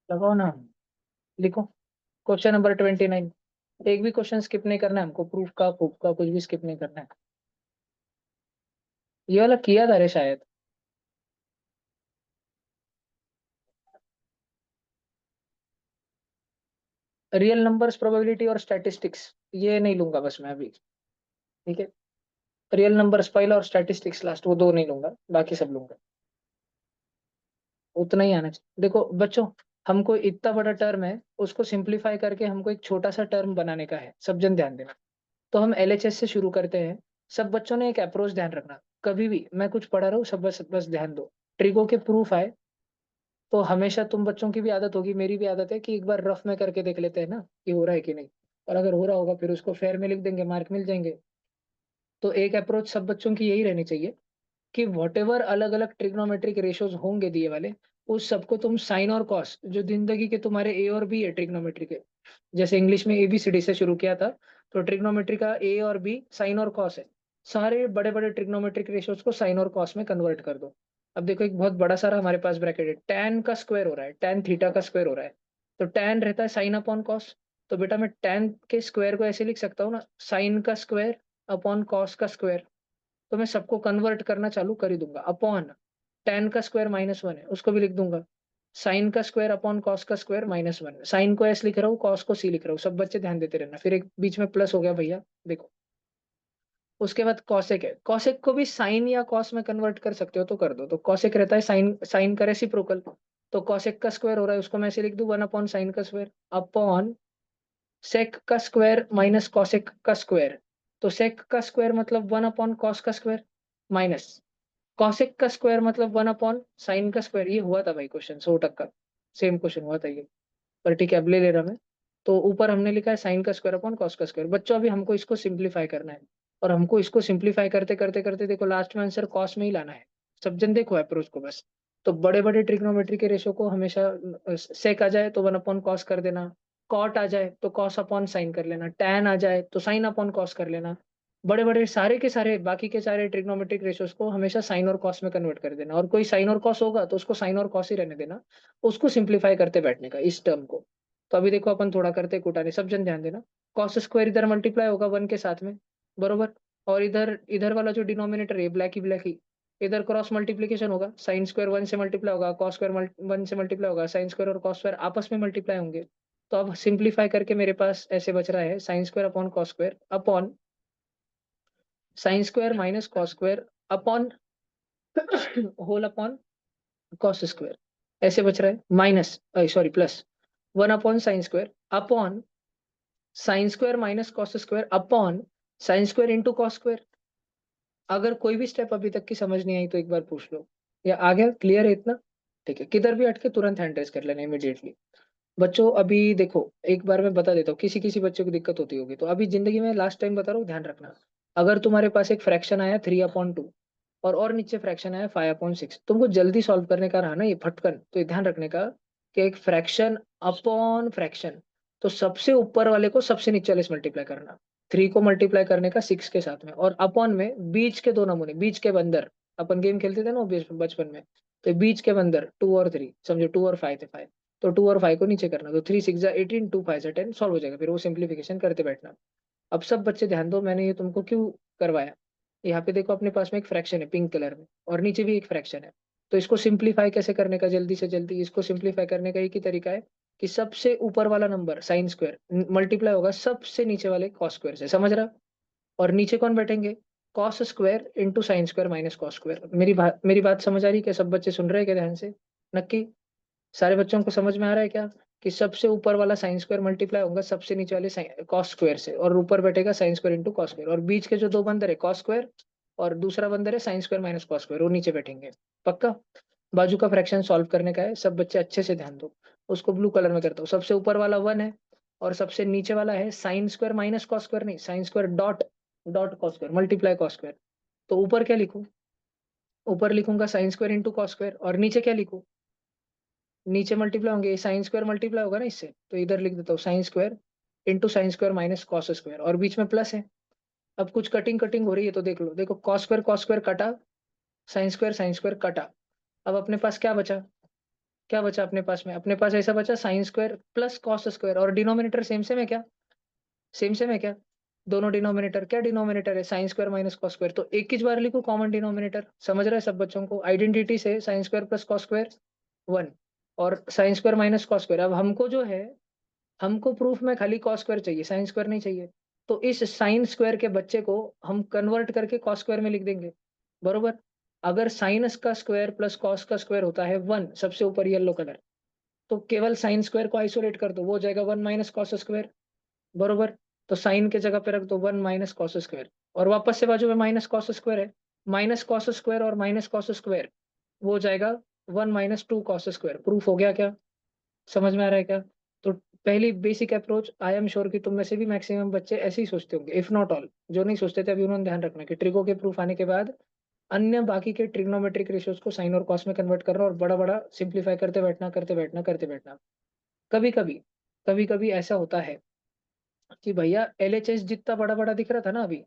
लगाओ ना। लिखो। Question number 29। एक भी क्वेश्चन स्किप नहीं करना है हमको, प्रूफ का कुछ भी स्किप नहीं करना है। ये वाला किया था रे शायद। रियल नंबर्स, प्रोबेबिलिटी और स्टैटिस्टिक्स, ये नहीं लूंगा बस मैं अभी। ठीक है। रियल नंबर्स पहला और स्टैटिस्टिक्स लास्ट, वो दो नहीं लूंगा, बाकी सब लूंगा। उतना ही आना चाहिए। देखो बच्चों, हमको इतना बड़ा टर्म है, उसको सिंप्लीफाई करके हमको एक छोटा सा टर्म बनाने का है, सब जन ध्यान देना। तो हम एलएचएस से शुरू करते हैं। सब बच्चों ने एक अप्रोच ध्यान रखना। कभी भी मैं कुछ पढ़ा रहा हूँ, सब बस बस ध्यान दो। ट्रिगो के प्रूफ आए तो हमेशा, तुम बच्चों की भी आदत होगी, मेरी भी आदत है कि एक बार रफ में करके देख लेते हैं ना कि हो रहा है कि नहीं। और अगर हो रहा होगा फिर उसको फेयर में लिख देंगे, मार्क मिल जाएंगे। तो एक अप्रोच सब बच्चों की यही रहनी चाहिए कि वॉट एवर अलग अलग ट्रिग्नोमेट्रिक रेशियोज होंगे दिए वाले, उस सबको तुम साइन और कॉस, जो जिंदगी के तुम्हारे ए और बी है ट्रिग्नोमेट्री के, जैसे इंग्लिश में एबीसीडी से शुरू किया था, तो ट्रिग्नोमेट्री का ए और बी साइन और कॉस है। सारे बड़े बड़े ट्रिग्नोमेट्रिक रेशियोज को साइन और कॉस में कन्वर्ट कर दो। अब देखो एक बहुत बड़ा सारा हमारे पास ब्रैकेट है, टैन का स्क्वायर हो रहा है, टैन थीटा का स्क्वायर हो रहा है। तो टैन रहता है साइन अपॉन कॉस। तो बेटा मैं टैन के स्क्वायर को ऐसे लिख सकता हूँ ना, साइन का स्क्वायर अपॉन कॉस का स्क्वायर। तो मैं सबको कन्वर्ट करना चालू कर ही दूंगा। अपॉन टेन का स्क्वायर -1 है, उसको भी लिख दूंगा। साइन का स्क्वायर अपॉन कॉस का स्क्वायर -1। साइन को एस लिख रहा हूँ, कॉस को सी लिख रहा हूँ, सब बच्चे ध्यान देते रहना। फिर एक बीच में प्लस हो गया भैया, देखो। उसके बाद कॉसेक है, कॉसेक को भी साइन या कॉस में कन्वर्ट कर सकते हो तो कर दो। तो कॉसेक रहता है साइन, साइन का रेसिप्रोकल। तो कॉसेक का स्क्वायर हो रहा है, उसको मैं ऐसे लिख दूं 1 अपॉन साइन का स्क्वायर अपॉन सेक का स्क्वायर माइनस कॉसेक का स्क्वायर। तो सेक का स्क्वायर मतलब 1 अपॉन कॉस का स्क्वायर माइनस कॉसेक का स्क्वायर मतलब 1 अपॉन साइन का स्क्वायर। ये हुआ था भाई क्वेश्चन 100 का, सेम क्वेश्चन हुआ था ये। पर ठीक है, अब ले रहा मैं। तो ऊपर हमने लिखा है साइन का स्क्वायर अपॉन कॉस का स्क्वायर। बच्चों अभी हमको इसको सिंप्लीफाई करना है, और हमको इसको सिंप्लीफाई करते करते करते देखो लास्ट में आंसर कॉस में ही लाना है। सब जन देखो अप्रोच को बस। तो बड़े बड़े ट्रिग्नोमेट्री के रेशो को हमेशा सेक आ जाए तो 1 अपॉन कॉस कर देना, कॉट आ जाए तो कॉस अपॉन साइन कर लेना, टैन आ जाए तो साइन अपॉन कॉस कर लेना। बड़े बड़े सारे के सारे बाकी के सारे ट्रिग्नोमेट्रिक रेशियोज को हमेशा साइन और कॉस में कन्वर्ट कर देना, और कोई साइन और कॉस होगा तो उसको साइन और कॉस ही रहने देना। उसको सिंप्लीफाई करते बैठने का इस टर्म को। तो अभी देखो अपन थोड़ा करते कुटाने, सब जन ध्यान देना। कॉस स्क्वायर इधर मल्टीप्लाई होगा 1 के साथ में, बरोबर। और इधर इधर वाला जो डिनोमिनेटर है ब्लैक ही, इधर क्रॉस मल्टीप्लीकेशन होगा, साइन स्क्वायर 1 से मल्टीप्लाई होगा, कॉस स्क्वायर 1 से मल्टीप्लाई होगा, साइन स्क्वायर और कॉस स्क्वायर आपस में मल्टीप्लाई होंगे। तो अब सिंप्लीफाई करके मेरे पास ऐसे बच रहा है sine square upon cos square upon sine square minus cos square upon whole upon cos square. ऐसे बच रहा है minus, sorry plus 1 upon upon sine square minus cos square upon sine square into cos square. अगर कोई भी step अभी तक की समझ नहीं आई तो एक बार पूछ लो, या आ गया क्लियर है इतना? ठीक है, किधर भी अटके तुरंत हैंड रेज कर लेना इमीडिएटली। बच्चों अभी देखो, एक बार मैं बता देता हूँ, किसी किसी बच्चों को दिक्कत होती होगी, तो अभी जिंदगी में लास्ट टाइम बता रहा हूँ, ध्यान रखना। अगर तुम्हारे पास एक फ्रैक्शन आया 3/2, और नीचे फ्रैक्शन आया 5/6, तुमको जल्दी सॉल्व करने का रहा ना ये फटकन, तो ये ध्यान रखने का कि एक फ्रैक्शन अपॉन फ्रैक्शन, तो सबसे ऊपर वाले को सबसे नीचे वाले से मल्टीप्लाई करना। 3 को मल्टीप्लाई करने का 6 के साथ में, और अपॉन में बीच के दो नमूने, बीच के बंदर। अपन गेम खेलते थे ना बचपन में, तो बीच के बंदर 2 और 3, समझो 2 और 5 थे, 5। तो 2 और 5 को नीचे करना, तो 3 6 18, 2 5 10 सॉल्व हो जाएगा, फिर वो सिंप्लीफिकेशन करते बैठना। अब सब बच्चे ध्यान दो, मैंने ये तुमको क्यों करवाया। यहाँ पे देखो अपने पास में एक फ्रैक्शन है पिंक कलर में, और नीचे भी एक फ्रैक्शन है। तो इसको सिंप्लीफाई कैसे करने का, जल्दी से जल्दी इसको सिंप्लीफाई करने का एक ही तरीका है कि सबसे ऊपर वाला नंबर साइन स्क्वायर मल्टीप्लाई होगा सबसे नीचे वाले कॉस स्क्वायर से, समझ रहा? और नीचे कौन बैठेंगे? Cos square into sine square minus cos square. मेरी बात समझ आ रही है क्या? सब बच्चे सुन रहे हैं क्या ध्यान से? नक्की सारे बच्चों को समझ में आ रहा है क्या? कि सबसे ऊपर वाला साइन स्क्वायर मल्टीप्लाई होगा सबसे नीचे वाले कॉस स्क्वायर से, और ऊपर बैठेगा sign square into cos square, और बीच के जो दो बंदर है कॉस स्क्वायर, और दूसरा बंदर है sine square minus cos square, वो नीचे बैठेंगे। पक्का? बाजू का फ्रैक्शन सॉल्व करने का है, सब बच्चे अच्छे से ध्यान दो। उसको ब्लू कलर में करता हूँ। सबसे ऊपर वाला 1 है, और सबसे नीचे वाला है sine square minus cos square, नहीं sine square dot dot cos square multiply cos square. तो ऊपर क्या लिखूं? ऊपर लिखूंगा sine square into cos square, और नीचे क्या लिखूं? नीचे मल्टीप्लाई होंगे, साइन स्क्वायर मल्टीप्लाई होगा ना इससे, तो इधर लिख देता हूँ sign square into sine square minus cos square, और बीच में प्लस है। अब कुछ कटिंग कटिंग हो रही है तो देख लो, देखो कॉस स्क्वायर कटा, साइन स्क्वायर कटा। अब अपने पास क्या बचा? क्या बचा अपने पास में? अपने पास ऐसा बचा sine square plus cos square, और डिनोमिनेटर सेम सेम है क्या? सेम सेम है क्या? दोनों डिनोमिनेटर, क्या डिनोमिनेटर है? Sine square minus cos square. तो एक ही बार लिखो कॉमन डिनोमिनेटर। समझ रहे हैं सब बच्चों को? आइडेंटिटी से sine square plus cos square 1, और sign square minus cos square. अब हमको जो है, हमको प्रूफ में खाली कॉस स्क्वायर चाहिए, साइन स्क्वायर नहीं चाहिए। तो इस साइन स्क्वायर के बच्चे को हम कन्वर्ट करके कॉस स्क्वायर में लिख देंगे, बरोबर। अगर साइनस का स्क्वायर प्लस कॉस का स्क्वायर होता है 1, सबसे ऊपर येलो कलर, तो केवल साइन स्क्वायर को आइसोलेट कर दो, वो हो जाएगा 1 माइनस कॉस स्क्वायर, बरोबर। तो साइन के जगह पे रख दो 1 माइनस कॉस स्क्वायर, और वापस से बाजू में माइनस कॉस स्क्वायर है, माइनस कॉस स्क्वायर और माइनस कॉस स्क्वायर, वो हो जाएगा 1 माइनस 2 कॉस स्क्वायर। प्रूफ हो गया क्या? समझ में आ रहा है क्या? तो पहली basic approach, I am sure कि तुम में से भी मैक्सिमम बच्चे ऐसे ही सोचते होंगे, इफ नॉट ऑल। जो नहीं सोचते थे अभी उन्होंने ध्यान रखना कि ट्रिको के प्रूफ आने के बाद अन्य बाकी के ट्रिग्नोमेट्रिक रेशियोज को साइन और कॉस में कन्वर्ट करना, और बड़ा बड़ा सिंप्लीफाई करते बैठना करते बैठना करते बैठना। कभी कभी, कभी कभी ऐसा होता है कि भैया एलएचएस जितना बड़ा बड़ा दिख रहा था ना अभी,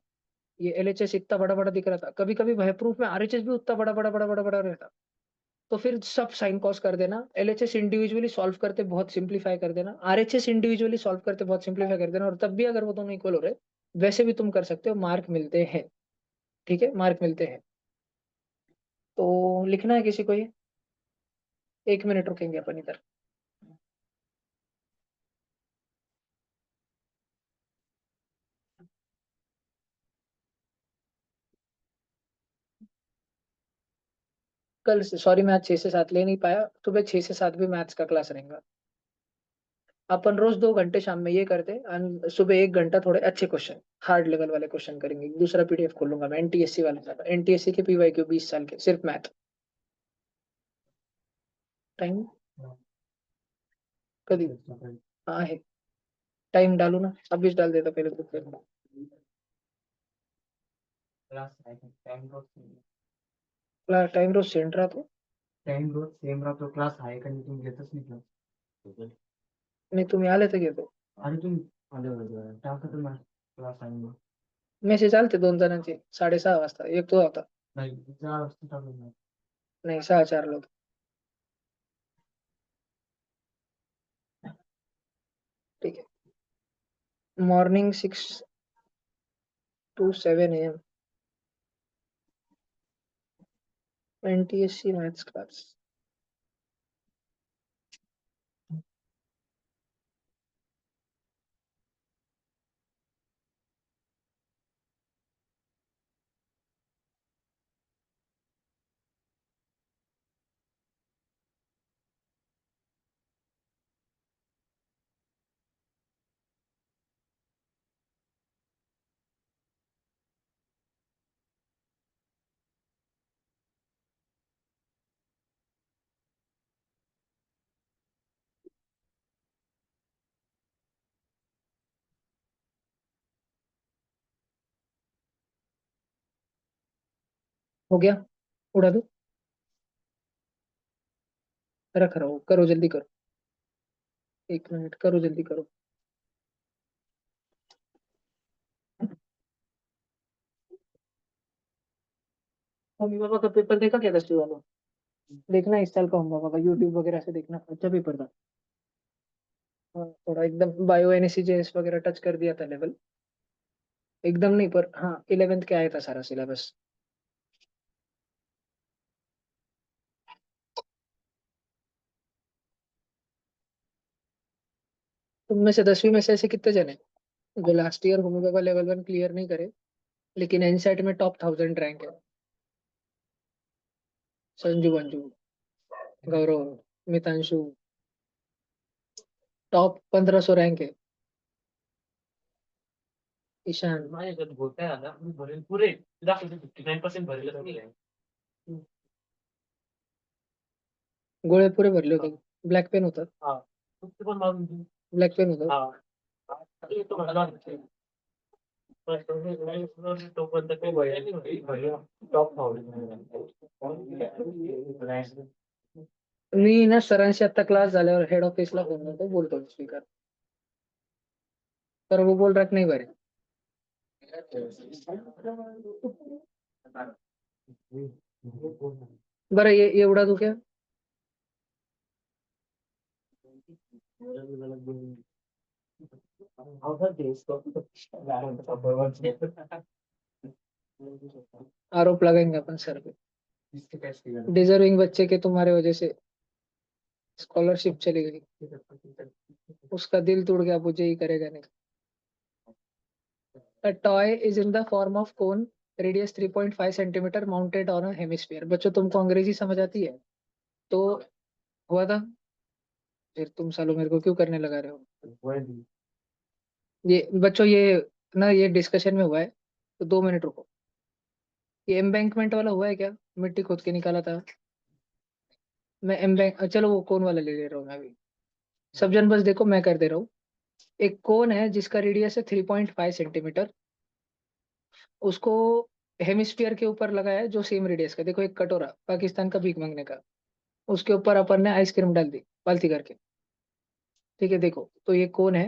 ये एलएचएस इतना बड़ा बड़ा दिख रहा था, कभी कभी भय प्रूफ में आरएचएस भी उतना बड़ा बड़ा बड़ा बड़ा बड़ा रहता। तो फिर सब साइन कॉस कर देना, एलएचएस इंडिविजुअली सॉल्व करते बहुत सिंप्लीफाई कर देना, आरएचएस इंडिविजुअली सॉल्व करते बहुत सिंप्लीफाई कर देना, और तब भी अगर वो दोनों इक्वल हो रहे, वैसे भी तुम कर सकते हो, मार्क मिलते हैं। ठीक है, मार्क मिलते हैं। तो लिखना है किसी को ये? 1 मिनट रुकेंगे अपन इधर। कल से सॉरी, मैं आज 6 से 7 ले नहीं पाया, सुबह 6 से 7 भी मैथ्स का क्लास रहेगा। अपन रोज 2 घंटे शाम में ये करते हैं, सुबह 1 घंटा थोड़े अच्छे क्वेश्चन, हार्ड लेवल वाले क्वेश्चन करेंगे। दूसरा पीडीएफ खोलूंगा मैं एनटीएससी वाले का, एनटीएससी के पीवाईक्यू 20 साल के, सिर्फ मैथ। टाइम कभी, हाँ है, टाइम डालू ना, अभी डाल देता पहले तो फिर। टाइम रोज सेंड रहा तो, टाइम रोज सेम राहतो, क्लास आहे का नाही तुम्ही घेतच नाही क्लास? नहीं तुम यहाँ लेते गए तो आणि तुम्ही टाकत ना क्लास आहे म्हणून. मेसेज आलते 2 जणांचे 6:30 वाजता, एक तो होता, नाही 4 वाजता टाकत नाही. नहीं 6-4 लोग। ठीक है, morning 6 to 7 AM NTSC maths class. हो गया, उड़ा दो, रख रहा हूँ, करो जल्दी करो, 1 मिनट करो, जल्दी करो। मम्मी पापा का पेपर देखा क्या 10वीं वालों? देखना इस साल का होगा पापा, यूट्यूब वगैरह से देखना, अच्छा पेपर था। हाँ, थोड़ा एकदम बायो एनएसीजेएस वगैरह टच कर दिया था लेवल, एकदम नहीं पर हाँ 11th के आया था सारा सिलेबस। तुम में से 10वीं में से ऐसे कितने जने जो लास्ट ईयर होमी पापा लेवल 1 क्लियर नहीं करे, लेकिन एनसेट में टॉप 1000 रैंक है? संजू, मंजू, गौरव, मितांशु, टॉप 1500 रैंक है। ईशान, माझ्याकडे बोलताय आता मी भरेल पुरे दाखवते 59% भरेल नाही आहे. गोळे पुरे भरले होते, ब्लॅक पेन होता, हा फक्त पण मारून देऊ. ब्लॅक पेन होता। हा येतो मला तोपर्यंत काही भैया टॉप मी ना सरांशी आता क्लास झाल्यावर हेड ऑफिसला फोन करतो, बोलतो स्पीकर, तर वो बोल रहा है कि नहीं भरे। बरं ये उड़ा दूं क्या? आरोप लगाएंगे अपन सर पे, डिजर्विंग बच्चे के तुम्हारे वजह से स्कॉलरशिप चली गई, उसका दिल टूट गया, मुझे ही करेगा नहीं। A toy is in the form of cone, radius 3.5 centimetre, mounted on a hemisphere। बच्चों तुमको अंग्रेजी समझ आती है? तो हुआ था, फिर तुम सालों मेरे को क्यों करने लगा रहे हो? ये बच्चों ये ना ये डिस्कशन में हुआ है, तो 2 मिनट रुको। ये एम्बैंकमेंट वाला हुआ है क्या? मिट्टी खोद के निकाला था मैं एम्बैंक, चलो वो कोन वाला ले ले रहा हूँ मैं अभी। सब जन बस देखो, मैं कर दे रहा हूँ। एक कोन है जिसका रेडियस है 3.5 सेंटीमीटर, उसको हेमिस्फीयर के ऊपर लगाया है जो सेम रेडियस का। देखो एक कटोरा, पाकिस्तान का भीख मांगने का, उसके ऊपर अपन ने आइसक्रीम डाल दी बाल्टी करके। ठीक है, देखो तो ये कोन है,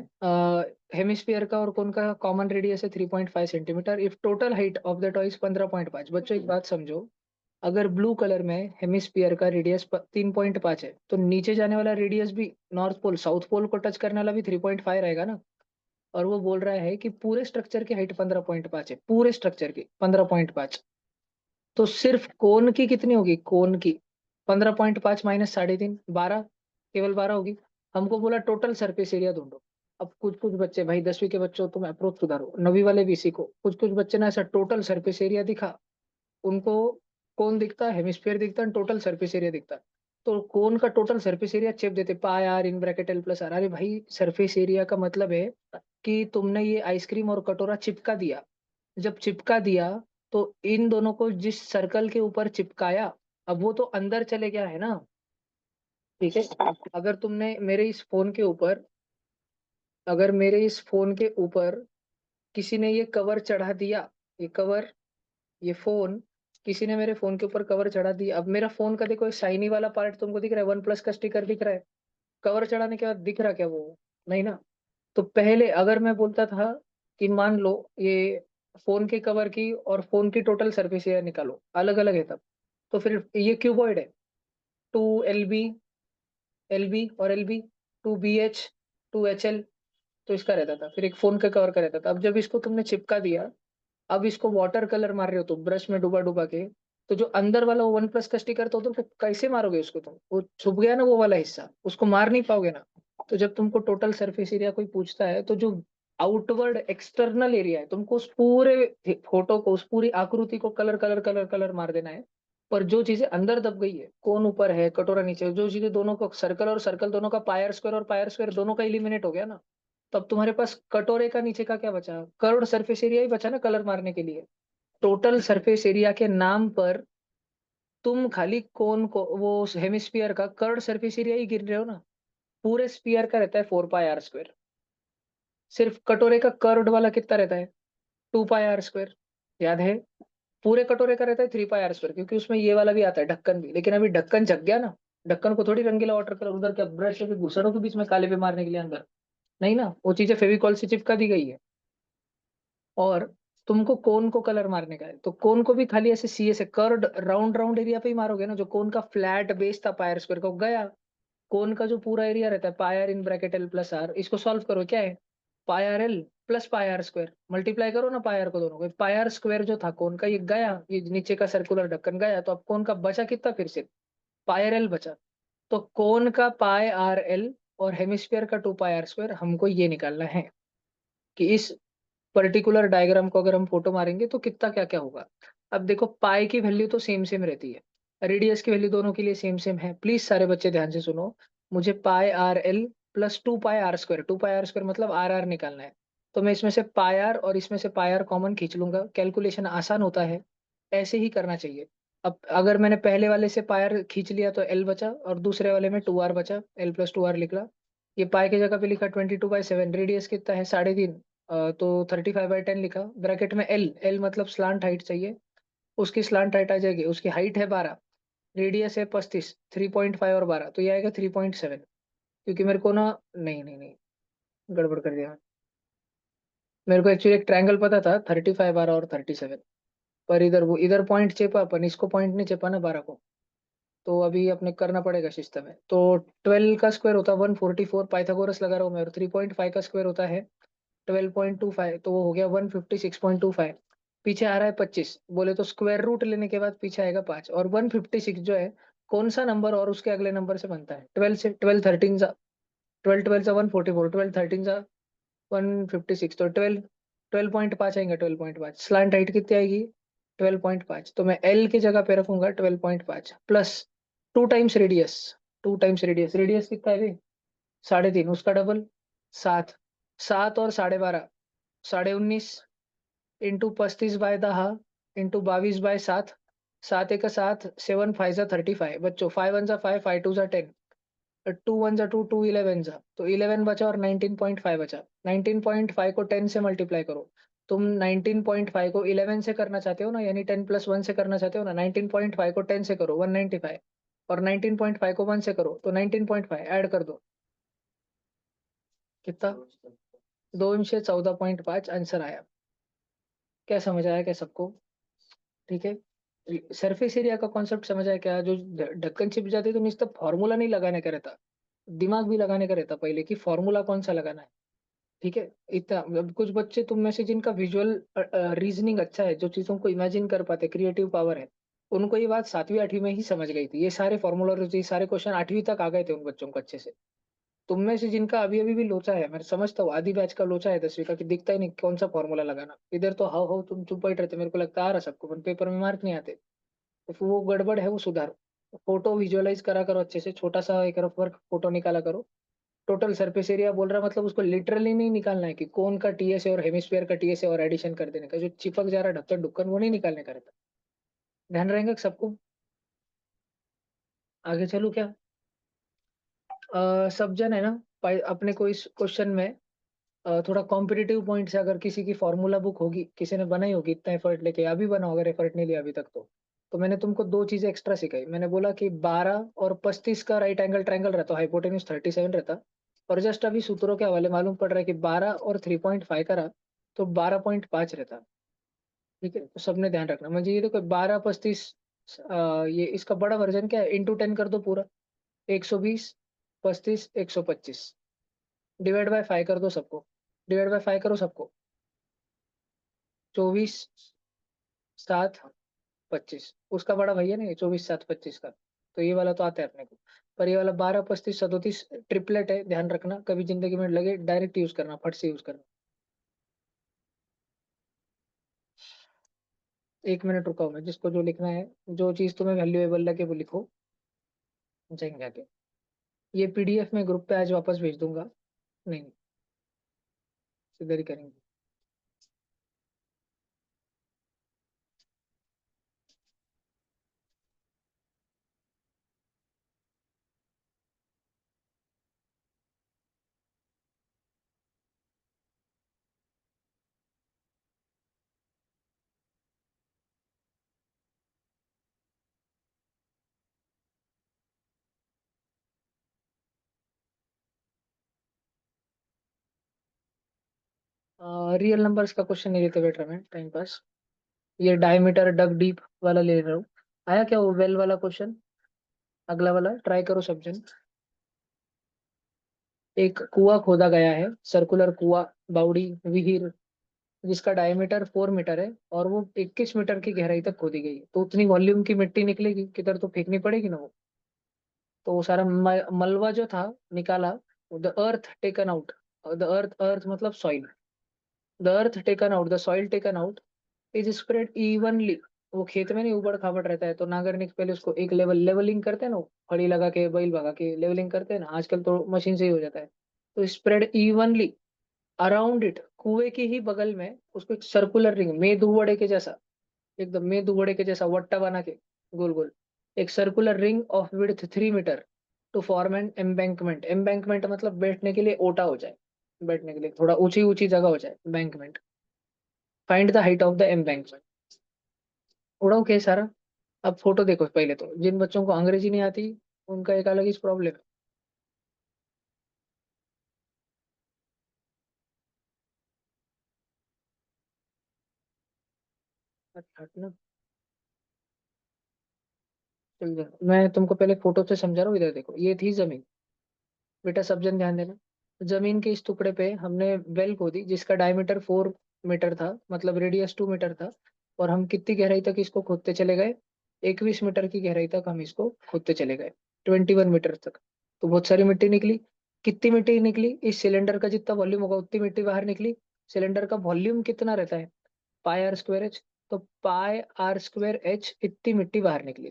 हेमिस्फीयर का और कोन का कॉमन रेडियस है 3.5 centimetre. If total height of the toy is 15.5। बच्चों एक बात समझो, अगर ब्लू कलर में हेमिस्फीयर का रेडियस 3.5 है, तो नीचे जाने वाला रेडियस भी नॉर्थ पोल साउथ पोल को टच करने वाला भी 3.5 रहेगा ना। और वो बोल रहा है कि पूरे स्ट्रक्चर की हाइट 15.5 है, पूरे स्ट्रक्चर की 15.5। तो सिर्फ कोन की कितनी होगी? कोन की 15.5 माइनस 3.5, 12, केवल 12 होगी। हमको बोला टोटल सरफेस एरिया ढूंढो। अब कुछ कुछ बच्चे, भाई 10वीं के बच्चों तुम अप्रोच सुधारो, 9वीं वाले भी सीखो। कुछ कुछ बच्चे ना ऐसा टोटल सरफेस एरिया दिखा, उनको कौन दिखता है? हेमिस्फीयर दिखता है, टोटल सरफेस एरिया दिखता है। तो कौन का टोटल सरफेस एरिया चेप देते, pi r in bracket L plus r. अरे भाई सरफेस एरिया का मतलब है कि तुमने ये आइसक्रीम और कटोरा चिपका दिया। जब चिपका दिया तो इन दोनों को जिस सर्कल के ऊपर चिपकाया, अब वो तो अंदर चले गया है ना। ठीक है, अगर तुमने मेरे इस फोन के ऊपर, अगर मेरे इस फोन के ऊपर किसी ने ये कवर चढ़ा दिया, ये कवर, ये फोन, किसी ने मेरे फोन के ऊपर कवर चढ़ा दिया। अब मेरा फोन का देखो शाइनी वाला पार्ट तुमको दिख रहा है, वन प्लस का स्टिकर दिख रहा है, कवर चढ़ाने के बाद दिख रहा क्या वो? नहीं ना। तो पहले अगर मैं बोलता था कि मान लो ये फोन के कवर की और फोन की टोटल सरफेस एरिया निकालो, अलग अलग है तब, तो फिर ये क्यूबॉइड है, 2 LB, LB और LB, 2BH, 2HL, तो इसका रहता था। फिर एक फोन के कवर का रहता था। अब जब इसको तुमने चिपका दिया, अब इसको वाटर कलर मार रहे हो तो ब्रश में डुबा डुबा के, तो जो अंदर वाला वो वन प्लस का स्टिकर, तो तुम कैसे मारोगे उसको? तुम वो छुप गया ना वो वाला हिस्सा, उसको मार नहीं पाओगे ना। तो जब तुमको टोटल सरफेस एरिया कोई पूछता है, तो जो आउटवर्ड एक्सटर्नल एरिया है, तुमको उस पूरे फोटो को, उस पूरी आकृति को कलर कलर कलर कलर मार देना है। पर जो चीजें अंदर दब गई है, कौन ऊपर है, कटोरा नीचे है, जो चीजें दोनों को सर्कल और सर्कल दोनों का पायर स्क्वायर और पायर स्क्वायर दोनों का इलिमिनेट हो गया ना, तब तुम्हारे पास कटोरे का नीचे का क्या बचा? कर्व्ड सरफेस एरिया ही बचा ना कलर मारने के लिए। टोटल सरफेस एरिया के नाम पर तुम खाली कोन को, वो हेमिस्फीयर का कर्व्ड सरफेस एरिया ही गिन रहे हो ना। पूरे स्फीयर का रहता है 4 पाई आर स्क्वायर, सिर्फ कटोरे का कर्व्ड वाला कितना रहता है? 2 पाई आर स्क्वायर। याद है? पूरे कटोरे का रहता है 3 पाई आर स्क्वायर, क्योंकि उसमें ये वाला भी आता है ढक्कन भी। लेकिन अभी ढक्कन जग गया ना, ढक्कन को थोड़ी रंगीला वाटर कलर उधर क्या ब्रश के घुसड़ों के बीच में काले पे मारने के लिए अंदर, नहीं ना, वो चीजें फेविकॉल से चिपका दी गई है। और तुमको कोन को कलर मारने का है, तो कोन को भी खाली ऐसे सीए से कर्ड राउंड राउंड एरिया पे ही मारोगे ना। जो कोन का फ्लैट बेस था पायर स्क्वायर का, वो गया। कोन का जो पूरा एरिया रहता है pi r in bracket L plus R, इसको सॉल्व करो, क्या है? Pi r L plus pi r square, multiply करो ना पायर को दोनों को। पायर स्क्वायर जो था कोन का, ये गया, ये नीचे का सर्कुलर ढक्कन गया, तो अब कोन का बचा कितना? फिर से पायर एल बचा। तो कोन का पाई आर एल और हेमिस्फीयर का 2 पाई आर स्क्वायर, हमको ये निकालना है कि इस पर्टिकुलर डायग्राम को अगर हम फोटो मारेंगे तो कितना क्या क्या होगा। अब देखो पाई की वैल्यू तो सेम सेम रहती है, रेडियस की वैल्यू दोनों के लिए सेम सेम है। प्लीज सारे बच्चे ध्यान से सुनो, मुझे pi r l plus 2 pi r square, 2 pi r square मतलब आर आर निकालना है। तो मैं इसमें से पाई आर और इसमें से पाई आर कॉमन खींच लूंगा, कैलकुलेशन आसान होता है, ऐसे ही करना चाहिए। अब अगर मैंने पहले वाले से पाई आर खींच लिया तो एल बचा, और दूसरे वाले में 2 आर बचा, एल प्लस 2 आर लिखला। ये पाई की जगह पे लिखा 22/7, रेडियस कितना है? 3.5, तो 35/10 लिखा। ब्रैकेट में एल, एल मतलब स्लांट हाइट चाहिए, उसकी स्लांट हाइट आ जाएगी, उसकी हाइट है 12, रेडियस है 35, 3.5 और 12, तो ये आएगा 3.7। क्योंकि मेरे को ना, नहीं नहीं नहीं, गड़बड़ कर दिया। मेरे को एक्चुअली एक ट्रायंगल पता था, 35/12 और 37, पर इधर वो इधर पॉइंट चेपा, अपन इसको पॉइंट नहीं चेपा ना 12 को। तो अभी अपने करना पड़ेगा सिस्टम में। तो 12 का स्क्वायर होता है 144, पाइथागोरस लगा रहा हूँ मैं, और 3.5 का स्क्वायर होता है 12.25, तो वो हो गया 156.25। पीछे आ रहा है 25, बोले तो स्क्वायर रूट लेने के बाद पीछे आएगा 5, और 156 जो है कौन सा नंबर और उसके अगले नंबर से बनता है? 12 से। 12 13 जा, 12 12 जा 144, 12 13 जा 156, तो 12.5 आएंगे। 12.5 स्लांट हाइट कितनी आएगी? 12.5। तो मैं एल की जगह पे रखूंगा 12.5 plus 2 times radius. 2 times radius, radius कितना है भाई? 3.5, उसका डबल 7। 7 और 12.5, 19.5 इंटू 35/10 इंटू 22/7। 7 1 7, 7 5 जा 35 बच्चों, 5 1 जा 5, 5 2 जा 10, 2 1 जा 2, 2 11 जा, तो 11 बचा और 19.5 बचा। 19.5 को 10 से मल्टीप्लाई करो। तुम 19.5 को 11 से करना चाहते हो ना, यानी 10 + 1 से करना चाहते हो ना। 19.5 को 10 से करो 195, और 19.5 को 1 से करो तो 19.5 ऐड कर दो, कितना? 2 14.5 आंसर आया। क्या समझ आया क्या सबको? ठीक है। सरफेस एरिया का कॉन्सेप्ट समझ आया क्या? जो ढक्कन छिप जाती है तो नीचे फॉर्मूला नहीं लगाने का रहता, दिमाग भी लगाने का रहता पहले कि फॉर्मूला कौन सा लगाना है। ठीक है। इतना, अब कुछ बच्चे तुम में से जिनका विजुअल रीजनिंग अच्छा है, जो चीजों को इमेजिन कर पाते, क्रिएटिव पावर है, उनको ये बात 7वीं 8वीं में ही समझ गई थी। ये सारे फॉर्मूला और ये सारे क्वेश्चन 8वीं तक आ गए थे उन बच्चों को अच्छे से। तुम में से जिनका अभी अभी भी लोचा है, मैं समझता हूँ आधी बैच का लोचा है 10वीं का, कि दिखता ही नहीं कौन सा फॉर्मूला लगाना। इधर तो हाउ हाउ तुम चुप बैठ रहते, मेरे को लगता आ रहा सबको, पर पेपर में मार्क नहीं आते। तो फिर वो गड़बड़ है, वो सुधारो। फोटो विजुअलाइज करा करो अच्छे से, छोटा सा एक रफ वर्क फोटो निकाला करो। टोटल सरफेस एरिया बोल रहा, मतलब उसको लिटरली नहीं निकालना है कि कौन का टीएस है और हेमिस्फीयर का टीएस है और एडिशन कर देने का, जो चिपक जा रहा है ढक्कन ढुक्कन, वो नहीं निकालने का रहता। ध्यान रहेगा सबको? आगे चलूं क्या? सब जन है ना, अपने को इस क्वेश्चन में थोड़ा कॉम्पिटिटिव पॉइंट से, अगर किसी की फॉर्मूला बुक होगी, किसी ने बनाई होगी इतना एफर्ट लेके, अभी बनाओ अगर एफर्ट नहीं लिया अभी तक तो मैंने तुमको 2 चीजें एक्स्ट्रा सिखाई। मैंने बोला कि 12 और 35 का राइट एंगल ट्रायंगल रहता, हाइपोटेन्यूज 37 रहता। और जस्ट अभी सूत्रों के हवाले मालूम पड़ रहा है कि 12 और 3.5 का रहा तो 12.5 रहता। ठीक है, तो सबने ध्यान रखना। मुझे ये देखो 12 35, ये इसका बड़ा वर्जन क्या है? इंटू 10 कर दो पूरा, 120, 35, 125, डिवाइड बाय 5 कर दो सबको, डिवाइड बाय 5 करो सबको, 24 7 25। उसका बड़ा भैया नहीं, 24 7 25 का, तो ये वाला तो आता है अपने को। पर ये वाला 12 35 37 ट्रिपलेट है, ध्यान रखना, कभी जिंदगी में लगे डायरेक्ट यूज करना, फट से यूज करना। 1 मिनट रुका हूं मैं, जिसको जो लिखना है, जो चीज तुम्हें वैल्यूएबल लगे वो लिखो, जाएंगे आगे। ये पीडीएफ में ग्रुप पे आज वापस भेज दूंगा। नहीं, इधर ही करेंगे। रियल नंबर्स का क्वेश्चन नहीं लेते बैठ रहा मैं, टाइम पास। ये डायमीटर डग डीप वाला ले रहा हूँ। आया क्या वो वेल वाला क्वेश्चन? अगला वाला ट्राई करो सब जन। एक कुआं खोदा गया है, सर्कुलर कुआं, बाउडी, विहीर, जिसका डायमीटर 4 मीटर है और वो 21 मीटर की गहराई तक खोदी गई है, तो उतनी वॉल्यूम की मिट्टी निकलेगी किधर, तो फेंकनी पड़ेगी ना वो। तो वो सारा मलबा जो था निकाला, the earth taken out, the earth, earth मतलब soil, the earth taken out, the soil taken out is spread evenly. वो खेत में नहीं उबड़ खाबड़ रहता है, तो नांगरने के पहले उसको एक लेवल, लेवलिंग करते हैं ना वो, फड़ी लगा के बैल भगा के लेवलिंग करते हैं ना, आजकल तो मशीन से ही हो जाता है। तो स्प्रेड इवनली अराउंड इट, कुएं के ही बगल में उसको एक सर्कुलर रिंग, मेदू वड़े के जैसा, एकदम मेदू वड़े के जैसा वट्टा बना के, गोल गोल, एक circular ring of width 3 metre, to form an embankment. Embankment मतलब बैठने के लिए ओटा हो जाए, बैठने के लिए थोड़ा ऊंची ऊंची जगह हो जाए, embankment. Find the height of the embankment. उड़ाओ के सारा। अब फोटो देखो पहले, तो जिन बच्चों को अंग्रेजी नहीं आती उनका एक अलग ही प्रॉब्लम है। हट हट ना। मैं तुमको पहले फोटो से समझा रहा हूँ, इधर देखो, ये थी जमीन। बेटा सब जन ध्यान देना। जमीन के इस टुकड़े पे हमने वेल खोदी जिसका डायमीटर 4 मीटर था, मतलब रेडियस 2 मीटर था। और हम कितनी गहराई तक इसको खोदते चले गए? 21 मीटर की गहराई तक हम इसको खोदते चले गए, 21 मीटर तक। तो बहुत सारी मिट्टी निकली। कितनी मिट्टी निकली? इस सिलेंडर का जितना वॉल्यूम होगा उतनी मिट्टी बाहर निकली। सिलेंडर का वॉल्यूम कितना रहता है? पाई आर स्क्वायर एच। तो पाई आर स्क्वायर एच, इतनी मिट्टी बाहर निकली।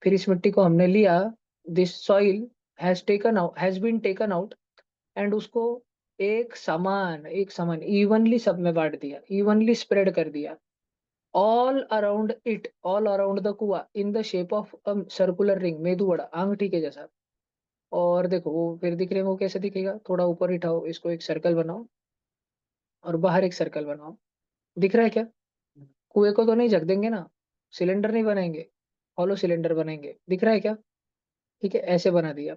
फिर इस मिट्टी को हमने लिया, this soil has been taken out, and उसको एक समान इवनली सब में बांट दिया, इवनली स्प्रेड कर दिया, ऑल अराउंड द कुआ in the shape of circular ring, medu बड़ा आंगठी के जैसा। और देखो वो फिर दिख रहे हैं, वो कैसे दिखेगा? थोड़ा ऊपर उठाओ इसको, एक सर्कल बनाओ और बाहर एक सर्कल बनाओ। दिख रहा है क्या? कुएं को तो नहीं जग देंगे ना, सिलेंडर नहीं बनाएंगे, हॉलो सिलेंडर बनेंगे। दिख रहा है क्या? ठीक है, ऐसे बना दिया।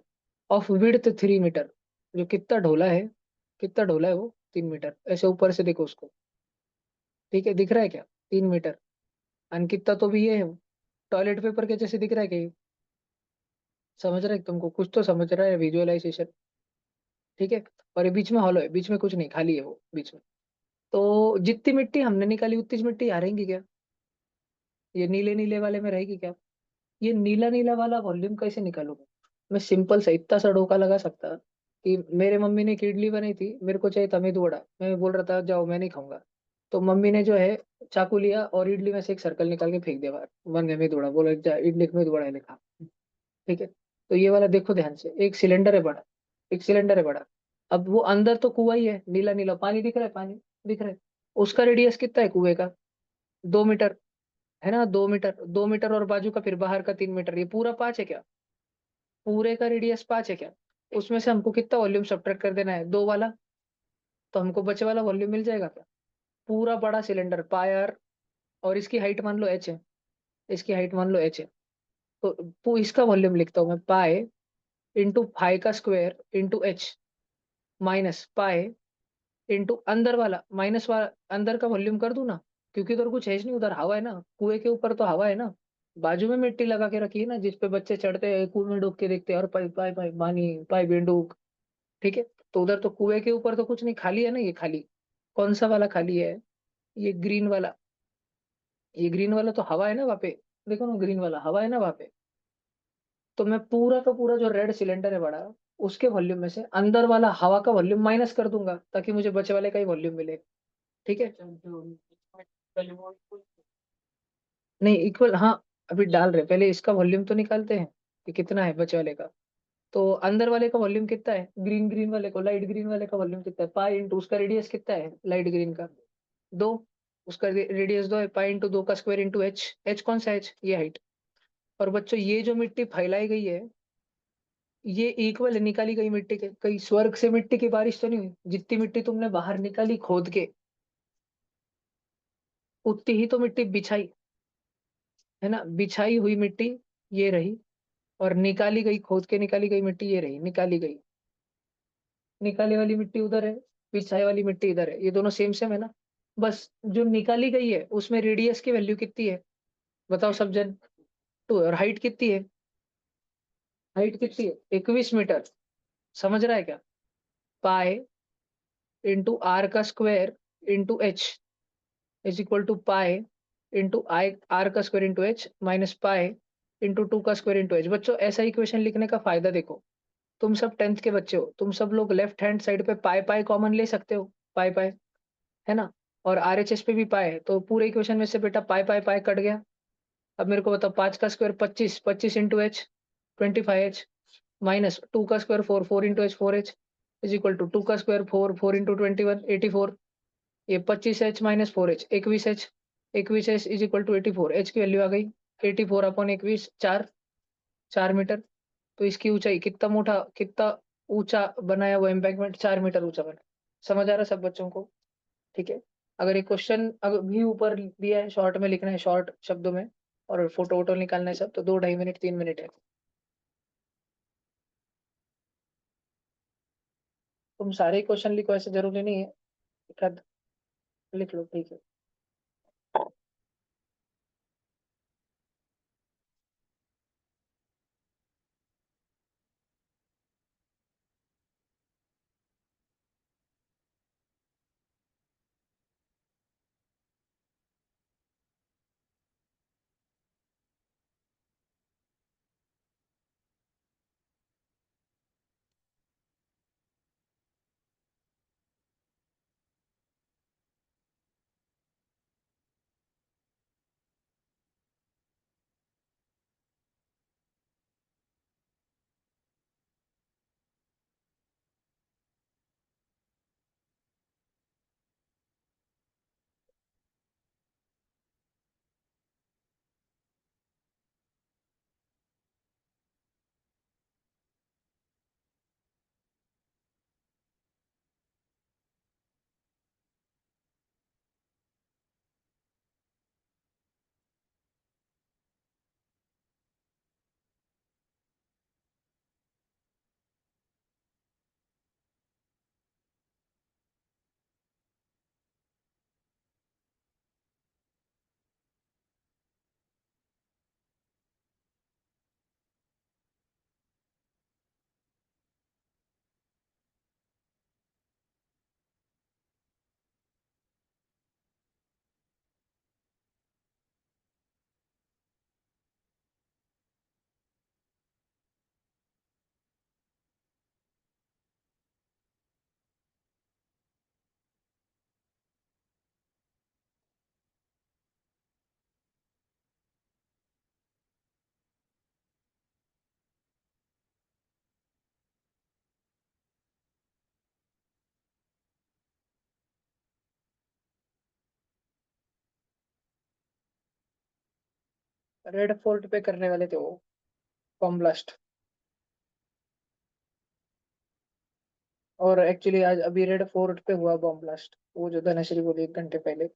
ऑफ विड्थ 3 मीटर, जो कितना ढोला है, कितना ढोला है वो? 3 मीटर। ऐसे ऊपर से देखो उसको, ठीक है, दिख रहा है क्या? 3 मीटर। और कितना तो भी ये है, टॉयलेट पेपर के जैसे दिख रहा है क्या ये? समझ रहा है तुमको? कुछ तो समझ रहा है, विजुअलाइजेशन। ठीक है। और ये बीच में हॉलो है, बीच में कुछ नहीं, खाली है वो बीच में। तो जितनी मिट्टी हमने निकाली उतनी मिट्टी यहाँ रहेंगी क्या? ये नीले नीले वाले में रहेगी क्या? ये नीला नीला वाला वॉल्यूम कैसे निकालूंगा? मैं सिंपल सा इतना सा डोका लगा सकता कि मेरे मम्मी ने एक इडली बनाई थी, मेरे को चाहिए था मेदू वड़ा, मैं बोल रहा था जाओ मैं नहीं खाऊंगा। तो मम्मी ने जो है चाकू लिया और इडली में से एक सर्कल निकाल के फेंक दिया बाहर, बन गया मेदू वड़ा। बोला जा इडली का मेदू वड़ा है, लिखा। ठीक है। तो ये वाला देखो ध्यान से, एक सिलेंडर है बड़ा, एक सिलेंडर है बड़ा। अब वो अंदर तो कुआं ही है, नीला नीला पानी दिख रहा है, पानी दिख रहा है। उसका रेडियस कितना है कुएं का? 2 मीटर, है ना? 2 मीटर, 2 मीटर, और बाजू का फिर बाहर का 3 मीटर, ये पूरा 5 है क्या? पूरे का रेडियस 5 है क्या? उसमें से हमको कितना वॉल्यूम सब्ट्रैक्ट कर देना है? 2 वाला। तो हमको बचे वाला वॉल्यूम मिल जाएगा क्या? पूरा बड़ा सिलेंडर पाई आर, और इसकी हाइट मान लो एच है, इसकी हाइट मान लो एच है। तो इसका वॉल्यूम लिखता हूँ मैं, पाई इंटू फाई का square into h, minus pi into अंदर वाला माइनस वाला, अंदर का वॉल्यूम कर दूं ना, क्योंकि उधर कुछ है ही नहीं, उधर हवा है ना, कुएं के ऊपर तो हवा है ना। बाजू में मिट्टी लगा के रखी है ना, जिसपे बच्चे चढ़ते हैं, कुएं में डूब के देखते हैं, और पाई पाई पाई पानी, पाई बेंडूक। ठीक है। तो उधर तो कुएं के ऊपर तो कुछ नहीं, खाली है ना, ये खाली। कौन सा वाला खाली है? ये ग्रीन वाला। ये ग्रीन वाला तो हवा है ना वहाँ पे, देखो ना, ग्रीन वाला हवा है ना वहाँ पे। तो मैं पूरा का पूरा जो रेड सिलेंडर है बड़ा, उसके वॉल्यूम में से अंदर वाला हवा का वॉल्यूम माइनस कर दूंगा, ताकि मुझे बचे वाले का ही वॉल्यूम मिले। ठीक है। नहीं इक्वल, हाँ। अभी डाल रहे, पहले इसका वॉल्यूम तो निकालते हैं कि कितना है बचे वाले का। तो अंदर वाले का वॉल्यूम कितना है? ग्रीन ग्रीन वाले को, लाइट ग्रीन वाले का वॉल्यूम कितना है? पाई इंटू उसका रेडियस कितना है लाइट ग्रीन का? 2। उसका रेडियस 2 है, पाई इंटू 2 का स्क्वायर इंटू एच। एच कौन सा एच? ये हाइट। और बच्चों ये जो मिट्टी फैलाई गई है, ये इक्वल है निकाली गई मिट्टी के। कहीं स्वर्ग से मिट्टी की बारिश तो नहीं हुई? जितनी मिट्टी तुमने बाहर निकाली खोद के, उतनी ही तो मिट्टी बिछाई, है ना? बिछाई हुई मिट्टी ये रही, और निकाली गई, खोद के निकाली गई मिट्टी ये रही, निकाली गई। निकाली वाली मिट्टी उधर है, बिछाई वाली मिट्टी इधर है, ये दोनों सेम सेम है ना। बस जो निकाली गई है उसमें रेडियस की वैल्यू कितनी है? बताओ सब जन। 2 है। और हाइट कितनी है? हाइट कितनी है? 21 मीटर। समझ रहा है क्या? पाई इंटू आर का square into h is equal to pi into i r का square into h minus pi into 2 का स्क्वायर इंटू एच। बच्चों ऐसा इक्वेशन लिखने का फायदा देखो, तुम सब 10th के बच्चे हो, तुम सब लोग लेफ्ट हैंड साइड पे पाई पाई कॉमन ले सकते हो, पाई पाई, है ना? और आरएचएस पे भी पाई है, तो पूरे इक्वेशन में से बेटा पाई पाई पाई कट गया। अब मेरे को बताओ, 5 का square 25, 25 into H 25 H, minus 2 का square 4, 4 into H 4 H, is equal to 2 का स्क्वायर 4, 4 इंटू 21 84। ये 25 H minus 4 H 21 H, 21 H is equal to 84, H की वैल्यू आ गई 84 अपॉन 21, 4, 4 मीटर। तो इसकी ऊंचाई कितना मोटा, कितना ऊंचा बनाया वो एम्बैंकमेंट? 4 मीटर ऊंचा बना। समझ आ रहा है सब बच्चों को? ठीक है। अगर एक क्वेश्चन अगर भी ऊपर दिया है, शॉर्ट में लिखना है, शॉर्ट शब्दों में, और फोटो वोटो निकालना है सब, तो 2 ढाई मिनट 3 मिनट है। तुम सारे क्वेश्चन लिखो, ऐसे जरूरी नहीं है, एक आध लिख लो, ठीक है। रेड फोर्ट पे करने वाले थे वो बॉम्ब ब्लास्ट। और एक्चुअली आज अभी रेड फोर्ट पे हुआ बॉम्ब ब्लास्ट, वो जो धनश्री बोली 1 घंटे पहले।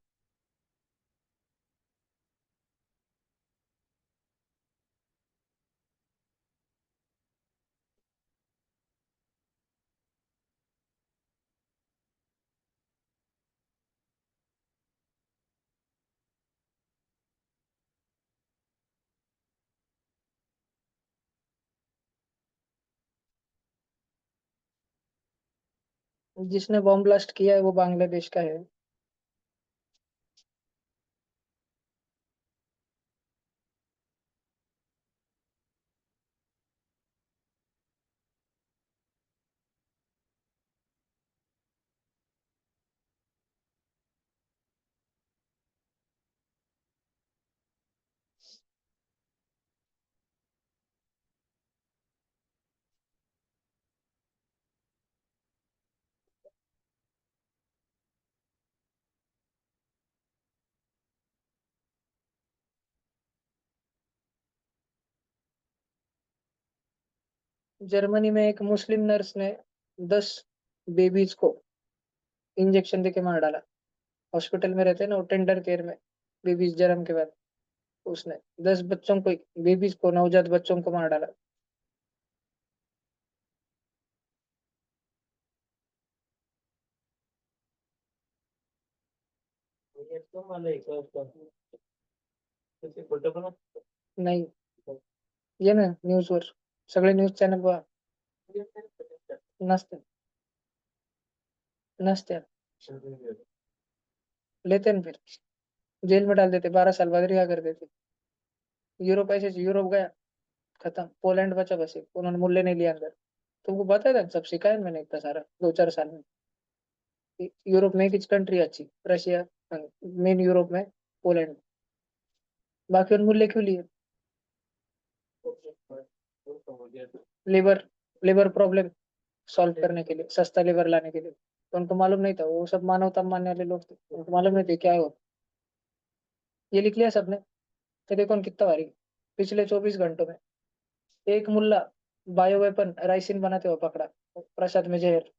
जिसने बॉम्ब ब्लास्ट किया है वो बांग्लादेश का है। जर्मनी में एक मुस्लिम नर्स ने 10 बेबीज को इंजेक्शन देके मार डाला। हॉस्पिटल में रहते हैं ना वो, टेंडर केयर में, बेबीज जन्म के बाद उसने 10 बच्चों को, बेबीज को, नवजात बच्चों को मार डाला। नाही, ये ना न्यूजवर, सगळे न्यूज चॅनल वर नसते, नसते, लेते हैं फिर जेल में डाल देते, 12 साल बाद रिहा कर देते। यूरोप ऐसे, यूरोप गया, खत्म। पोलैंड बचा बस एक, उन्होंने मूल्य नहीं लिया अंदर। तुमको बताया था, सब सिखाया मैंने इतना सारा 2-4 साल में। यूरोप में किस कंट्री अच्छी, रशिया, मेन यूरोप में पोलैंड। बाकी उन मूल्य क्यों लिए? लेबर, लेबर प्रॉब्लम सॉल्व करने के लिए, सस्ता लेबर लाने के लिए। तो उनको मालूम नहीं था, वो सब मानवता मानने वाले लोग थे, उनको मालूम नहीं थे क्या है वो। ये लिख लिया सबने, तो देखो कितना भारी। पिछले 24 घंटों में एक मुल्ला बायो वेपन राइसिन बनाते हुए पकड़ा, प्रसाद में जहर।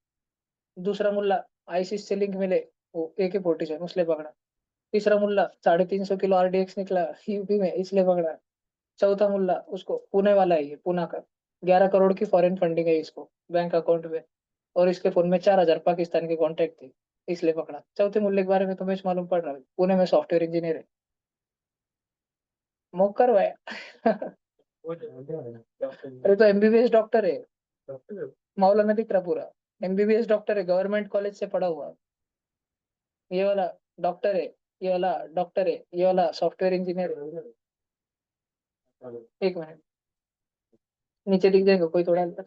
दूसरा मुल्ला आईसिस से लिंक मिले, वो AK-47 उसलिए पकड़ा। तीसरा मुल्ला 350 किलो RDX निकला यूपी में, इसलिए पकड़ा। चौथा मुल्ला, उसको पुणे वाला है, ये पुणे का, 11 करोड़ की फॉरेन फंडिंग है इसको बैंक अकाउंट में, और इसके फोन में 4,000 पाकिस्तान के कॉन्टेक्ट थे, इसलिए पकड़ा। चौथे मुल्ले के बारे में तुम्हें मालूम पड़ रहा है, पुणे में सॉफ्टवेयर इंजीनियर है, मोकर हुआ है। अरे तो MBBS डॉक्टर है, मौलाना दिख रहा पूरा। MBBS डॉक्टर है, गवर्नमेंट कॉलेज से पढ़ा हुआ। ये वाला डॉक्टर है, ये वाला डॉक्टर है, ये वाला सॉफ्टवेयर इंजीनियर है। 1 मिनट, नीचे दिख जाएगा कोई थोड़ा अंदर।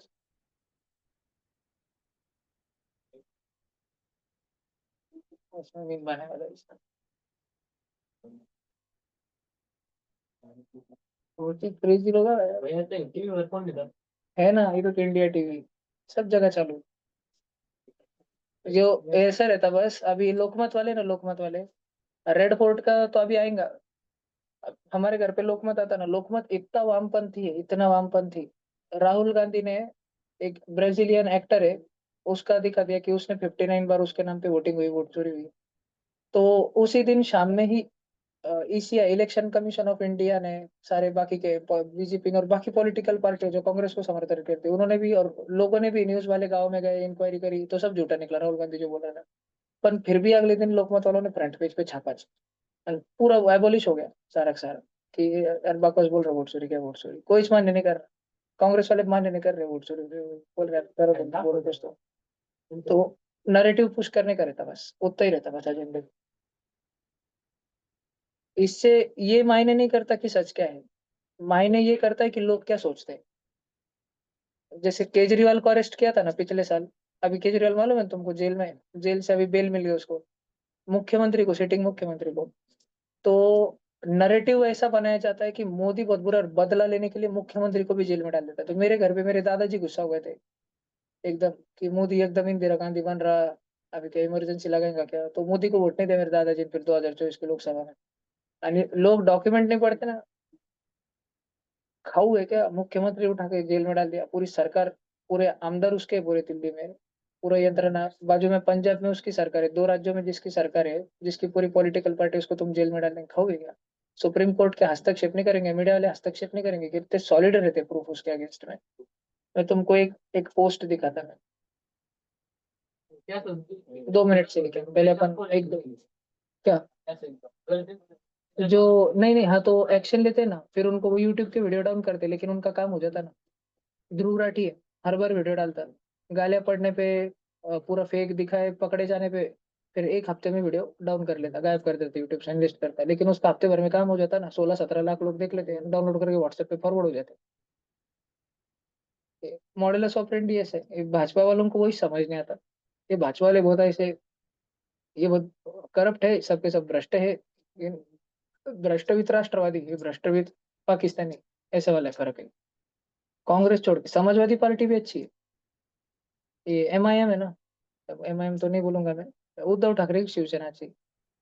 उसमें मीम बनाने वाला है इसका। वो चीज क्रेजी लोग है ना, ये तो इंडिया टीवी सब जगह चालू। जो ऐसा रहता बस, अभी लोकमत वाले ना, लोकमत वाले, रेड फोर्ट का तो अभी आएगा। अब हमारे घर पे लोकमत आता ना, लोकमत इतना वामपंथी है, इतना वामपंथी। राहुल गांधी ने, एक ब्राजीलियन एक्टर है, उसका दिखा दिया कि उसने 59 बार उसके नाम पे वोटिंग हुई, वोट चोरी हुई। तो उसी दिन शाम में ही ECI, election commission of India ने, सारे बाकी के बीजेपी और बाकी पॉलिटिकल पार्टी जो कांग्रेस को समर्थन करते, उन्होंने भी और लोगों ने भी, न्यूज वाले गाँव में गए, इंक्वायरी करी, तो सब झूठा निकला राहुल गांधी जो बोल रहा था। पर फिर भी अगले दिन लोकमत वालों ने फ्रंट पेज पे छापा, और पूरा एबोलिश हो गया सारा का सारा, कि यार बकवास बोल रहे, वोट चोरी, क्या वोट चोरी, कोई इस मान्य नहीं कर रहा। कांग्रेस वाले मान्य नहीं कर रहे वोट चोरी, बोल रहे करो तुम, बोलो दोस्तों। तो नैरेटिव पुश करने का रहता बस, उतना ही रहता बस एजेंडे। इससे ये मायने नहीं करता कि सच क्या है, मायने ये करता है कि लोग क्या सोचते हैं। जैसे केजरीवाल को अरेस्ट किया था ना पिछले साल, अभी केजरीवाल मालूम है तुमको, जेल में, जेल से अभी बेल मिल गई उसको, मुख्यमंत्री को, सिटिंग मुख्यमंत्री को। तो नरेटिव ऐसा बनाया जाता है कि मोदी बहुत बुरा, और बदला लेने के लिए मुख्यमंत्री को भी जेल में डाल देता है। तो मेरे घर पे मेरे दादाजी गुस्सा हुए थे एकदम, कि मोदी एकदम इंदिरा गांधी बन रहा, अभी क्या इमरजेंसी लगाएगा क्या, तो मोदी को वोट नहीं दे मेरे दादाजी फिर 2024 की लोकसभा में। आणि लोग डॉक्यूमेंट नहीं पढ़ते ना। खाऊ है क्या? मुख्यमंत्री उठा के जेल में डाल दिया, पूरी सरकार, पूरे आमदार उसके, पूरे दिल्ली में पूरा यंत्रणा, बाजू में पंजाब में उसकी सरकार है, 2 राज्यों में जिसकी सरकार है, जिसकी पूरी पॉलिटिकल पार्टी, उसको तुम जेल में डालने खाओगे क्या? सुप्रीम कोर्ट के हस्तक्षेप नहीं करेंगे, मीडिया वाले हस्तक्षेप नहीं करेंगे? कितने सॉलिड रहते प्रूफ उसके अगेंस्ट में। मैं तुमको एक पोस्ट दिखाता मैं, 2 मिनट से लेके पहले अपन एक दो क्या जो, नहीं नहीं, हाँ तो एक्शन लेते ना, फिर उनको वो यूट्यूब के वीडियो डाउन करते, लेकिन उनका काम हो जाता ना। ध्रुव राठी है, हर बार वीडियो डालता है, गालियां पड़ने पे, पूरा फेक दिखाए पकड़े जाने पे, फिर एक हफ्ते में वीडियो डाउन कर लेता, गायब कर देता, यूट्यूब से अनलिस्ट करता है, लेकिन उसका हफ्ते भर में काम हो जाता ना, 16-17 लाख लोग देख लेते हैं, डाउनलोड करके व्हाट्सएप पे फॉरवर्ड हो जाते हैं। मॉडल ऑपरेंडी ऐसे ये भाजपा वालों को वही समझ नहीं आता। ये भाजपा वाले बहुत ऐसे, ये बहुत करप्ट है, सबके सब भ्रष्ट है, ये भ्रष्टवित राष्ट्रवादी, ये भ्रष्टवित पाकिस्तानी, ऐसे वाला फर्क है। कांग्रेस छोड़ के समाजवादी पार्टी भी अच्छी है, ये एमआईएम है ना, एमआईएम तो नहीं बोलूंगा मैं, उद्धव ठाकरे की शिवसेना अच्छी।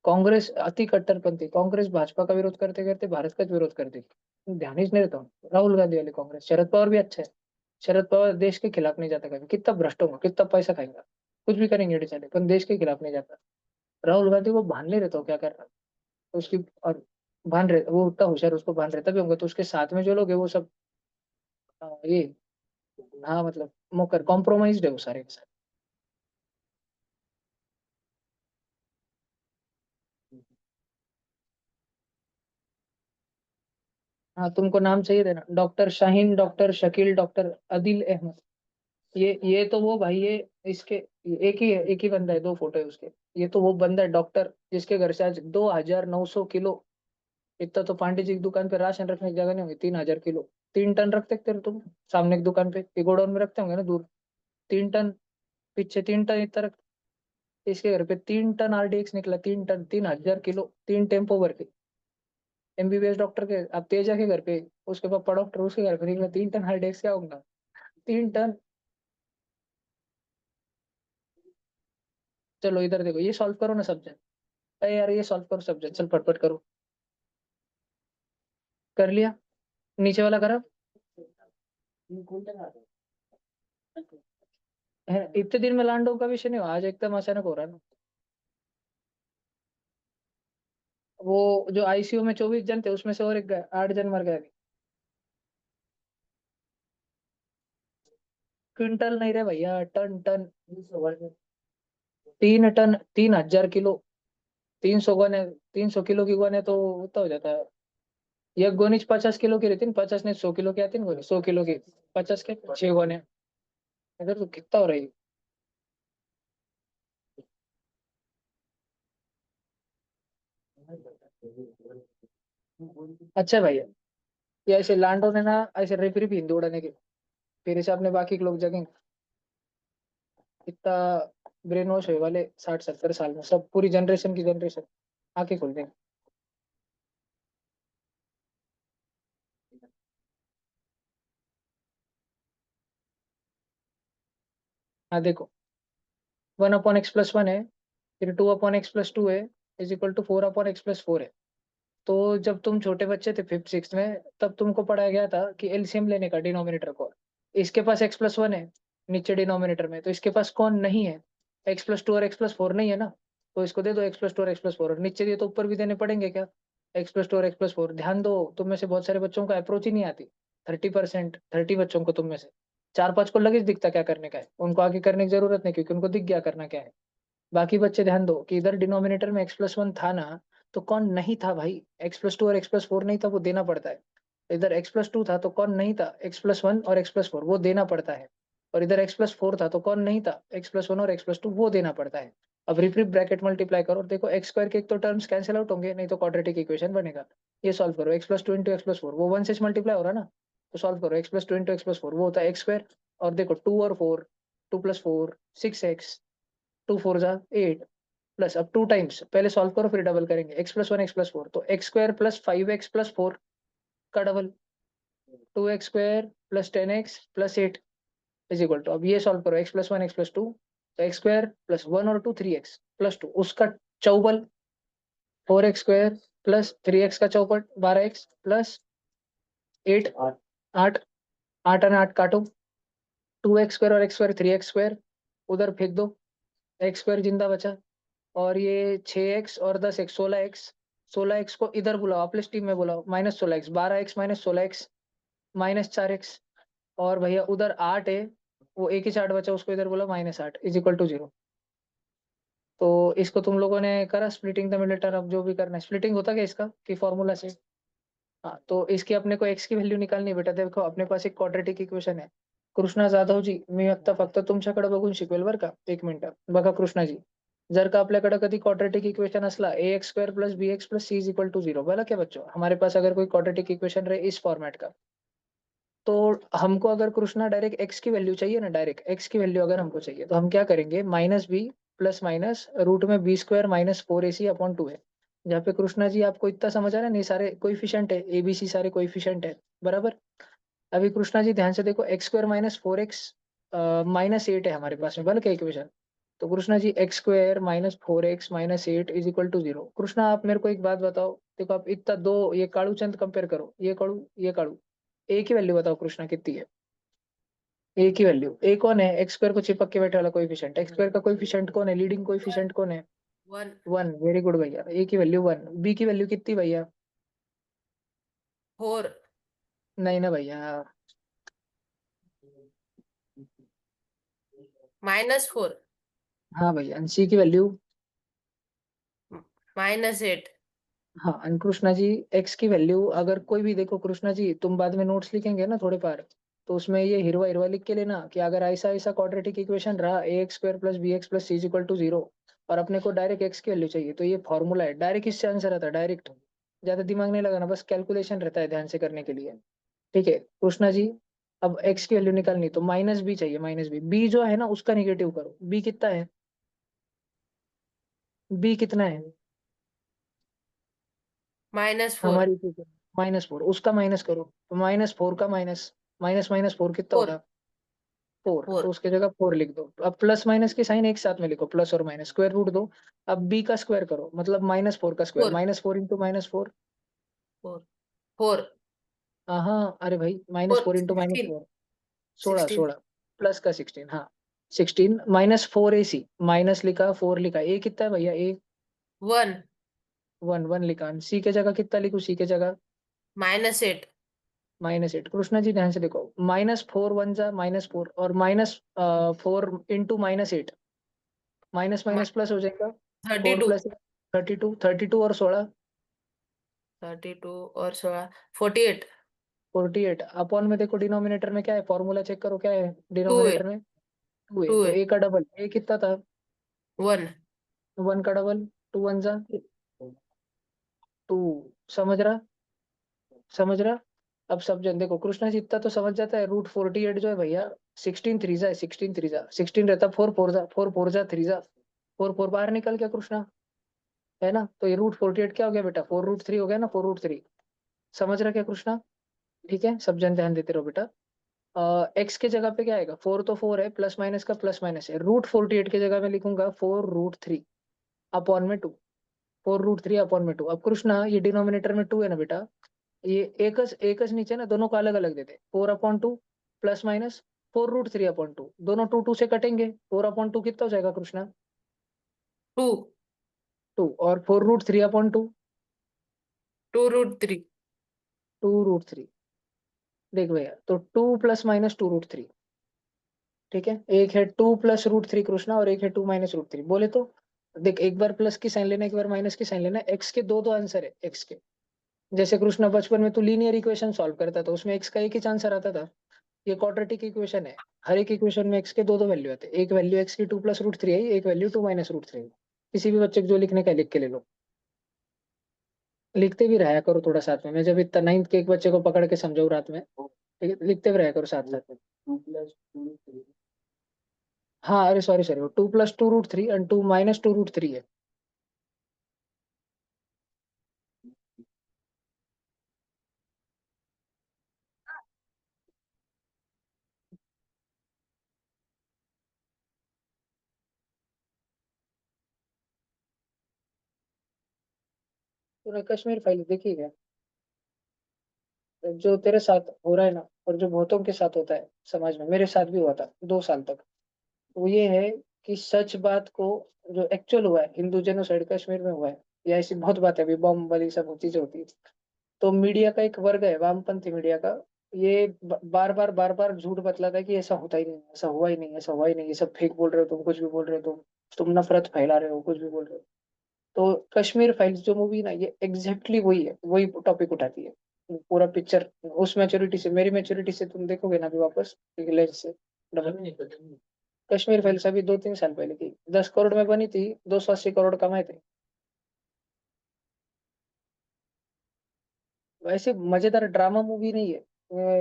कांग्रेस अति कट्टरपंथी, कांग्रेस भाजपा का विरोध करते करते भारत का विरोध करती, ध्यान ही नहीं रहता हूँ। राहुल गांधी वाली कांग्रेस, शरद पवार भी अच्छा है, शरद पवार देश के खिलाफ नहीं जाता कभी, कितना भ्रष्ट होगा, कितना पैसा खाएगा, कुछ भी करेंगे चले, पर देश के खिलाफ नहीं जाता। राहुल गांधी को भान नहीं रहता हूँ क्या कर रहा है, तो उसकी, और भान रहे वो उतना होशियार, उसको भान रहता भी होगा, तो उसके साथ में जो लोग है वो सब ये, हाँ मतलब मुकर कॉम्प्रोमाइज है वो सारे के सारे। हाँ तुमको नाम चाहिए थे ना, doctor Shaheen, doctor Shakeel, doctor Adil Ahmed, ये तो वो भाई, ये इसके एक ही बंदा है, 2 फोटो है उसके। ये तो वो बंदा है डॉक्टर जिसके घर से आज 2,900 किलो, इतना तो पांडे जी की दुकान पे राशन रखने की जगह नहीं होगी, 3,000 किलो, 3 टन रखते थे तुम सामने की दुकान पे, ये गोडाउन में रखते होंगे ना दूर, 3 टन, पीछे 3 टन इतना रख, इसके घर पे 3 टन आरडीएक्स निकला, 3 टन, 3,000 किलो, 3 टेम्पो भर के। एमबीबीएस डॉक्टर के, अब तेजा के घर पे, उसके पापा डॉक्टर, उसके घर पे निकला 3 टन आरडीएक्स, क्या होगा? 3 टन। चलो इधर देखो, ये सॉल्व करो ना सब्जेक्ट, अरे यार ये सॉल्व करो सब्जेक्ट, चल फटफट करो। कर लिया? नीचे वाला करा? इतने दिन में लैंडो का विषय नहीं हुआ, आज एकदम अचानक हो रहा है ना। वो जो आईसीयू में 24 जन थे, उसमें से और एक गए, 8 जन मर गए अभी। क्विंटल नहीं रहे भैया, टन टन। 3 टन, 3,000 किलो, 300 गोने, 300 किलो की गोने तो उतना हो जाता है। ये गोनी 50 किलो की रहती है, 50 नहीं 100 किलो की आती है ना गोनी, 100 किलो की, 50 के 6 गोने, इधर तो कितना हो रही है। अच्छा भैया, ये ऐसे लैंडो ने ना, ऐसे रेफरी भी हिंदू उड़ाने के, फिर इसे अपने बाकी के लोग जगेंगे, इतना ब्रेन वॉश होने वाले 60-70 साल में, सब पूरी जनरेशन की जनरेशन आंखें खोल देंगे। हाँ देखो, 1/x+1 है, फिर 2/x+2 है, इज इक्वल टू 4/x+4 है। तो जब तुम छोटे बच्चे थे 5th 6th में, तब तुमको पढ़ाया गया था कि एलसीएम लेने का डिनोमिनेटर को। इसके पास x+1 है नीचे डिनोमिनेटर में, तो इसके पास कौन नहीं है? x+2 और x+4 नहीं है ना, तो इसको दे दो x+2 और x+4, और नीचे दिए तो ऊपर भी देने पड़ेंगे क्या? x+2 और x+4, ध्यान दो, तुम में से बहुत सारे बच्चों को अप्रोच ही नहीं आती, 30%, 30 बच्चों को, तुम में से 4-5 को लगे दिखता क्या करने का है, उनको आगे करने की जरूरत नहीं, क्योंकि उनको दिख गया करना क्या है। बाकी बच्चे ध्यान दो कि इधर डिनोमिनेटर में x+1 था ना, तो कौन नहीं था भाई? x+2 और x+4 नहीं था, वो देना पड़ता है। इधर x+2 था तो कौन नहीं था? x+1 और x+4 वो देना पड़ता है। और इधर x+4 था तो कौन नहीं था? x+1 और x+2 वो देना पड़ता है। अब रिपीट ब्रैकेट मल्टीप्लाई करो, देखो एक्स स्क्वायर के एक तो टर्म्स कैंसिल आउट होंगे, नहीं तो क्वाड्रेटिक इक्वेशन बनेगा। ये सॉल्व करो, x+2 इंटू x+4, वो 1 से मल्टीप्लाई हो रहा है ना, तो सॉल्व करो, x+2 इंटू x+4 वो होता है x स्क्वायर। और देखो 2 और 4, 2+4 6x, 2 4 जा 8, प्लस अब 2 टाइम्स, पहले सॉल्व करो फिर डबल करेंगे, x+1 x+4, तो x² + 5x + 4 का double, 2x² + 10x + 8 is equal to, अब ये सॉल्व करो, x+1 x+2, तो x² + 1 और 2 3x + 2 उसका चौबल, 4x² + 3x का चौपट 12x + 8, 8, 8 और 8 काटो, 2x² और x² 3x², उधर फेंक दो, x² जिंदा बचा, और ये 6x और 10x 16x, 16x को इधर बुलाओ, अपने टीम में बुलाओ, -16x, 12x -16x -4x, और भैया उधर 8 है, वो एक ही 8 बचा, उसको इधर बोला -8 इज इक्वल टू 0। तो इसको तुम लोगों ने करा स्प्लिटिंग द मिडिल टर्म, अब जो भी करना है, स्प्लिटिंग होता क्या इसका कि फॉर्मूला से। हाँ, तो इसकी अपने को x की व्हॅल्यू निकालनी बेटा। देखो अपने पास एक क्वाड्रेटिक इक्वेशन आहे। कृष्णा जाधव जी, मी आता फक्त तुमच्याकडे बघून शिकवेल बरं का, एक मिनिट बघा कृष्णाजी, जर का आपल्याकडे कधी क्वाड्रेटिक इक्वेशन असला ax² + bx + c = 0, बोला क्या बच्चों, हमारे पास अगर कोई क्वाड्रेटिक इक्वेशन रहे इस फॉर्मेट का, तो हमको अगर कृष्णा डायरेक्ट x की वैल्यू चाहिए ना, डायरेक्ट x की वैल्यू अगर हमको चाहिए तो हम क्या करेंगे, -b प्लस माइनस रूट में b² - 4ac/2 है। जहाँ पे कृष्णा जी आपको इतना समझ आ रहा है, नहीं सारे कोइफिशिएंट है, ABC सारे कोइफिशिएंट है, बराबर। अभी कृष्णा जी ध्यान से देखो, x² - 4x -8 है हमारे पास में, बल का इक्वेशन। तो Krishna ji x² - 4x -8 is equal to 0। Krishna आप मेरे को एक बात बताओ, देखो आप इतना दो, ये काड़ू चंद कंपेयर करो, ये काड़ू ये काड़ू, ए की वैल्यू बताओ कृष्णा कितनी है, ए की वैल्यू, ए कौन है, x² को चिपक के बैठे वाला कोएफिशिएंट, x² का कोएफिशिएंट कौन है, लीडिंग कोएफिशिएंट कौन है, 1 1, वेरी गुड भैया, ए की वैल्यू 1, बी की वैल्यू कितनी भैया, 4 नहीं ना भैया, -4 हाँ भैया, सी की वैल्यू, -8 हाँ, and कृष्णा जी एक्स की वैल्यू, अगर कोई भी देखो कृष्णा जी, तुम बाद में नोट्स लिखेंगे ना थोड़े पार, तो उसमें ये हिरवा हिरवा लिख के लेना कि अगर ऐसा ऐसा क्वाड्रेटिक इक्वेशन रहा ax² + bx + c = 0, और अपने को डायरेक्ट एक्स की वैल्यू चाहिए, तो ये फॉर्मूला है, डायरेक्ट इससे आंसर आता है, डायरेक्ट, ज्यादा दिमाग नहीं लगाना, बस कैलकुलेशन रहता है ध्यान से करने के लिए। ठीक है कृष्णा जी, अब एक्स की वैल्यू निकालनी तो -b चाहिए, -b, बी जो है ना उसका निगेटिव करो, बी कितना है, बी कितना है, -4 हमारी -4, उसका माइनस करो, तो -4 का माइनस, माइनस माइनस 4 कितना 4 होगा, 4, तो 4 उसकी जगह 4 लिख दो। अब प्लस माइनस के साइन एक साथ में लिखो, प्लस और माइनस, स्क्वायर रूट दो। अब बी का स्क्वायर करो, मतलब -4 का स्क्वायर, 4 -4 इंटू -4, 4 4 हाँ अरे भाई, 4 -4 इंटू 16 -4, 16, 16 16 प्लस का 16, हाँ 16 -4ac, माइनस लिखा 4 लिखा, ए कितना है भैया, ए 1 1, 1 लिखा, सी के जगह कितना लिखू, सी के जगह -8 -8। कृष्णा जी ध्यान से देखो, -4 1 जा -4, और -4 इंटू -8, माइनस माइनस प्लस हो जाएगा, 4 32 प्लस 32, 32 और 16 32 और 16 48 48, अपॉन में देखो डिनोमिनेटर में क्या है, फॉर्मूला चेक करो क्या है 2 है डिनोमिनेटर में, 2 है, 2 तो है ए का डबल, ए कितना था, 1 1 का डबल, 2 1 जा 2, समझ रहा, समझ रहा। अब सब जन देखो, कृष्णा जी इतना तो समझ जाता है, √48 जो है भैया, 16 3 जा, 16 3 जा, 16 रहता, 4 4 जा, 4 4 जा 3 जा, 4 4 बाहर निकल गया कृष्णा, है ना, तो ये √48 क्या हो गया बेटा, 4√3 हो गया ना, 4√3, समझ रहा क्या कृष्णा। ठीक है, सब जन ध्यान देते रहो बेटा। एक्स के जगह पे क्या आएगा, 4 तो 4 है, प्लस माइनस का प्लस माइनस है, √48 की जगह में लिखूंगा 4√3 अपॉन में 2, 4√3 अपॉन में 2। अब कृष्णा ये डिनोमिनेटर में 2 है ना बेटा, ये एकच नीचे ना, दोनों को अलग अलग देते, 4/2 प्लस माइनस 4√3/2, दोनों 2 2 से कटेंगे, 4/2 कितना हो जाएगा कृष्णा, 2 2, और 4√3/2, 2√3 2√3, देख भैया, तो 2 प्लस माइनस 2√3, ठीक है, एक है 2 प्लस √3 कृष्णा, और एक है 2 माइनस √3, बोले तो देख, एक बार प्लस की साइन लेना, एक बार माइनस की साइन लेना, एक्स के दो दो आंसर है, एक्स के, जैसे कृष्णा बचपन में तू लीनियर इक्वेशन सॉल्व करता था, उसमें एक्स का एक ही आंसर आता था, ये क्वाड्रेटिक इक्वेशन है, हर एक इक्वेशन में एक्स के दो दो वैल्यू आते हैं, एक वैल्यू एक्स की 2 प्लस √3 आई, एक वैल्यू 2 माइनस √3 आई, किसी भी बच्चे को जो लिखने का है लिख के ले लो, लिखते भी रहा करो थोड़ा साथ में, मैं जब इतना 9th के एक बच्चे को पकड़ के समझाऊ रात में, ठीक है, लिखते भी रहा करो साथ साथ में, हाँ अरे सॉरी सॉरी, वो 2 प्लस 2√3 एंड 2 माइनस 2√3 है। तूने कश्मीर फाइल देखी है, जो तेरे साथ हो रहा है ना, और जो बहुतों के साथ होता है समाज में, मेरे साथ भी हुआ था 2 साल तक, वो ये है कि सच बात को, जो एक्चुअल हुआ है, हिंदू जेनोसाइड कश्मीर में हुआ है, या ऐसी बहुत बातें अभी बॉम्ब वाली सब चीजें होती है, तो मीडिया का एक वर्ग है, वामपंथी मीडिया का, ये बार बार झूठ बतलाता है कि ऐसा होता ही नहीं, ऐसा हुआ ही नहीं, ऐसा हुआ ही नहीं, ये सब फेक बोल रहे हो तुम, कुछ भी बोल रहे हो तुम नफरत फैला रहे हो, कुछ भी बोल रहे हो। तो कश्मीर फाइल्स जो मूवी ना, ये एग्जैक्टली वही है, वही टॉपिक उठाती है, पूरा पिक्चर उस मैच्योरिटी से, मेरी मैच्योरिटी से तुम देखोगे ना अभी वापस लेंस से डबल। कश्मीर फाइल्स अभी 2-3 साल पहले की 10 करोड़ में बनी थी, 280 करोड़ कमाए थे। वैसे मजेदार ड्रामा मूवी नहीं है,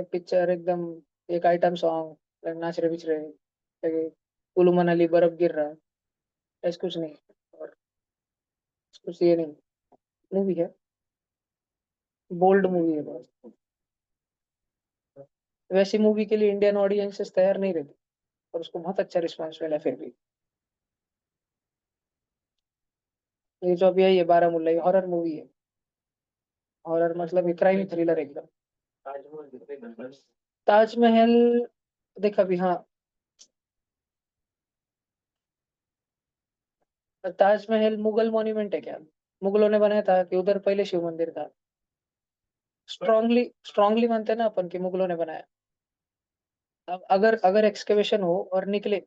पिक्चर एकदम, एक आइटम सॉन्ग, नाच रहे बिच रहे, कुल्लू मनाली बर्फ गिर रहा है, ऐसा कुछ नहीं, और कुछ ये नहीं, मूवी है, बोल्ड मूवी है बहुत। वैसी मूवी के लिए इंडियन ऑडियंसेस तैयार नहीं रहती, और उसको बहुत अच्छा रिस्पॉन्स मिला फिर भी। ये जो अभी आई है बारामूला, ये हॉरर मूवी है, हॉरर मतलब क्राइम थ्रिलर एकदम। ताजमहल देखा भी, हाँ। ताजमहल मुगल मॉन्यूमेंट है क्या? मुगलों ने बनाया था कि उधर पहले शिव मंदिर था? स्ट्रांगली स्ट्रांगली मानते हैं ना अपन कि मुगलों ने बनाया। अब अगर अगर एक्सकेवेशन हो और निकले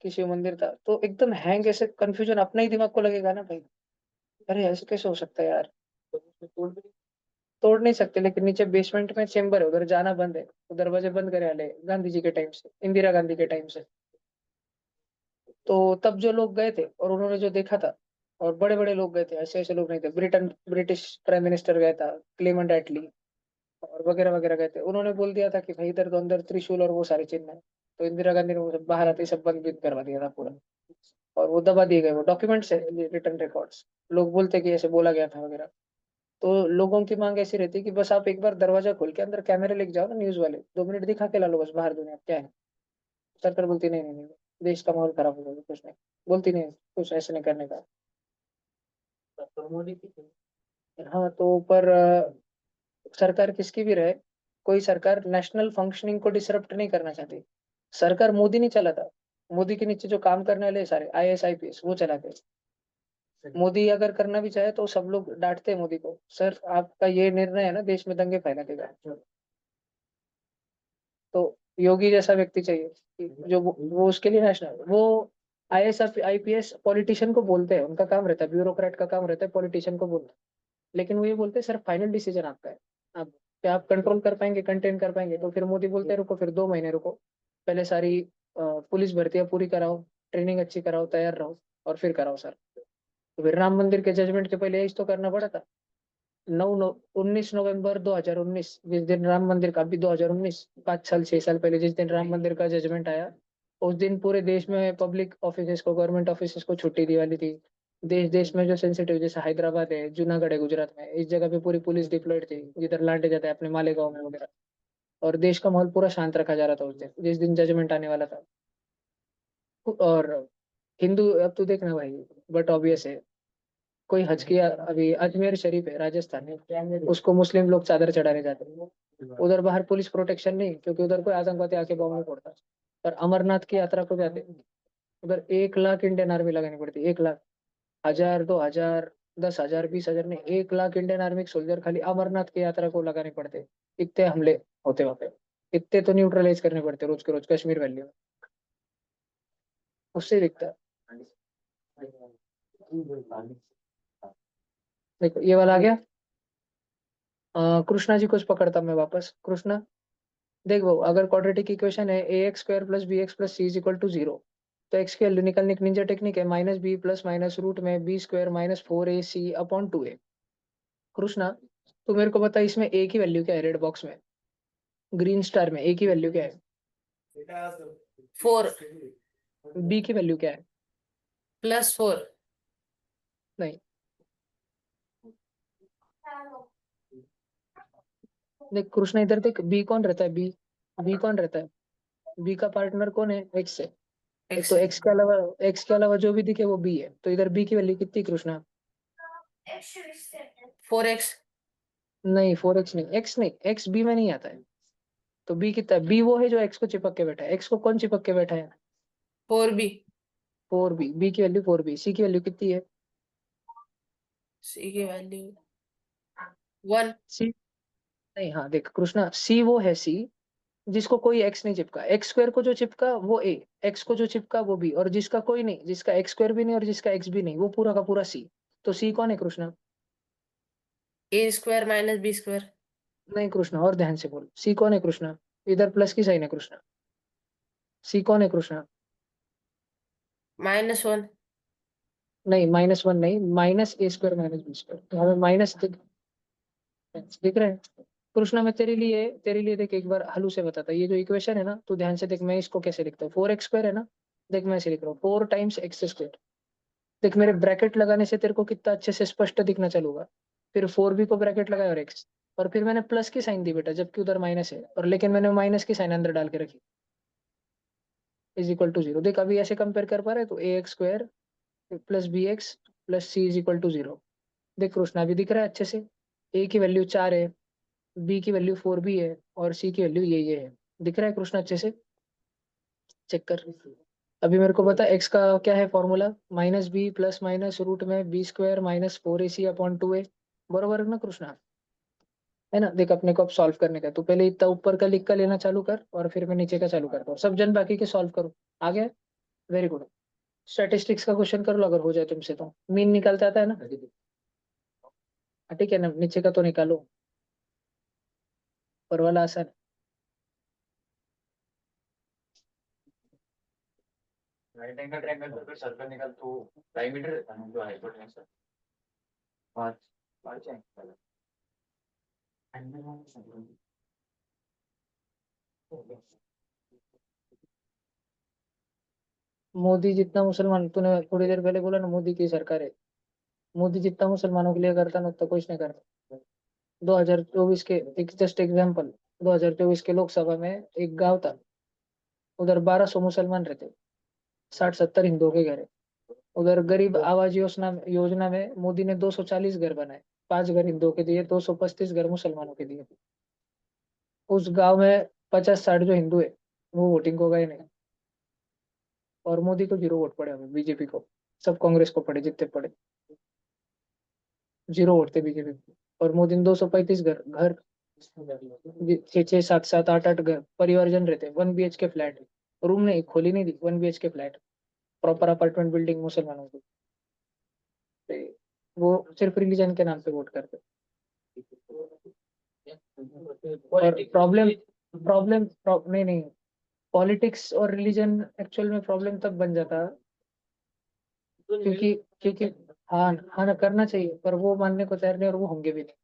कि शिव मंदिर था, तो एकदम हैंग, ऐसे कंफ्यूजन अपना ही दिमाग को लगेगा ना भाई, अरे ऐसे कैसे हो सकता है यार। तोड़ नहीं सकते, लेकिन नीचे बेसमेंट में चेम्बर है, उधर जाना बंद है, वो दरवाजे बंद करे वाले गांधी जी के टाइम से, इंदिरा गांधी के टाइम से। तो तब जो लोग गए थे और उन्होंने जो देखा था, और बड़े बड़े लोग गए थे, ऐसे ऐसे लोग नहीं थे, ब्रिटिश प्राइम मिनिस्टर गया था, क्लेमेंट एटली और वगैरह वगैरह गए थे, उन्होंने बोल दिया था कि भाई इधर तो अंदर त्रिशूल और वो सारे चिन्ह है। तो इंदिरा गांधी ने वो सब बाहर आते ही सब बंद बिंद करवा दिया था पूरा, और वो दबा दिए गए, वो डॉक्यूमेंट्स है, रिटर्न रिकॉर्ड्स, लोग बोलते कि ऐसे बोला गया था वगैरह। तो लोगों की मांग ऐसी रहती है कि बस आप एक बार दरवाजा खोल के अंदर कैमरे लेके जाओ ना, न्यूज वाले 2 मिनट दिखा के ला लो बस बाहर दुनिया क्या है। सरकार बोलती नहीं नहीं नहीं, देश का माहौल खराब हो जाएगा, कुछ नहीं, बोलती नहीं कुछ ऐसे नहीं करने का। हाँ तो पर सरकार किसकी भी रहे, कोई सरकार नेशनल फंक्शनिंग को डिसरप्ट नहीं करना चाहती। सरकार मोदी नहीं चलाता, मोदी के नीचे जो काम करने वाले सारे आईएएस आईपीएस वो चलाते हैं। मोदी अगर करना भी चाहे तो सब लोग डांटते हैं मोदी को, सर आपका ये निर्णय है ना देश में दंगे फैला देगा। तो योगी जैसा व्यक्ति चाहिए जो वो उसके लिए नेशनल, वो आईएएस आईपीएस पॉलिटिशियन को बोलते हैं, उनका काम रहता है, ब्यूरोक्रेट का काम रहता है पॉलिटिशियन को बोलना। लेकिन वो ये बोलते हैं सर फाइनल डिसीजन आपका है, आप क्या आप कंट्रोल कर पाएंगे, कंटेन कर पाएंगे? तो फिर मोदी बोलते हैं रुको, फिर 2 महीने रुको, पहले सारी पुलिस भर्तियां पूरी कराओ, ट्रेनिंग अच्छी कराओ, तैयार रहो, और फिर कराओ सर। तो फिर राम मंदिर के जजमेंट के पहले यही तो करना पड़ा था। 19 नवंबर 2019, जिस दिन राम मंदिर का, अभी 2019, 5 साल 6 साल पहले जिस दिन राम मंदिर का जजमेंट आया, उस दिन पूरे देश में पब्लिक ऑफिस को, गवर्नमेंट ऑफिस को छुट्टी दी वाली थी। देश देश में जो सेंसिटिव, जैसे हैदराबाद है, जूनागढ़ है गुजरात में, इस जगह पे पूरी पुलिस डिप्लॉयड थी, जिधर लाटे जाता है अपने मालेगांव में वगैरह। और देश का माहौल पूरा शांत रखा जा रहा था उस दिन, जिस दिन जजमेंट आने वाला था। और हिंदू, अब तू देखना भाई, बट ऑब्वियस है, कोई हज किया, अभी अजमेर शरीफ है राजस्थान में, उसको मुस्लिम लोग चादर चढ़ाने जाते हैं, उधर बाहर पुलिस प्रोटेक्शन नहीं, क्योंकि उधर कोई आतंकवादी आके बॉम्ब नहीं फोड़ता। पर अमरनाथ की यात्रा को जाते हैं, उधर 1 लाख इंडियन आर्मी लगानी पड़ती है, 1 लाख, 1000 2000 10,000 20,000 नहीं, 1 लाख इंडियन आर्मी के सोल्जर खाली अमरनाथ की यात्रा को लगाने पड़ते। इतने हमले होते वहां पे, इतने तो न्यूट्रलाइज करने पड़ते रोज के रोज कश्मीर वैली में, उससे दिखता है। देखो ये वाला आ गया। कृष्णा जी को पकड़ता मैं वापस, कृष्णा देखो, अगर क्वाड्रेटिक इक्वेशन है ax² + bx + c = 0, तो एक्स की वैल्यू निकालने की निंजा टेक्निक है -b प्लस माइनस रूट में b² - 4ac/2a। कृष्णा तू मेरे को बता, इसमें a की वैल्यू क्या है, रेड बॉक्स में, ग्रीन स्टार में a की वैल्यू क्या है, 4 b की वैल्यू क्या है? +4 नहीं, देख कृष्णा इधर देख, b कौन रहता है, b कौन रहता है, b का पार्टनर कौन है, x है। x तो x के अलावा जो भी दिखे वो b है, तो इधर b की वैल्यू कितनी कृष्णा? 4x नहीं 4x नहीं, x नहीं, x b में नहीं आता है, तो बी कितना है? बी वो है जो एक्स को चिपक के बैठा है। एक्स को कौन चिपक के बैठा है? 4b 4b। बी की वैल्यू 4b। सी की वैल्यू कितनी है? c की वैल्यू 1 सी नहीं, हाँ देख कृष्णा, सी वो है सी जिसको कोई एक्स नहीं चिपका। एक्स स्क्वायर को जो चिपका वो ए, एक्स को जो चिपका वो बी, और जिसका कोई नहीं, जिसका एक्स स्क्वायर भी नहीं और जिसका एक्स भी नहीं, वो पूरा का पूरा सी। तो सी कौन है Krishna? a square minus b square नहीं कृष्णा, और ध्यान से बोल, सी कौन है कृष्णा? इधर प्लस की साइन है कृष्णा। सी कौन है कृष्णा? -1 नहीं -1 नहीं, माइनस ए स्क्वायर माइनस बी स्क्वायर। तो हमें माइनस दिख रहा है कृष्णा। मैं तेरे लिए देख, एक बार हलू से बताता, ये जो इक्वेशन है ना, तू ध्यान से देख, मैं इसको कैसे लिखता हूँ। 4x² है ना, देख मैं ऐसे लिख रहा हूँ, 4 टाइम्स x²। देख मेरे ब्रैकेट लगाने से तेरे को कितना अच्छे से स्पष्ट दिखना चलूगा। फिर 4b को ब्रैकेट लगाया और x, और फिर मैंने प्लस की साइन दी बेटा, जबकि उधर माइनस है, और लेकिन मैंने माइनस की साइन अंदर डाल के रखी, इज इक्वल टू 0। देख अभी ऐसे कंपेयर कर पा रहे, तो ax² plus bx plus c is equal to 0। देख कृष्णा अभी दिख रहा है अच्छे से। a की वैल्यू 4 है, b की वैल्यू 4b है, और c की वैल्यू ये है। दिख रहा है कृष्णा अच्छे से? चेक कर। अभी मेरे को बता x का क्या है formula? -b plus minus root में b² माइनस 4ac/2a। बरोबर है ना कृष्णा? है ना? देख अपने को अब सॉल्व करने का, तो पहले इतना ऊपर का लिख कर लेना चालू कर, और फिर मैं नीचे का चालू करता हूँ। सब जन बाकी के सॉल्व करो। आ गया? Very good. स्टैटिस्टिक्स का क्वेश्चन कर लो अगर हो जाए तुमसे तो। मीन निकालते आता है ना? हाँ, ठीक है ना, नीचे का तो निकालो, ऊपर वाला आसान है। राइट एंगल ट्रायंगल पर सर्कल निकाल तो डायमीटर रहता है जो हाइपोटेन्यूज 5 5 एंगल मोदी जितना मुसलमान, तूने थोड़ी देर पहले बोला ना मोदी की सरकार है, मोदी जितना मुसलमानों के लिए करता ना उतना कुछ नहीं करता। 2024 के एक जस्ट एग्जाम्पल, 2024 के लोकसभा में एक गांव था, उधर 1200 मुसलमान रहते, 60-70 हिंदुओं के घर है। उधर गरीब आवास योजना में मोदी ने 240 घर बनाए, 5 घर हिंदुओं के दिए, 235 घर मुसलमानों के दिए। उस गांव में 50-60 जो हिंदू है वो वोटिंग को गए नहीं, और मोदी को 0 वोट पड़े, हमें बीजेपी को। सब कांग्रेस को पड़े, जितने पड़े 0 वोट थे बीजेपी को। और मोदी ने 235 घर घर 6-6 7-7 8-8 घर परिवारजन रहते, 1 BHK फ्लैट, रूम नहीं खोली नहीं दी, 1 BHK flat, proper apartment building मुसलमानों की। तो वो सिर्फ रिलीजन के नाम पे वोट करते। और प्रॉब्लम प्रॉब्लम नहीं नहीं, पॉलिटिक्स और रिलीजन एक्चुअल में प्रॉब्लम तब बन जाता, क्योंकि क्योंकि हाँ हाँ ना, करना चाहिए, पर वो मानने को तैयार नहीं, और वो होंगे भी नहीं,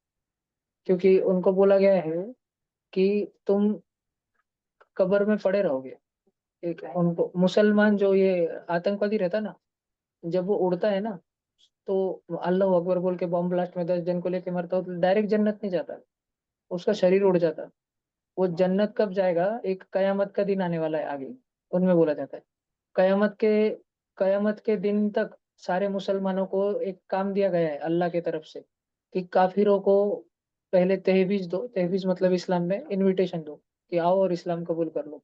क्योंकि उनको बोला गया है कि तुम कब्र में पड़े रहोगे। एक उनको मुसलमान जो ये आतंकवादी रहता ना, जब वो उड़ता है ना, तो अल्लाह अकबर बोल के बॉम्ब ब्लास्ट में 10 जन को लेके मरता हो, तो डायरेक्ट जन्नत नहीं जाता, उसका शरीर उड़ जाता। वो जन्नत कब जाएगा? एक कयामत का दिन आने वाला है आगे, उनमें बोला जाता है। कयामत के कयामत के दिन तक सारे मुसलमानों को एक काम दिया गया है अल्लाह की तरफ से, कि काफिरों को पहले तहवीज दो, तहवीज मतलब इस्लाम में इनविटेशन दो, कि आओ और इस्लाम कबूल कर लो,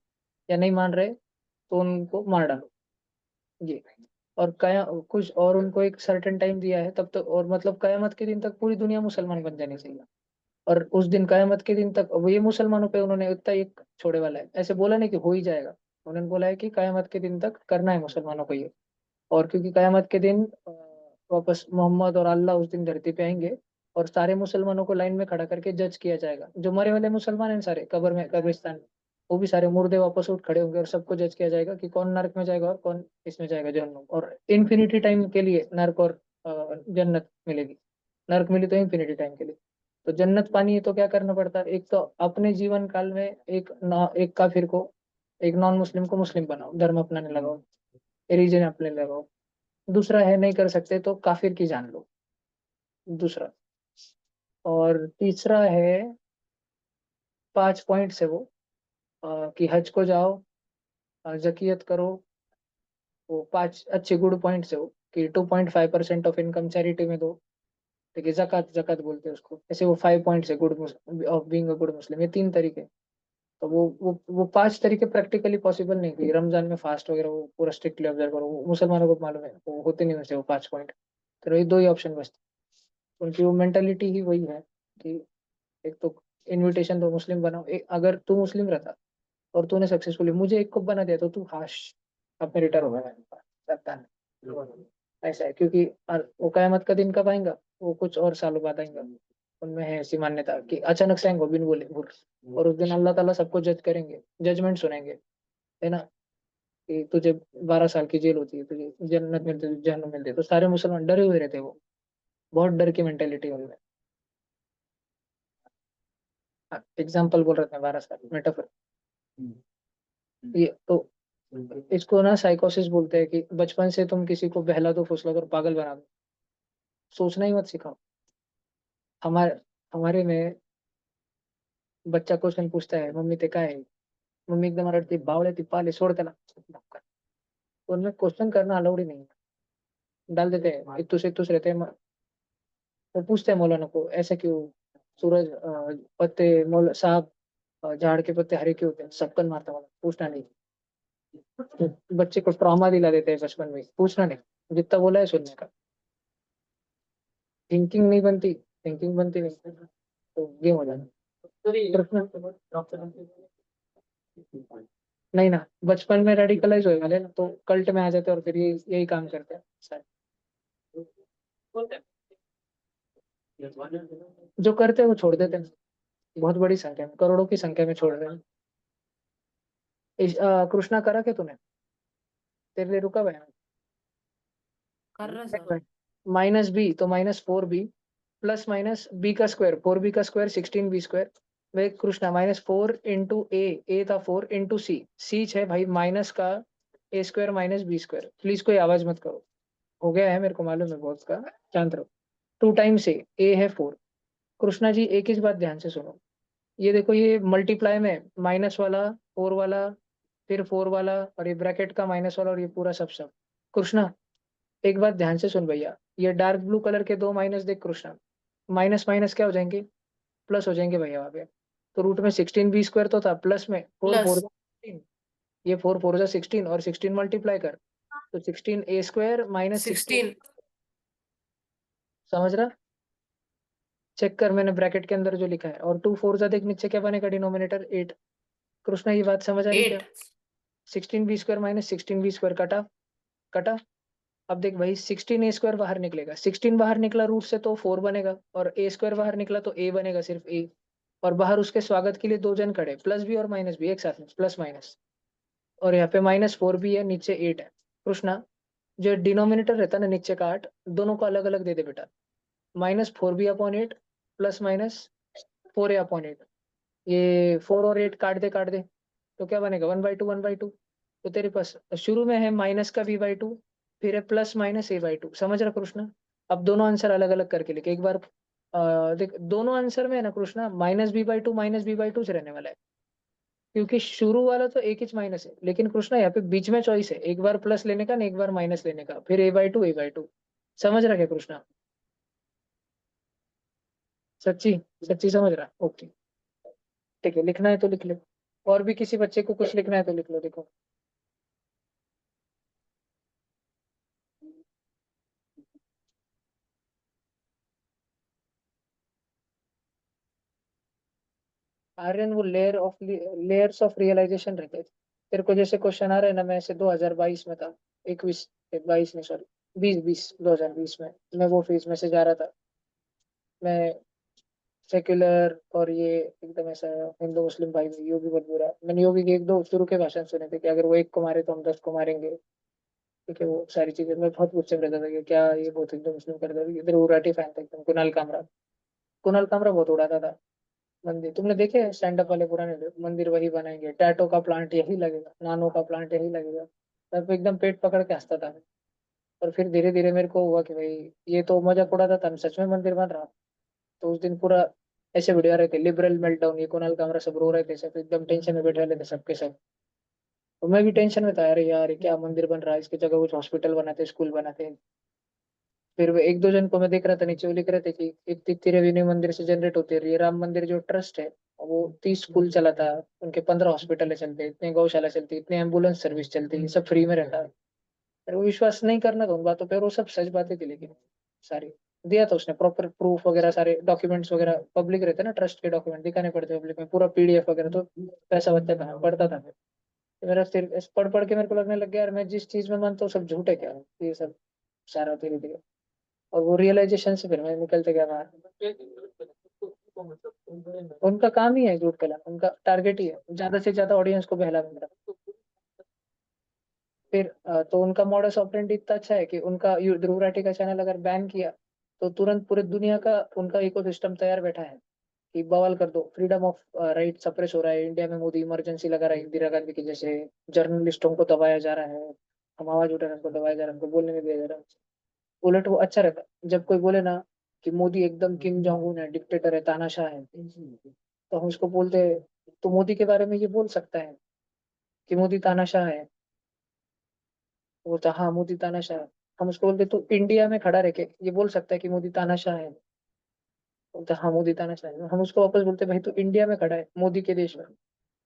या नहीं मान रहे तो उनको मार डालो, ये। और कया कुछ और उनको एक सर्टेन टाइम दिया है तब तक, और मतलब कयामत के दिन तक पूरी दुनिया मुसलमान बन जानी चाहिए। और उस दिन कयामत के दिन तक वो ये मुसलमानों पे उन्होंने उतना एक छोड़े वाला है, ऐसे बोला नहीं कि हो ही जाएगा। उन्होंने बोला है कि कयामत के दिन तक करना है मुसलमानों को ये। और क्योंकि कयामत के दिन वापस मोहम्मद और अल्लाह उस दिन धरती पे आएंगे, और सारे मुसलमानों को लाइन में खड़ा करके जज किया जाएगा, जो मरे वाले मुसलमान हैं सारे कब्र में, कब्रिस्तान में, वो भी सारे मुर्दे वापस उठ खड़े होंगे, और सबको जज किया जाएगा कि कौन नरक में जाएगा और कौन इसमें जाएगा जहन्नुम। और इन्फिनिटी टाइम के लिए नरक और जन्नत मिलेगी। नरक मिली तो इन्फिनिटी टाइम के लिए। तो जन्नत पानी है तो क्या करना पड़ता है? एक तो अपने जीवन काल में एक काफिर को, एक नॉन मुस्लिम को मुस्लिम बनाओ, धर्म अपनाने लगाओ, रिलीजन अपने लगाओ। दूसरा है नहीं कर सकते तो काफिर की जान लो, दूसरा। और तीसरा है 5 पॉइंट से वो, कि हज को जाओ, जकियत करो, वो 5 अच्छे गुड पॉइंट से वो, कि 2.5% ऑफ इनकम चैरिटी में दो। ठीक है, जकत जकत बोलते हैं उसको, ऐसे वो 5 पॉइंट्स है good of being a good Muslim, ये 3 तरीके। तो वो 5 तरीके प्रैक्टिकली पॉसिबल नहीं कि रमजान में फास्ट वगैरह वो पूरा स्ट्रिक्टली ऑब्जर्व करो, वो मुसलमानों को मालूम है, वो होते नहीं वैसे वो 5 पॉइंट। तो ये 2 ही ऑप्शन बचते, उनकी वो मेंटालिटी ही वही है कि एक तो इनविटेशन दो, मुस्लिम बनाओ। अगर तू मुस्लिम रहता और तूने सक्सेसफुली मुझे एक को बना दिया तो तू हाश अपने रिटर्न हो गया, लगता है ऐसा है, क्योंकि वो कयामत का दिन कब आएगा, वो कुछ और सालों बाद आएगा। उनमें है ऐसी मान्यता कि अचानक से आएंगे बिन बोले हुर, और उस दिन अल्लाह ताला सबको जज करेंगे, जजमेंट सुनेंगे, है ना, कि तुझे 12 साल की जेल होती है, तुझे जन्नत मिलती है, तुझे जहन्नम मिलती है। तो सारे मुसलमान डरे हुए रहते हैं, वो बहुत डर की मेंटेलिटी उनमें। एग्जाम्पल बोल रहे थे, 12 साल मेटाफर। ये तो इसको ना साइकोसिस बोलते हैं, कि बचपन से तुम किसी को बहला दो, फुसला दो और पागल बना दो, सोचना ही मत सिखाओ। हमारे हमारे में बच्चा क्वेश्चन पूछता है, मम्मी ते का है, मम्मी एकदम रडती, बावळे ती पाले सोड त्याला, तो उनमें क्वेश्चन करना अलाउड ही नहीं है, डाल देते हैं, इत्तुस रहते हैं। वो पूछते हैं मौलाना को, ऐसा क्यों, सूरज पत्ते मौला साहब, झाड़ के पत्ते हरे क्यों होते हैं, सबकन मारता वाला, पूछना नहीं। तो बच्चे को ट्रॉमा दिला देते हैं बचपन में, पूछना नहीं, जितना बोला है सुनने का। थिंकिंग नहीं बनती, थिंकिंग बनती नहीं तो गेम हो जाना। नहीं ना, बचपन में रेडिकलाइज हो वाले ना, तो कल्ट में आ जाते हैं और फिर ये यही काम करते हैं सारे। जो करते हैं वो छोड़ देते हैं, बहुत बड़ी संख्या में, करोड़ों की संख्या में छोड़ रहे हैं। कृष्णा करा क्या तूने, तेरे लिए रुका हुआ कर रहा सर। है। -b तो -4b प्लस माइनस बी का स्क्वायर, 4b का स्क्वायर 16b स्क्वायर। वे कृष्णा -4 इंटू ए था 4 इंटू सी है भाई माइनस का a² -b²। प्लीज कोई आवाज मत करो, हो गया है, मेरे को मालूम है बहुत का, शांत रहो। 2 टाइम्स ए है 4। कृष्णा जी एक ही बात ध्यान से सुनो, ये देखो, ये मल्टीप्लाई में माइनस वाला, 4 वाला, फिर 4 वाला, और ये ब्रैकेट का माइनस वाला, और ये पूरा सब सब। कृष्णा एक बात ध्यान से सुन भैया, ये डार्क ब्लू कलर के 2 माइनस देख कृष्णा, माइनस माइनस क्या हो जाएंगे, प्लस हो जाएंगे भैया वहां पे। तो रूट में 16b² तो था, प्लस में 4 4 प्लस 16, ये 4 4 16 और 16 मल्टीप्लाई कर, तो 16a² -16। 16। समझ रहा, चेक कर मैंने ब्रैकेट के अंदर जो लिखा है, और 2 4 जा देख नीचे क्या बनेगा, डिनोमिनेटर 8। कृष्णा ये बात समझ आ रही क्या, 8। 16b² -16b² कटा, कटा। अब देख भाई 16a² बाहर निकलेगा, 16 बाहर निकला रूट से तो 4 बनेगा, और a² बाहर निकला तो a बनेगा, सिर्फ a। और बाहर उसके स्वागत के लिए 2 जन खड़े, प्लस भी और माइनस भी एक साथ में, प्लस माइनस। और यहाँ पे -4 भी है, नीचे 8 है। कृष्णा जो डिनोमिनेटर रहता है ना नीचे का 8, दोनों को अलग अलग दे दे बेटा, -4b/8 प्लस -4a/8। ये 4 और 8 काट दे, तो क्या बनेगा, 1/2 1/2। तो तेरे पास शुरू में है माइनस का b/2, फिर है प्लस माइनस a/2। समझ रहा कृष्णा, अब दोनों आंसर अलग अलग करके लिखे एक बार। देख दोनों आंसर में है ना कृष्णा, -b/2 -b/2 से रहने वाला है, क्योंकि शुरू वाला तो एक ही माइनस है, लेकिन कृष्णा यहाँ पे बीच में चॉइस है, एक बार प्लस लेने का ना एक बार माइनस लेने का, फिर a/2 समझ रहा क्या कृष्णा, सच्ची, सच्ची समझ रहा, ओके। ठीक है, लिखना है तो लिख ले, और भी किसी बच्चे को कुछ लिखना है तो लिख लो। देखो आर्यन, वो लेयर्स ऑफ रियलाइजेशन रहते थे। तेरे को जैसे क्वेश्चन आ रहे हैं ना, मैं ऐसे 2022 में था, 21, 22 नहीं सॉरी, 2020 में मैं वो फेज में से जा रहा था। मैं सेक्युलर और ये एकदम ऐसा हिंदू मुस्लिम भाई में योगी बहुत बुरा, मैंने योगी के 1 2 शुरू के भाषण सुने थे कि अगर वो एक को मारे तो हम 10 को मारेंगे। ठीक है, वो सारी चीजें मैं बहुत गुस्से में रहता था कि क्या ये बहुत हिंदू मुस्लिम करता था। इधर उराटी फैन था एकदम, कुणाल कामरा बहुत उड़ाता था। मंदिर तुमने देखे स्टैंड अप वाले पुराने लोग, मंदिर वही बनाएंगे, टैटो का प्लांट यही लगेगा, नानो का प्लांट यही लगेगा। मैं तो एकदम पेट पकड़ के हंसता था। और फिर धीरे धीरे मेरे को हुआ कि भाई ये तो मजाक उड़ाता था, सच में मंदिर बन रहा। तो उस दिन पूरा ऐसे वीडियो आ रहे थे, लिबरल मेल्टडाउन, ये कुणाल कामरा सब रो रहे थे, सब एकदम टेंशन में बैठे रहते सबके सब। तो मैं भी टेंशन में था, अरे यार ये क्या मंदिर बन रहा है, इसकी जगह कुछ हॉस्पिटल बनाते, स्कूल बनाते। फिर वो 1-2 जन को मैं देख रहा था नीचे, वो लिख रहे थे कि इतनी रेवेन्यू मंदिर से जनरेट होती है। ये राम मंदिर जो ट्रस्ट है वो 30 स्कूल चलाता है, उनके 15 हॉस्पिटल चलते हैं, इतने गौशाला चलती है, इतने एम्बुलेंस सर्विस चलती है, ये सब फ्री में रहता है। फिर वो विश्वास नहीं करना था उन बातों पे, और वो सब सच बातें थी, लेकिन सारी दिया था उसने प्रॉपर प्रूफ वगैरह, सारे डॉक्यूमेंट्स वगैरह पब्लिक रहते हैं ना, ट्रस्ट के डॉक्यूमेंट दिखाने पड़ते पब्लिक में, पूरा पीडीएफ वगैरह। तो पैसा बच्चा कहाँ पढ़ता था। फिर तो मेरा सिर पढ़ पढ़ के मेरे को लगने लग गया यार, मैं जिस चीज में मानता हूँ सब झूठ है क्या, ये सब सारा धीरे धीरे। और वो रियलाइजेशन से फिर मैं निकलते गया बाहर। उनका काम ही है झूठ फैलाना, उनका टारगेट ही है ज्यादा से ज्यादा ऑडियंस को बहलाना मेरा। फिर तो उनका मॉडस ऑपरेंडी इतना अच्छा है कि उनका ध्रुव राठी का चैनल अगर बैन किया तो तुरंत पूरे दुनिया का उनका इकोसिस्टम तैयार बैठा है कि बवाल कर दो, फ्रीडम ऑफ राइट सप्रेस हो रहा है इंडिया में, मोदी इमरजेंसी लगा रहा है इंदिरा गांधी की जैसे, जर्नलिस्टों को दबाया जा रहा है, हम आवाज उठा रहे हैं, उनको दबाया जा रहा है, उनको बोलने नहीं दिया जा रहा है। उलट वो अच्छा रहता है जब कोई बोले ना कि मोदी एकदम किम जोंग उन है, डिक्टेटर है, तानाशाह है, तो हम उसको बोलते हैं, तो मोदी के बारे में ये बोल सकता है कि मोदी तानाशाह है? वो बोलता हाँ मोदी तानाशाह है। हम उसको बोलते तो इंडिया में खड़ा रह के ये बोल सकता है कि मोदी तानाशाह है? बोलता हाँ मोदी तानाशाह है। हम उसको वापस बोलते भाई तू इंडिया में खड़ा है, मोदी के देश में,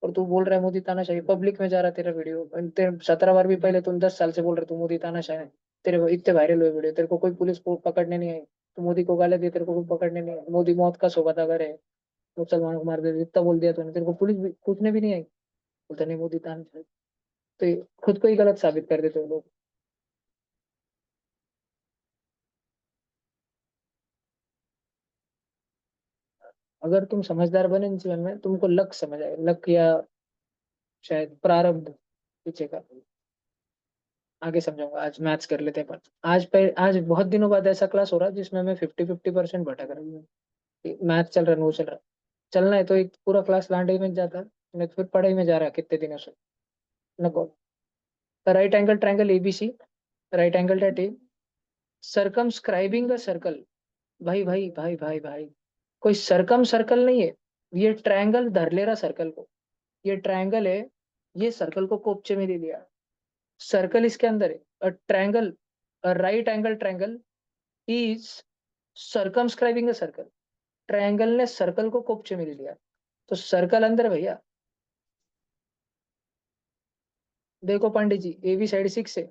और तू बोल रहा है मोदी तानाशाही, पब्लिक में जा रहा है तेरा वीडियो, तेरे 17 बार भी पहले तुम 10 साल से बोल रहे तू मोदी तानाशाह है, तेरे वो इतने वायरल हुए वीडियो, तेरे को कोई पुलिस को पकड़ने नहीं आई, तू मोदी को गाली दी, तेरे को कोई पकड़ने नहीं आई, मोदी मौत का सौगागर है, मुसलमानों को मार दे, इतना बोल दिया तूने, तेरे को पुलिस भी पूछने भी नहीं आई, बोलता नहीं मोदी तानाशाह। तो ये खुद को ही गलत साबित कर देते हैं लोग। अगर तुम समझदार बने इन जीवन में, तुमको लक समझ आए, लक या शायद प्रारब्ध पीछे का। आगे समझाऊंगा, आज मैथ्स कर लेते हैं अपन। आज बहुत दिनों बाद ऐसा क्लास हो रहा है जिसमें मैं 50-50% भटक रहा हूँ। मैथ चल रहा है, वो चल रहा है, चलना है तो एक पूरा क्लास लांडे में जाता है, नहीं तो फिर पढ़ाई में जा रहा है कितने दिनों से। नको। Right angle triangle ABC, right angle at A, circumscribing the circle. भाई भाई भाई भाई भाई, कोई सरकम सर्कल नहीं है, ये ट्रायंगल धर ले रहा सर्कल को, ये ट्रायंगल है, ये सर्कल को कोपचे में ले लिया, सर्कल इसके अंदर है। Triangle, right angle triangle is circumscribing a circle, triangle ने सर्कल को कोपचे में ले लिया, तो सर्कल अंदर है भैया। देखो Pandey ji, A B side 6 है,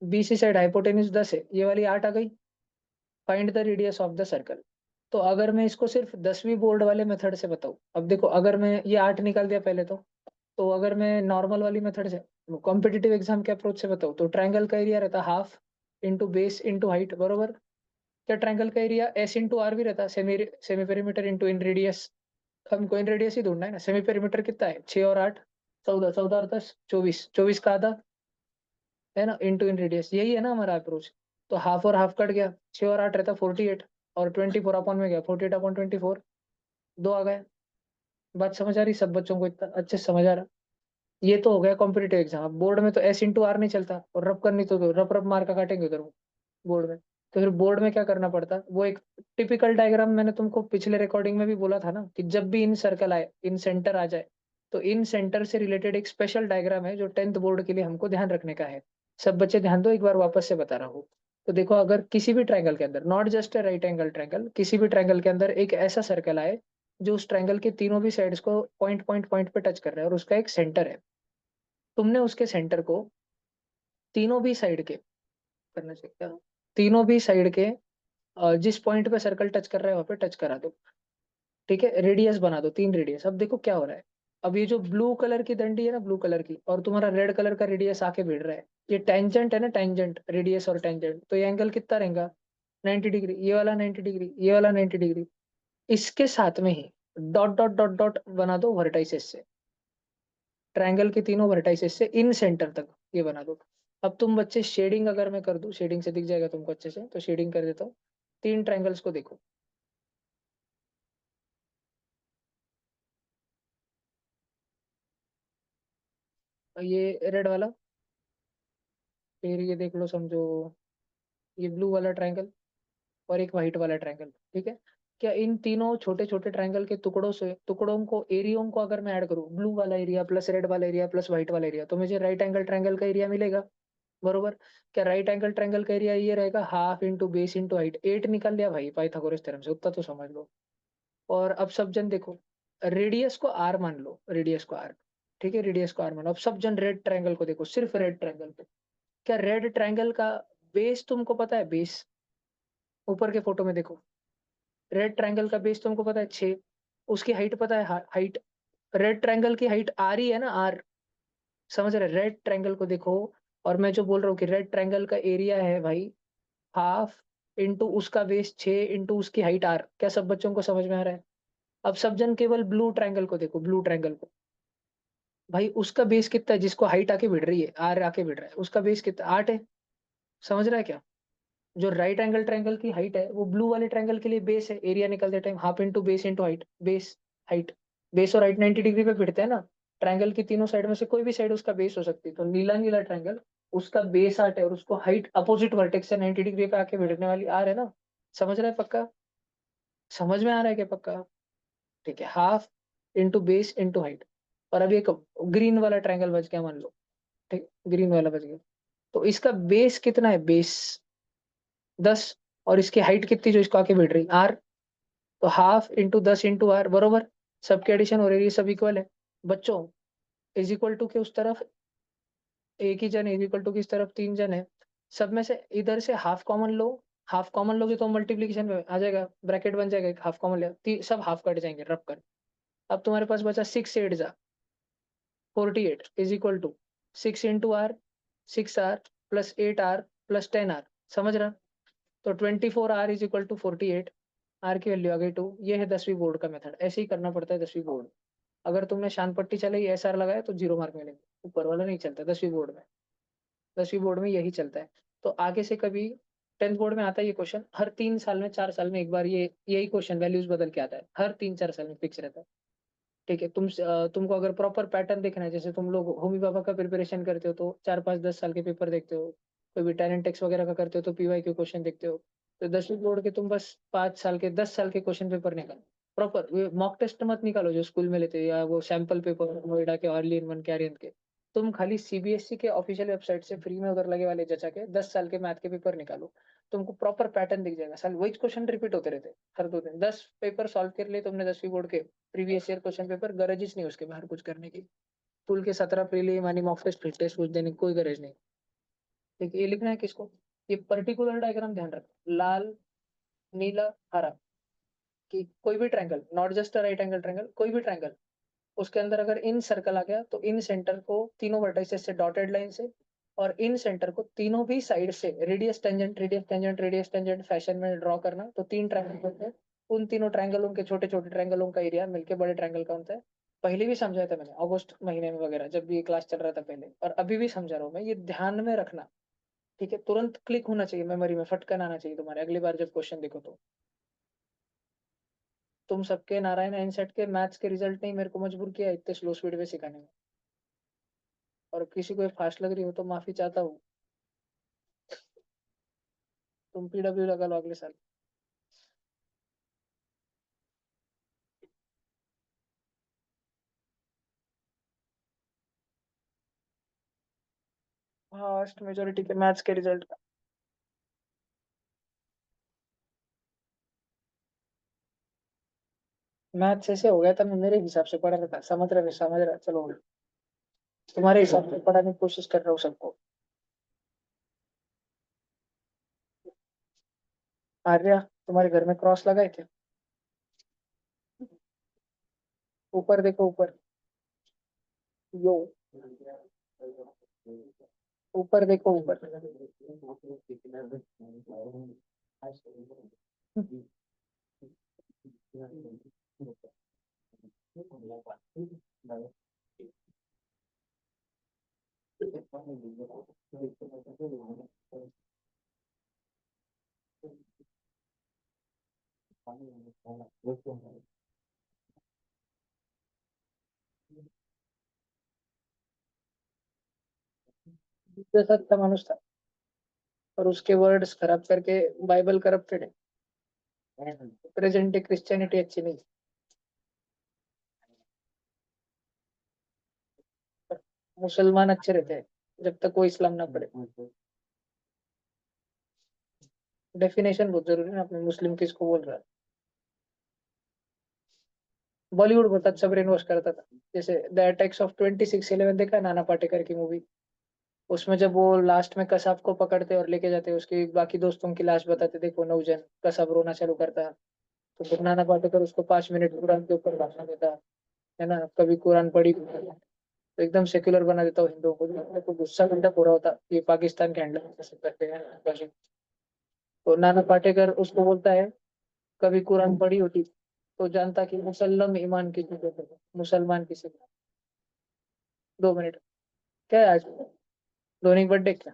बी सी साइड हाइपोटेन्यूज 10 है, ये वाली 8 आ गई, find the radius of the circle. तो अगर मैं इसको सिर्फ 10वीं बोर्ड वाले मेथड से बताऊं, अब देखो अगर मैं ये 8 निकाल दिया पहले, तो अगर मैं नॉर्मल वाली मेथड से, कॉम्पिटिटिव एग्जाम के अप्रोच से बताऊं, तो ट्रायंगल का एरिया रहता half into base into height, बरोबर? क्या ट्रायंगल का एरिया एस इंटू आर भी रहता, सेमी सेमी पेरीमीटर इंटू इन रेडियस। हमको इन रेडियस ही ढूंढना है ना, सेमी पेरीमीटर कितना है, 6 और 8, 14, 14 और 10, 24, 24 का आधा है ना, इंटू इन रेडियस, यही है ना हमारा अप्रोच। तो हाफ और हाफ कट गया, 6 और 8 रहता 48, और 24 अपॉन में गया 48/24, 2 आ गया। बात समझ आ रही सब बच्चों को, इतना अच्छे से समझ आ रहा? ये तो हो गया कॉम्पिटेटिव एग्जाम। अब बोर्ड में तो एस इंटू आर नहीं चलता, और रब करनी तो रब रब मार का काटेंगे उधर वो बोर्ड में। तो फिर बोर्ड में क्या करना पड़ता, वो एक टिपिकल डायग्राम मैंने तुमको पिछले रिकॉर्डिंग में भी बोला था ना, कि जब भी इन सर्कल आए, इन सेंटर आ जाए, तो इन सेंटर से रिलेटेड एक स्पेशल डायग्राम है जो 10th बोर्ड के लिए हमको ध्यान रखने का है। सब बच्चे ध्यान दो, एक बार वापस से बता रहा हूँ। तो देखो, अगर किसी भी ट्रायंगल के अंदर, not just a right angle triangle, किसी भी ट्रायंगल के अंदर एक ऐसा सर्कल आए जो उस ट्रायंगल के तीनों भी साइड्स को पॉइंट पॉइंट पॉइंट पे टच कर रहा है, और उसका एक सेंटर है, तुमने उसके सेंटर को तीनों भी साइड के करना चाहिए क्या, तीनों भी साइड के जिस पॉइंट पे सर्कल टच कर रहा है वहां पे टच करा दो। ठीक है, रेडियस बना दो, 3 रेडियस। अब देखो क्या हो रहा है, अब ये जो ब्लू कलर की डंडी है ना, ब्लू कलर की, और तुम्हारा रेड कलर का रेडियस आके भिड़ रहा है, ये टेंजेंट है ना, टेंजेंट, रेडियस और टेंजेंट, तो ये एंगल कितना रहेगा, 90 डिग्री, ये वाला 90 डिग्री, ये वाला 90 डिग्री। इसके साथ में ही डॉट डॉट डॉट डॉट बना दो वर्टाइसेस से, ट्रायंगल के तीनों वर्टाइसेस से इन सेंटर तक ये बना दो। अब तुम बच्चे शेडिंग अगर मैं कर दूं, शेडिंग से दिख जाएगा तुमको अच्छे से, तो शेडिंग कर देता हूँ। 3 ट्रायंगल्स को देखो, ये रेड वाला, फिर ये देख लो, समझो ये ब्लू वाला ट्रायंगल, और एक व्हाइट वाला ट्रायंगल। ठीक है, क्या इन तीनों छोटे छोटे ट्रायंगल के टुकड़ों को, एरियो को अगर मैं ऐड करूँ, ब्लू वाला एरिया प्लस रेड वाला एरिया प्लस व्हाइट वाला एरिया, तो मुझे राइट एंगल ट्रायंगल का एरिया मिलेगा। बरोबर। क्या राइट एंगल ट्रायंगल का एरिया ये रहेगा half into base into height. 8 निकाल लिया भाई पाइथागोरस थ्योरम से, उतना तो समझ लो। और अब सब जन देखो, रेडियस को आर मान लो, रेडियस को आर, ठीक है, रेडियस को आर मान लो। अब सब जन रेड ट्रायंगल को देखो, सिर्फ रेड ट्रायंगल को। क्या रेड ट्रायंगल का बेस तुमको पता है? बेस ऊपर के फोटो में देखो, रेड ट्रायंगल का बेस तुमको पता है 6। उसकी हाइट पता है? हाइट, रेड ट्रायंगल की हाइट आर ही है ना, आर। समझ रहे? रेड ट्रायंगल को देखो, और मैं जो बोल रहा हूँ कि रेड ट्रायंगल का एरिया है भाई हाफ इंटू उसका बेस 6 इंटू उसकी हाइट आर। क्या सब बच्चों को समझ में आ रहा है? अब सब जन केवल ब्लू ट्रायंगल को देखो, ब्लू ट्रायंगल को। भाई उसका बेस कितना है? जिसको हाइट आके भिड़ रही है, आर आके भिड़ रहा है, उसका बेस कितना? 8 है। समझ रहा है क्या? जो राइट एंगल ट्रायंगल की हाइट है वो ब्लू वाले ट्रायंगल के लिए बेस है। एरिया निकलते time half into base into height, base height. Base और हाइट 90 डिग्री पे भिड़ते हैं ना। ट्रायंगल की तीनों साइड में से कोई भी साइड उसका बेस हो सकती है। तो नीला नीला ट्रायंगल, उसका बेस 8 है और उसको हाइट अपोजिट वर्टेक्स से 90 डिग्री पे आके भिड़ने वाली आर है ना। समझ रहा है पक्का? समझ में आ रहा है क्या पक्का? ठीक है, half into base into height. और अभी एक ग्रीन वाला ट्रायंगल बच गया मान लो, ठीक, ग्रीन वाला बच गया। तो इसका बेस कितना है? बेस 10। और इसकी हाइट कितनी जो इसको आके भिड़ रही? आर। तो हाफ इंटू 10 इंटू आर, बरोबर। सबके एडिशन हो रही है, सब इक्वल है बच्चों। इज इक्वल टू के उस तरफ एक ही जन, इज इक्वल टू की इस तरफ 3 जन है। सब में से इधर से हाफ कॉमन लो। हाफ कॉमन लोगे तो मल्टीप्लीकेशन में आ जाएगा, ब्रैकेट बन जाएगा, हाफ कॉमन ले, सब हाफ कट जाएंगे रब कर। अब तुम्हारे पास बचा 6 8 जा 48 is equal to 6 into R, 6 R plus 8 R plus 10 R. समझ रहा? तो 24 R is equal to 48। R की वैल्यू आ गई 2। ये है 10वीं बोर्ड का मेथड, ऐसे ही करना पड़ता है 10वीं बोर्ड। अगर तुमने शान पट्टी चलाई, एस आर लगाया तो 0 मार्क मिलेंगे। ऊपर वाला नहीं चलता 10वीं बोर्ड में। 10वीं बोर्ड में यही चलता है। तो आगे से कभी 10th बोर्ड में आता है ये क्वेश्चन, हर 3 साल में 4 साल में एक बार ये यही क्वेश्चन वैल्यूज बदल के आता है, हर 3 4 साल में फिक्स रहता है। ठीक है, तुमको अगर प्रॉपर पैटर्न देखना है, जैसे तुम लोग होमी बाबा का प्रिपरेशन करते हो तो 4 5 10 साल के पेपर देखते हो। कोई भी टैलेंट टेक्स वगैरह का करते हो तो पीवाई के क्वेश्चन देखते हो। तो 10वीं बोर्ड के तुम बस 5 साल के 10 साल के क्वेश्चन पेपर निकालो प्रॉपर। मॉक टेस्ट मत निकालो जो स्कूल में लेते हैं, या वो सैंपल पेपर नोएडा के, ऑर्ली इन वन के, आर्यन के। तुम खाली सीबीएसई के ऑफिशियल वेबसाइट से फ्री में उधर लगे वाले जचा के 10 साल के मैथ के पेपर निकालो। तुमको प्रॉपर पैटर्न दिख जाएगा। साल वही क्वेश्चन रिपीट होते रहते हैं हर 2 दिन। 10 पेपर सॉल्व कर लिए तुमने 10वीं बोर्ड के प्रीवियस ईयर क्वेश्चन पेपर, गरज ही नहीं उसके बाहर कुछ करने की। स्कूल के 17 प्रीलिम यानी मॉक टेस्ट फिट टेस्ट कुछ देने की कोई गरज नहीं। ठीक है, ये लिखना है किसको? ये पर्टिकुलर डायग्राम ध्यान रखना, लाल नीला हरा, कि कोई भी triangle, not just a right angle triangle, कोई भी ट्रायंगल, उसके अंदर अगर इन सर्कल आ गया तो इन सेंटर को तीनों वर्टिसेस से डॉटेड लाइन से, और इन सेंटर को तीनों भी साइड से radius tangent radius tangent radius tangent fashion में ड्रॉ करना। तो 3 ट्रायंगल बनते हैं। उन तीनों ट्रायंगलों के छोटे छोटे ट्रायंगलों का एरिया मिलके बड़े ट्रायंगल का होता है। पहले भी समझाया था मैंने अगस्त महीने में वगैरह, जब भी ये क्लास चल रहा था पहले, और अभी भी समझा रहा हूँ मैं, ये ध्यान में रखना। ठीक है, तुरंत क्लिक होना चाहिए मेमोरी में, फटकन आना चाहिए तुम्हारे अगली बार जब क्वेश्चन देखो तो। तुम सबके नारायण एनसेट के मैथ्स के रिजल्ट नहीं मेरे को मजबूर किया इतने स्लो स्पीड में सिखाने में। और किसी को फास्ट लग रही हो तो माफी चाहता हूँ। तुम पीडब्ल्यू लगा लो अगले साल। फास्ट मेजोरिटी के मैथ्स के रिजल्ट का। मैथ्स ऐसे हो गया था, मैं मेरे हिसाब से पढ़ा रहा था, समझ रहा चलो, तुम्हारे हिसाब से पढ़ाने की कोशिश कर रहा हूँ सबको। आर्या, तुम्हारे घर में क्रॉस लगाए थे? ऊपर देखो ऊपर, यो, ऊपर देखो ऊपर। जैसा अच्छा मानुष था, और उसके वर्ड्स खराब करके बाइबल करप्टेड है। प्रेजेंट डे क्रिश्चियनिटी अच्छी नहीं, मुसलमान अच्छे रहते हैं। जब तक वो इस्लाम ना पढ़े। डेफिनेशन बहुत जरूरी है ना, अपने मुस्लिम किसको बोल रहा है। बॉलीवुड बहुत अच्छा ब्रेन वॉश करता था। जैसे द अटैक्स ऑफ 26/11 देखा है, नाना पाटेकर की मूवी। उसमें जब वो लास्ट में कसाब को पकड़ते और लेके जाते, उसके बाकी दोस्तों की लाश बताते, देखो नौजन, कसाब रोना चालू करता है, तो फिर नाना पाटेकर उसको 5 मिनट कुरान के ऊपर भाषण देता है ना, कभी कुरान पढ़ी, तो एकदम सेक्युलर बना देता हूँ हिंदुओं को। मेरे को गुस्सा घंटा पूरा होता, ये पाकिस्तान के हैंडल कैसे करते हैं भाषण। तो नाना पाटेकर उसको बोलता है, कभी कुरान पढ़ी होती तो जानता कि मुसल्लम ईमान की चीज है, मुसलमान किसी को। 2 मिनट। क्या है आज धोनी बर्थडे क्या?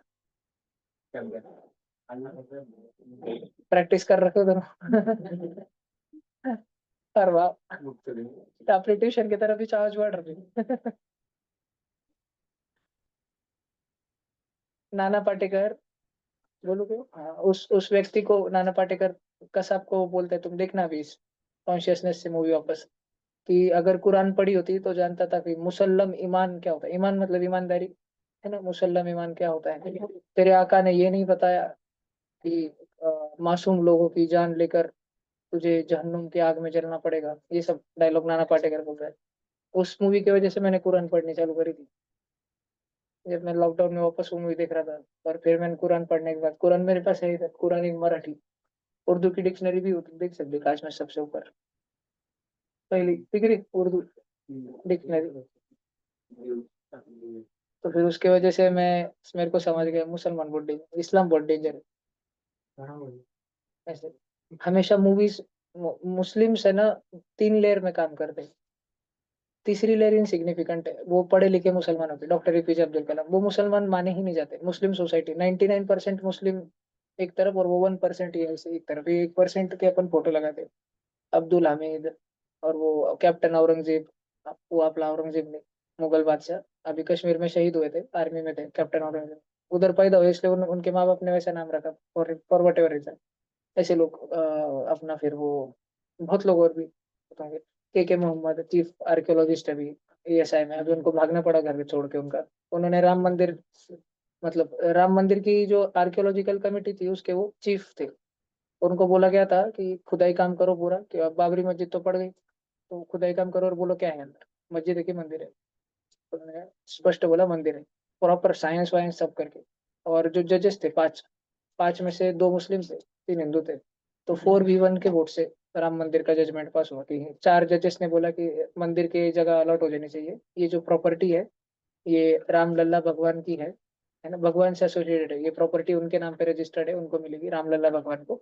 प्रैक्टिस कर रखे हो दोनों? अरे वाह, अपनी ट्यूशन की तरफ भी चार्ज बढ़ रही है। नाना पाटेकर, बोलो क्यों? हाँ, उस व्यक्ति को नाना पाटेकर कसाब को बोलते हैं, तुम देखना भी इस कॉन्शियसनेस से मूवी वापस, कि अगर कुरान पढ़ी होती तो जानता था कि मुसल्लम ईमान क्या होता है। ईमान मतलब ईमानदारी है ना, मुसल्लम ईमान क्या होता है। तेरे आका ने ये नहीं बताया कि मासूम लोगों की जान लेकर तुझे जहन्नुम की आग में जलना पड़ेगा। ये सब डायलॉग नाना पाटेकर बोल रहा है। उस मूवी की वजह से मैंने कुरान पढ़नी चालू करी थी, जब मैं लॉकडाउन में वापस वो मूवी देख रहा था। और फिर मैंने कुरान पढ़ने के बाद, कुरान मेरे पास है, कुरान इन मराठी, उर्दू की डिक्शनरी भी देख सकते, काश में सबसे ऊपर पहली डिग्री उर्दू डिक्शनरी। तो फिर उसके वजह से मैं, मेरे को समझ गया मुसलमान बहुत डेंजर, इस्लाम बहुत डेंजर है। ऐसे हमेशा मूवीज, मुस्लिम्स है ना, 3 लेयर में काम करते हैं। तीसरी लेयर इनसिग्निफिकेंट है, वो पढ़े लिखे मुसलमानों के, डॉक्टर एपीजे अब्दुल कलाम। वो मुसलमान माने ही नहीं जाते। मुस्लिम सोसाइटी 99% मुस्लिम एक तरफ, और वो 1% ये ऐसे एक तरफ, ये 1% के अपन फोटो लगाते हैं। अब्दुल हामिद और वो कैप्टन औरंगजेब, वो अपना औरंगजेब ने, मुगल बादशाह, अभी कश्मीर में शहीद हुए थे, आर्मी में थे कैप्टन औरंगजेब। उधर पैदा हुए इसलिए उनके माँ बाप ने वैसा नाम रखा, फॉर वट एवर रीजन। ऐसे लोग अपना फिर वो, बहुत लोग और भी होंगे। के मोहम्मद चीफ आर्कियोलॉजिस्ट, अभी एएसआई में, अभी उनको भागना पड़ा घर में छोड़ के उनका। उन्होंने राम मंदिर, मतलब राम मंदिर की जो आर्कियोलॉजिकल कमेटी थी उसके वो चीफ थे। उनको बोला गया था कि खुदाई काम करो पूरा, कि अब बाबरी मस्जिद तो पड़ गई, तो खुदाई काम करो और बोलो क्या है अंदर, मस्जिद है कि मंदिर है। तो उन्होंने स्पष्ट बोला मंदिर है, प्रॉपर साइंस वाइंस सब करके। और जो जजेस थे, 5, 5 में से 2 मुस्लिम थे, 3 हिंदू थे। तो 4v1 के वोट से राम मंदिर का जजमेंट पास हुआ, कि 4 जजेस ने बोला कि मंदिर की जगह अलॉट हो जानी चाहिए, ये जो प्रॉपर्टी है ये राम लल्ला भगवान की है ना, भगवान से एसोसिएटेड है, ये प्रॉपर्टी उनके नाम पे रजिस्टर्ड है, उनको मिलेगी, राम लल्ला भगवान को।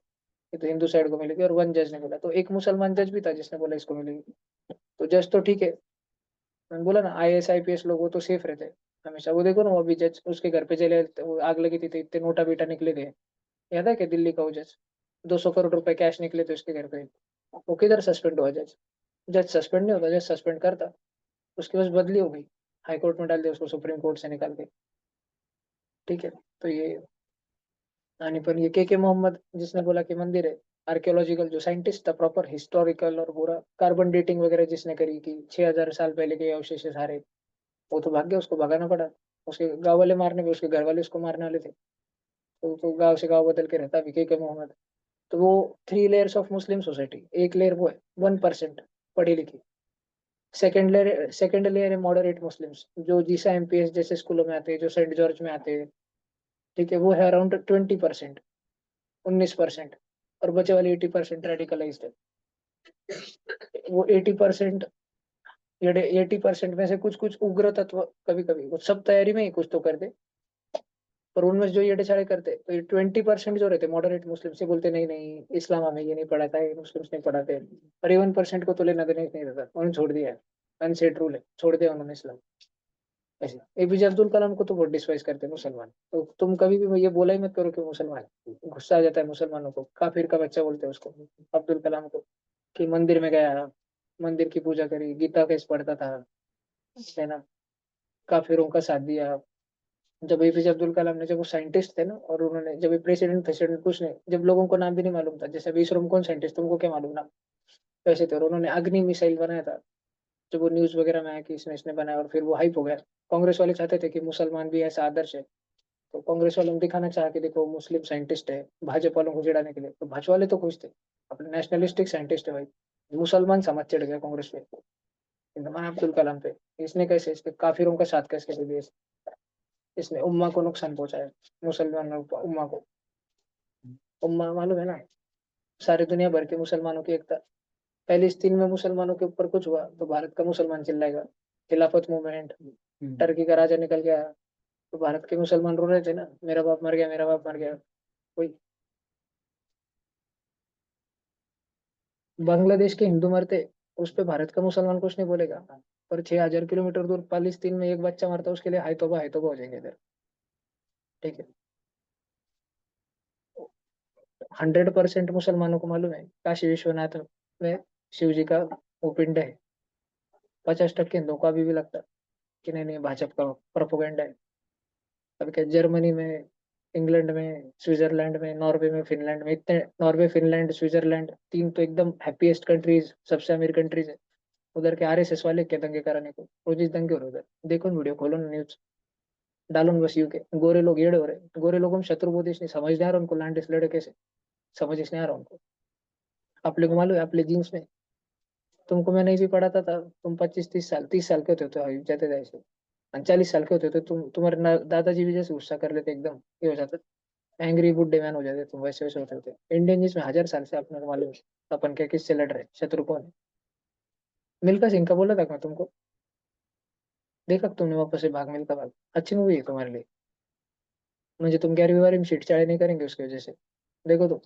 ये तो हिंदू साइड को मिलेगी। और 1 जज ने बोला, तो एक मुसलमान जज भी था जिसने बोला इसको मिलेगी। तो जज तो ठीक है, मैंने बोला ना आईएएस आईपीएस लोग वो तो सेफ रहते हैं हमेशा। वो देखो ना, वो अभी जज उसके घर पे चले, वो आग लगी थी तो इतने नोटा बेटा निकले थे, याद है कि दिल्ली का वो जज, 200 करोड़ रुपए कैश निकले थे उसके घर पे। वो किधर सस्पेंड हुआ जज? जज सस्पेंड नहीं होता, जज सस्पेंड करता, उसकी बस बदली हो गई, हाई कोर्ट में डाल दिया उसको, सुप्रीम कोर्ट से निकाल के। ठीक है, तो ये आने पर ये के मोहम्मद जिसने बोला कि मंदिर है, आर्कियोलॉजिकल जो साइंटिस्ट था, प्रॉपर हिस्टोरिकल और पूरा कार्बन डेटिंग वगैरह जिसने करी, कि 6000 साल पहले के अवशेष सारे, वो तो भाग गया, उसको भगाना पड़ा। उसके गांव वाले मारने पे, उसके घर वाले उसको मारने वाले थे, तो गांव से गांव बदल के रहता अभी के मोहम्मद। तो वो 3 लेयर्स ऑफ मुस्लिम सोसाइटी, एक लेयर वो है 1% पढ़ी लिखी। सेकंड लेयर है मॉडरेट मुस्लिम्स, जो जीसा एमपीएस जैसे स्कूलों में आते हैं, जो सेंट जॉर्ज में आते हैं। ठीक है, वो है अराउंड 20%, 19%। और बचे वाले 80% रेडिकलाइज्ड है। वो 80%, 80% में से कुछ कुछ उग्र तत्व, कभी कभी वो सब तैयारी में ही कुछ तो करते, पर उनमें से जो ये सारे करते, तो ये 20% जो रहते मॉडरेट मुस्लिम से बोलते नहीं नहीं, इस्लाम हमें ये नहीं पढ़ाता है, मुस्लिम्स नहीं पढ़ाते। और ये 1% को तो लेना देना ही नहीं रहता, उन्होंने छोड़ दिया है, अनसेट रूल है, छोड़ दिया उन्होंने इस्लाम। ऐसे एपीजे अब्दुल कलाम को तो बहुत डिस्पाइज करते हैं मुसलमान। तो तुम कभी भी ये बोला ही मत करो कि मुसलमान, गुस्सा आ जाता है मुसलमानों को, काफिर का बच्चा बोलते हैं उसको, अब्दुल कलाम को, कि मंदिर में गया, मंदिर की पूजा करी, गीता कैसे पढ़ता था, है ना, काफिरों का साथ दिया। जब एपीजे अब्दुल कलाम ने, जब वो साइंटिस्ट थे ना, और उन्होंने जब प्रेसिडेंट प्रेसिडेंट कुछ नहीं, जब लोगों को नाम भी नहीं मालूम था, जैसे अभी इसरो में कौन साइंटिस्ट तुमको क्या मालूम नाम, वैसे थे, और उन्होंने अग्नि मिसाइल बनाया था, जब वो न्यूज वगैरह में आया कि इसने बनाया और फिर वो हाइप हो गया। कांग्रेस वाले चाहते थे कि मुसलमान भी ऐसा आदर्श है, तो कांग्रेस वालों ने दिखाना चाहा कि देखो मुस्लिम साइंटिस्ट है, भाजपा वालों को चिढ़ाने के लिए। तो भाजपा वाले तो खुश थे, अपने नेशनलिस्टिक साइंटिस्ट है भाई। मुसलमान समझ चिढ़ गया कांग्रेस पे, इंतमान अब्दुल कलाम पे। इसने कैसे, इसके काफिरों का साथ कैसे दिया, इसने उम्मा को नुकसान पहुंचाया, मुसलमानों को, उम्मा को। उम्मा मालूम है ना, सारी दुनिया भर के मुसलमानों की एकता। पैलेस्तीन में मुसलमानों के ऊपर कुछ हुआ तो भारत का मुसलमान चिल्लाएगा, खिलाफत मूवमेंट। टर्की का राजा निकल गया तो भारत के मुसलमान रो रहे थे ना, मेरा बाप मर गया, मेरा बाप मर गया। कोई बांग्लादेश के हिंदू मरते, उस पे भारत का मुसलमान कुछ नहीं बोलेगा। पर 6,000 किलोमीटर दूर पालिस्तीन में एक बच्चा मरता है, उसके लिए हाय तौबा हो जाएंगे इधर। ठीक है। 100% मुसलमानों को मालूम है काशी विश्वनाथ में शिव जी का वो पिंड है। 50% हिंदुओं को अभी भी लगता है कि नहीं नहीं भाजपा का प्रोपोगेंडा है। अब क्या, जर्मनी में, इंग्लैंड में, स्विट्जरलैंड में, नॉर्वे में, फिनलैंड में, इतने, नॉर्वे, फिनलैंड, स्विट्जरलैंड, तीन तो एकदम हैप्पीएस्ट कंट्रीज, सबसे अमीर कंट्रीज है। उधर के आरएसएस वाले क्या दंगे कराने को, रोज दंगे हो रहे उधर। देखो ना वीडियो, खोलो ना न्यूज, डालो ना बस। यूके गोरे लोग येड़े हो रहे, गोरे लोगों में शत्रु बोध नहीं, समझ नहीं आ रहा उनको लैंडिस लड़े कैसे, समझ नहीं आ रहा उनको। आप लोग को मालूम है अपने जीन्स में, तुमको मैं नहीं भी पढ़ाता था, तुम 25-30 साल, 30 साल के होते तो जाते थे ऐसे, 40 साल के होते तो तुम्हारे दादाजी भी जैसे गुस्सा कर लेते, एकदम ये हो जाता, एंग्री बुड्ढे मैन हो जाते तुम, वैसे वैसे होते थे। इंडियन जिसमें 1000 साल से अपने को मालूम है अपन क्या किससे लड़ रहे, शत्रु कौन है। मिल्खा सिंह का बोला था मैं तुमको, देखा तुमने वापस से भाग मिल्खा भाग, अच्छी मूवी है तुम्हारे लिए। मुझे तुम कह रही बारे में छेड़ नहीं करेंगे उसकी वजह से। देखो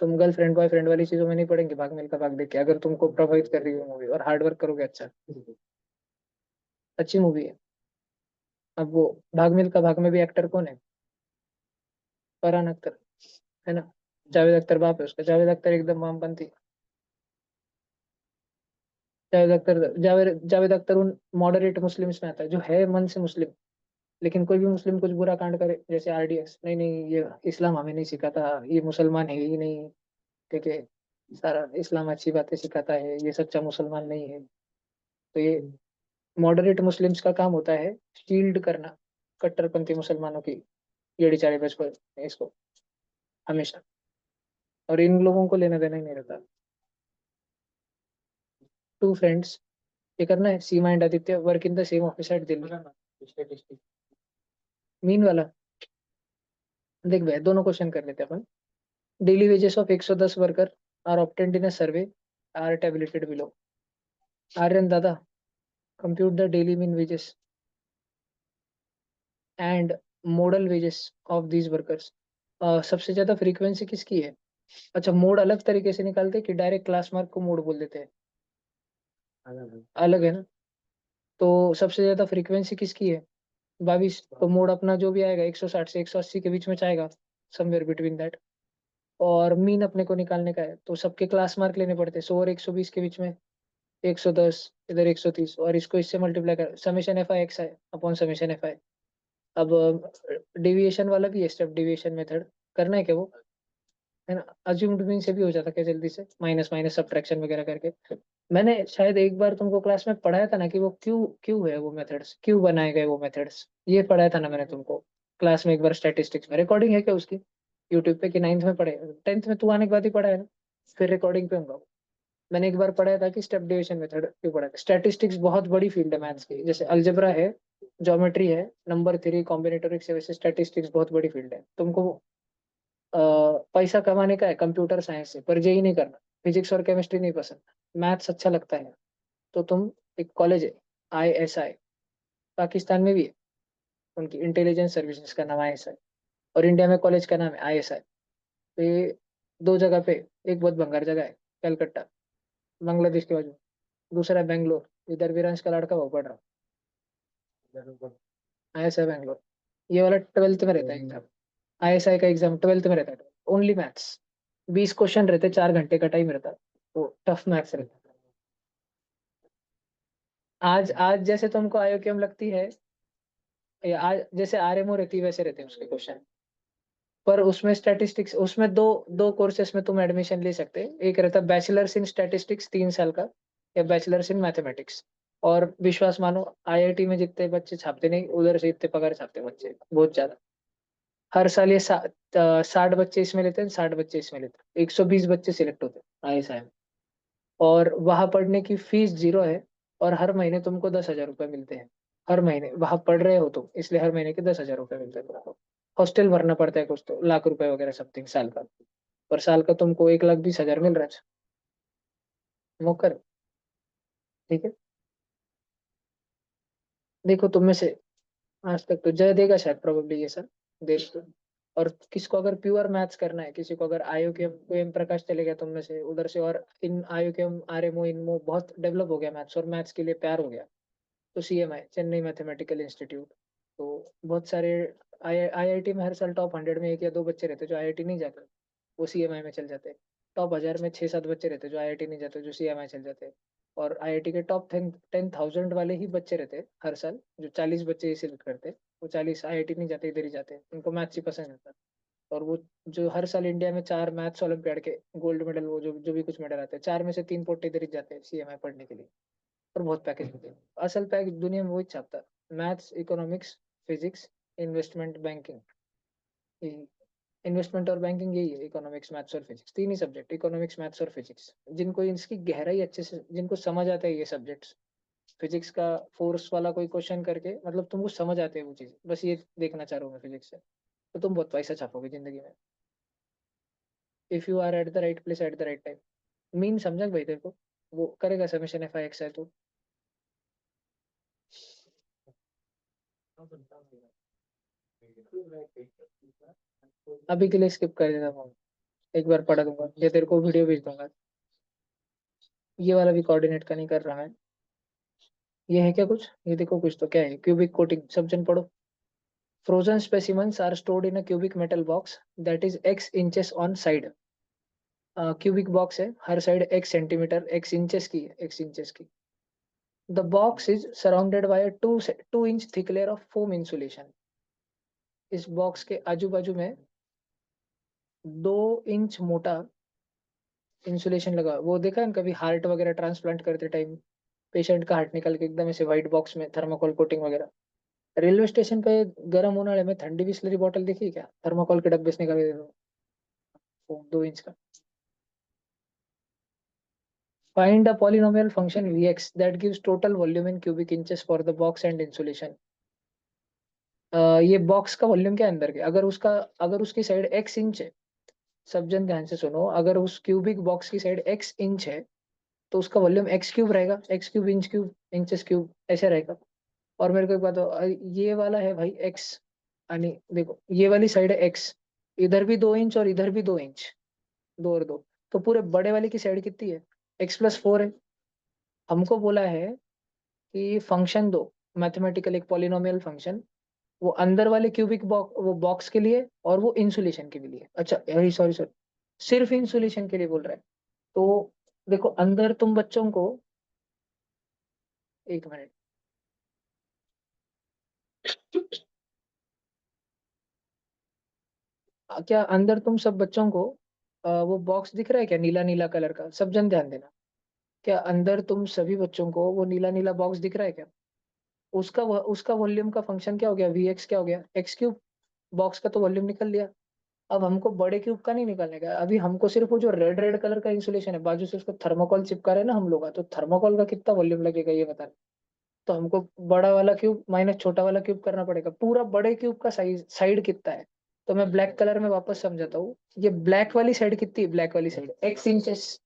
तुम गर्लफ्रेंड बॉयफ्रेंड वाली चीजों में नहीं पड़ेंगे भाग मिल्खा भाग देख के, अगर तुमको प्रभावित कर रही है मूवी और हार्ड वर्क करोगे। अच्छा, अच्छी मूवी है। अब वो भाग मिल्खा भाग में भी एक्टर कौन है, फरहान अख्तर, है ना। जावेद अख्तर बाप है उसका, जावेद अख्तर एकदम वामपंथी। जावेद अख्तर उन मॉडरेट मुस्लिम्स में आता है जो है मन से मुस्लिम। लेकिन कोई भी मुस्लिम कुछ बुरा कांड करे, जैसे आरडीएक्स, नहीं नहीं ये इस्लाम हमें नहीं सिखाता, ये मुसलमान है ही नहीं, ठीक है, सारा इस्लाम अच्छी बातें सिखाता है, ये सच्चा मुसलमान नहीं है। तो ये मॉडरेट मुस्लिम्स का काम होता है शील्ड करना कट्टरपंथी मुसलमानों की येड़ी चाड़ी बचपन इसको, हमेशा। और इन लोगों को लेना देना ही नहीं रहता। टू फ्रेंड्स, ये करना है, Seema and Aditya work in the same office at Delhi. Mean वाला, देख भाई दोनों क्वेश्चन कर लेते हैं अपन। Daily wages of 110 worker are obtained in a survey are tabulated below. Aryan दादा, compute the daily mean wages and modal wages of these workers. सबसे ज्यादा फ्रीक्वेंसी किसकी है। अच्छा, मोड अलग तरीके से निकालते हैं कि डायरेक्ट क्लास मार्क को मोड बोल देते हैं, अलग है ना। तो सबसे ज्यादा फ्रीक्वेंसी किसकी है, 22। तो मोड अपना जो भी आएगा 160 से 180 के बीच में चाहेगा, समवेयर बिटवीन दैट। और मीन अपने को निकालने का है तो सबके क्लास मार्क लेने पड़ते हैं, 100 और 120 के बीच में 110, इधर 130, और इसको इससे मल्टीप्लाई कर, समेशन एफ आई एक्स है अपॉन समेशन एफ आई। अब डेविएशन वाला भी है, स्टेप डेविएशन मेथड करना है क्या वो, है ना। अज्यूम्ड मीन से भी हो जाता क्या जल्दी से, माइनस माइनस सब्ट्रैक्शन वगैरह करके। मैंने शायद एक बार तुमको क्लास में पढ़ाया था ना कि वो क्यों क्यों है वो मेथड्स, क्यों बनाए गए वो मेथड्स, ये पढ़ाया था ना मैंने तुमको क्लास में एक बार स्टैटिस्टिक्स में। रिकॉर्डिंग है क्या उसकी यूट्यूब पे, कि 9th में पढ़े, 10th में तू आने के बाद ही पढ़ा है ना, फिर रिकॉर्डिंग पे होगा। मैंने एक बार पढ़ाया था कि स्टेप डिवीजन मेथड क्यों पढ़ा था। स्टैटिस्टिक्स बहुत बड़ी फील्ड है मैथ्स की, जैसे अलजेब्रा है, ज्योमेट्री है, नंबर थ्री, कॉम्बिनेटोरिक्स है, वैसे स्टैटिस्टिक्स बहुत बड़ी फील्ड है। तुमको पैसा कमाने का है कंप्यूटर साइंस से, पर यही नहीं करना, फिजिक्स और केमिस्ट्री नहीं पसंद, मैथ्स अच्छा लगता है, तो तुम, एक कॉलेज है ISI, पाकिस्तान में भी है, उनकी इंटेलिजेंस सर्विसेज का नाम ISI, और इंडिया में कॉलेज का नाम है ISI। तो ये दो जगह पे, एक बहुत भंगार जगह है कलकत्ता, बांग्लादेश के बाजू, दूसरा है बेंगलोर, इधर विरांश का लड़का वो पढ़ रहा है, ISI बेंगलोर। ये वाला 12th में रहता है एग्जाम, ISI का एग्जाम 12th में रहता है। ओनली मैथ्स, 20 क्वेश्चन रहते, 4 घंटे का टाइम रहता है, तो टफ मैथ्स रहता है। आज आज जैसे तुमको आयोकेम लगती है, या आज जैसे RMO रहती है, वैसे रहते हैं उसके क्वेश्चन। पर उसमें स्टैटिस्टिक्स, उसमें दो दो कोर्सेस में तुम एडमिशन ले सकते हैं। एक रहता है बैचलर्स इन स्टैटिस्टिक्स 3 साल का, या बैचलर्स इन मैथमेटिक्स। और विश्वास मानो IIT में जितने बच्चे छापते नहीं, उधर से इतने पगार छापते हैं बच्चे, बहुत ज्यादा। हर साल ये 60 बच्चे इसमें लेते हैं, 60 बच्चे इसमें लेते हैं, 120 बच्चे सिलेक्ट होते हैं ISI में। और वहां पढ़ने की फीस 0 है, और हर महीने तुमको 10,000 रुपये मिलते हैं। हर महीने वहां पढ़ रहे हो तुम, इसलिए हर महीने के 10,000 रुपये मिलते हैं तुमको। हॉस्टल भरना पड़ता है कुछ तो लाख रुपए वगैरह समथिंग साल का, पर साल का तुमको 1,20,000 मिल रहा है नौकर। ठीक है, देखो तुम में से आज तक तो जय देगा शायद, प्रोबेबली ये सर देश को। और किसको अगर प्योर मैथ्स करना है, किसी को अगर आयोग्यम को एम प्रकाश चले गया तुम में से उधर से, और इन आयोग्यम आरएमओ इनमो बहुत डेवलप हो गया मैथ्स, और मैथ्स के लिए प्यार हो गया, तो CMI चेन्नई मैथमेटिकल इंस्टीट्यूट। तो बहुत सारे IIT में हर साल टॉप 100 में 1 या 2 बच्चे रहते जो IIT नहीं जाते, वो CMI में चल जाते हैं। टॉप 1000 में 6-7 बच्चे रहते जो IIT नहीं जाते, जो CMI चल जाते हैं। और IIT के टॉप 10,000 वाले ही बच्चे रहते हैं हर साल, जो 40 बच्चे ही सिलेक्ट करते हैं, वो 40 IIT नहीं जाते, इधर ही जाते हैं, उनको मैथ्स ही पसंद आता है। और वो जो हर साल इंडिया में 4 मैथ्स ओलंपियाड के गोल्ड मेडल, वो जो जो भी कुछ मेडल आते हैं, 4 में से 3 पोटे इधर ही जाते हैं CMI पढ़ने के लिए। और बहुत पैकेज होते हैं, असल पैकेज दुनिया में वही छापता है, maths, economics, physics, investment, banking. Investment और बैंकिंग यही है, इकोनॉमिक्स, मैथ्स और फिजिक्स, 3 ही सब्जेक्ट, इकोनॉमिक्स, मैथ्स और फिजिक्स। जिनको इसकी गहराई अच्छे से, जिनको समझ आता है ये सब्जेक्ट्स, फिजिक्स का फोर्स वाला कोई क्वेश्चन करके, मतलब तुमको समझ आते हैं वो चीज, बस ये देखना चाह रहा हूँ मैं फिजिक्स से, तो तुम बहुत पैसा छापोगे जिंदगी में, if you are at the right place at the right time. Mean समझा भाई तेरे को, वो करेगा समेशन FIX है तो। अभी के लिए स्किप कर देता हूँ, एक बार पढ़ा दूंगा या तेरे को वीडियो भेज दूंगा। ये वाला भी कोऑर्डिनेट का नहीं कर रहा है। ये है क्या कुछ, ये देखो कुछ तो क्या है, क्यूबिक कोटिंग, सब जन पढ़ो। Frozen specimens are stored in a cubic metal box that is X inches on side. Cubic box है, हर side X centimetre, X inches की है, X इंचेस की। The box is surrounded by 2 inch thick layer of foam insulation. इस बॉक्स के आजू बाजू में 2 इंच मोटा इंसुलेशन लगा। वो देखा है ना कभी हार्ट वगैरह ट्रांसप्लांट करते टाइम, पेशेंट का हार्ट निकल के एकदम ऐसे व्हाइट बॉक्स में थर्माकोल कोटिंग वगैरह। रेलवे स्टेशन पे गर्म उन्हाड़े में ठंडी बिस्लरी बॉटल देखी क्या, थर्माकोल के डब्बे से निकाल के दे दो, वो 2 इंच का। Find a polynomial function Vx that gives total volume in cubic inches for the box and insulation। ये बॉक्स का वॉल्यूम क्या है अंदर के, अगर उसकी साइड X इंच है, सब जन ध्यान से सुनो, अगर उस क्यूबिक बॉक्स की साइड X इंच है, तो उसका वॉल्यूम X क्यूब रहेगा, X cube, inch cube, inches cube, ऐसे रहेगा। और मेरे को एक बात ये वाला है भाई X, यानी देखो ये वाली साइड है X, इधर भी 2 इंच और इधर भी 2 इंच, 2 और 2, तो पूरे बड़े वाले की साइड कितनी है, X+4 है। हमको बोला है कि फंक्शन दो, मैथमेटिकल एक पॉलिनोमियल फंक्शन, वो अंदर वाले क्यूबिक बॉक्स, वो बॉक्स के लिए, और वो इंसुलेशन के भी लिए। अच्छा सॉरी सॉरी, सिर्फ इंसुलेशन के लिए बोल रहा है। तो देखो अंदर तुम बच्चों को, एक मिनट, क्या अंदर तुम सब बच्चों को वो बॉक्स दिख रहा है क्या, नीला नीला कलर का, सब जन ध्यान देना। क्या अंदर तुम सभी बच्चों को वो नीला नीला बॉक्स दिख रहा है क्या, उसका वॉल्यूम का फंक्शन क्या हो गया, Vx क्या हो गया, X क्यूब। बॉक्स का तो वॉल्यूम निकल लिया। अब हमको बड़े क्यूब का नहीं निकालने का, अभी हमको सिर्फ वो जो रेड रेड कलर का इंसुलेशन है बाजू से, उसको थर्मोकॉल चिपका रहे हैं ना हम लोग, तो थर्मोकॉल का कितना वॉल्यूम लगेगा ये बता। तो हमको बड़ा वाला क्यूब माइनस छोटा वाला क्यूब करना पड़ेगा, पूरा बड़े क्यूब का साइज साइड कितना है। तो मैं ब्लैक कलर में वापस समझाता हूँ, ये ब्लैक वाली साइड कितनी है, ब्लैक वाली साइड X इंचेस,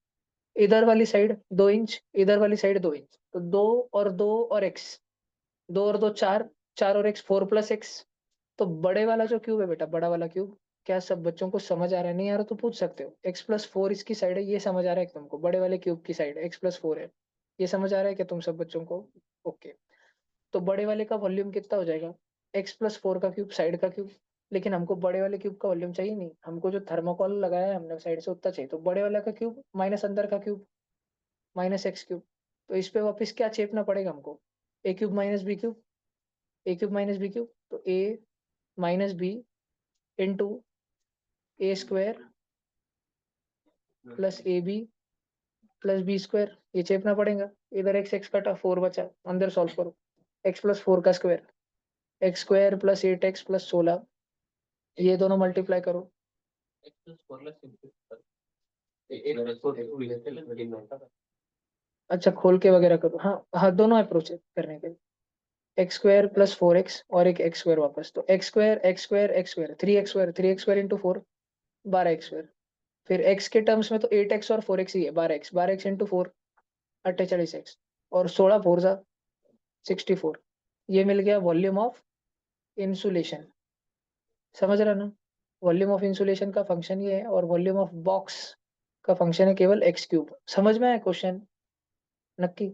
इधर वाली साइड 2 इंच, इधर वाली साइड 2 इंच, तो 2 और 2 और X, 2 और 2 4, 4 और X 4+X। तो बड़े वाला जो क्यूब है बेटा, बड़ा वाला क्यूब, क्या सब बच्चों को समझ आ रहा है, नहीं आ रहा तो पूछ सकते हो। X+4 इसकी साइड है, ये समझ आ रहा है कि तुमको बड़े वाले क्यूब की साइड X+4 है, ये समझ आ रहा है क्या तुम सब बच्चों को। ओके, तो बड़े वाले का वॉल्यूम कितना हो जाएगा, X+4 का क्यूब, साइड का क्यूब। लेकिन हमको बड़े वाले क्यूब का वॉल्यूम चाहिए नहीं, हमको जो थर्मोकॉल लगाया है हमने साइड से उतना चाहिए, तो बड़े वाले का क्यूब माइनस अंदर का क्यूब, -X क्यूब। तो इस पे वापस क्या चेपना पड़ेगा हमको, A cube minus B cube, A cube minus B cube, तो A minus B into A square plus AB plus B square, ये चेपना पड़ेगा। इधर एक्स एक्स कटा, 4 बचा, अंदर सॉल्व करो। एक्स प्लस 4 का square, x square plus 8x plus 16, ये दोनों मल्टीप्लाई करो। अच्छा खोल के वगैरह करो, हाँ हाँ, दोनों अप्रोच है करने के। एक्स स्क्वायर प्लस 4x और एक एक्स स्क्वायर वापस, तो x square x square x square, 3x square into 4, 12x square. फिर x के टर्म्स में तो 8x और 4x ही है, 12x, 12x इंटू 4, 48x, और 16 4 जा 64। ये मिल गया वॉल्यूम ऑफ इंसुलेशन। समझ रहा ना? वॉल्यूम ऑफ इंसुलेशन का फंक्शन ये है, और वॉल्यूम ऑफ बॉक्स का फंक्शन है केवल एक्स क्यूब। समझ में आया क्वेश्चन? नक्की।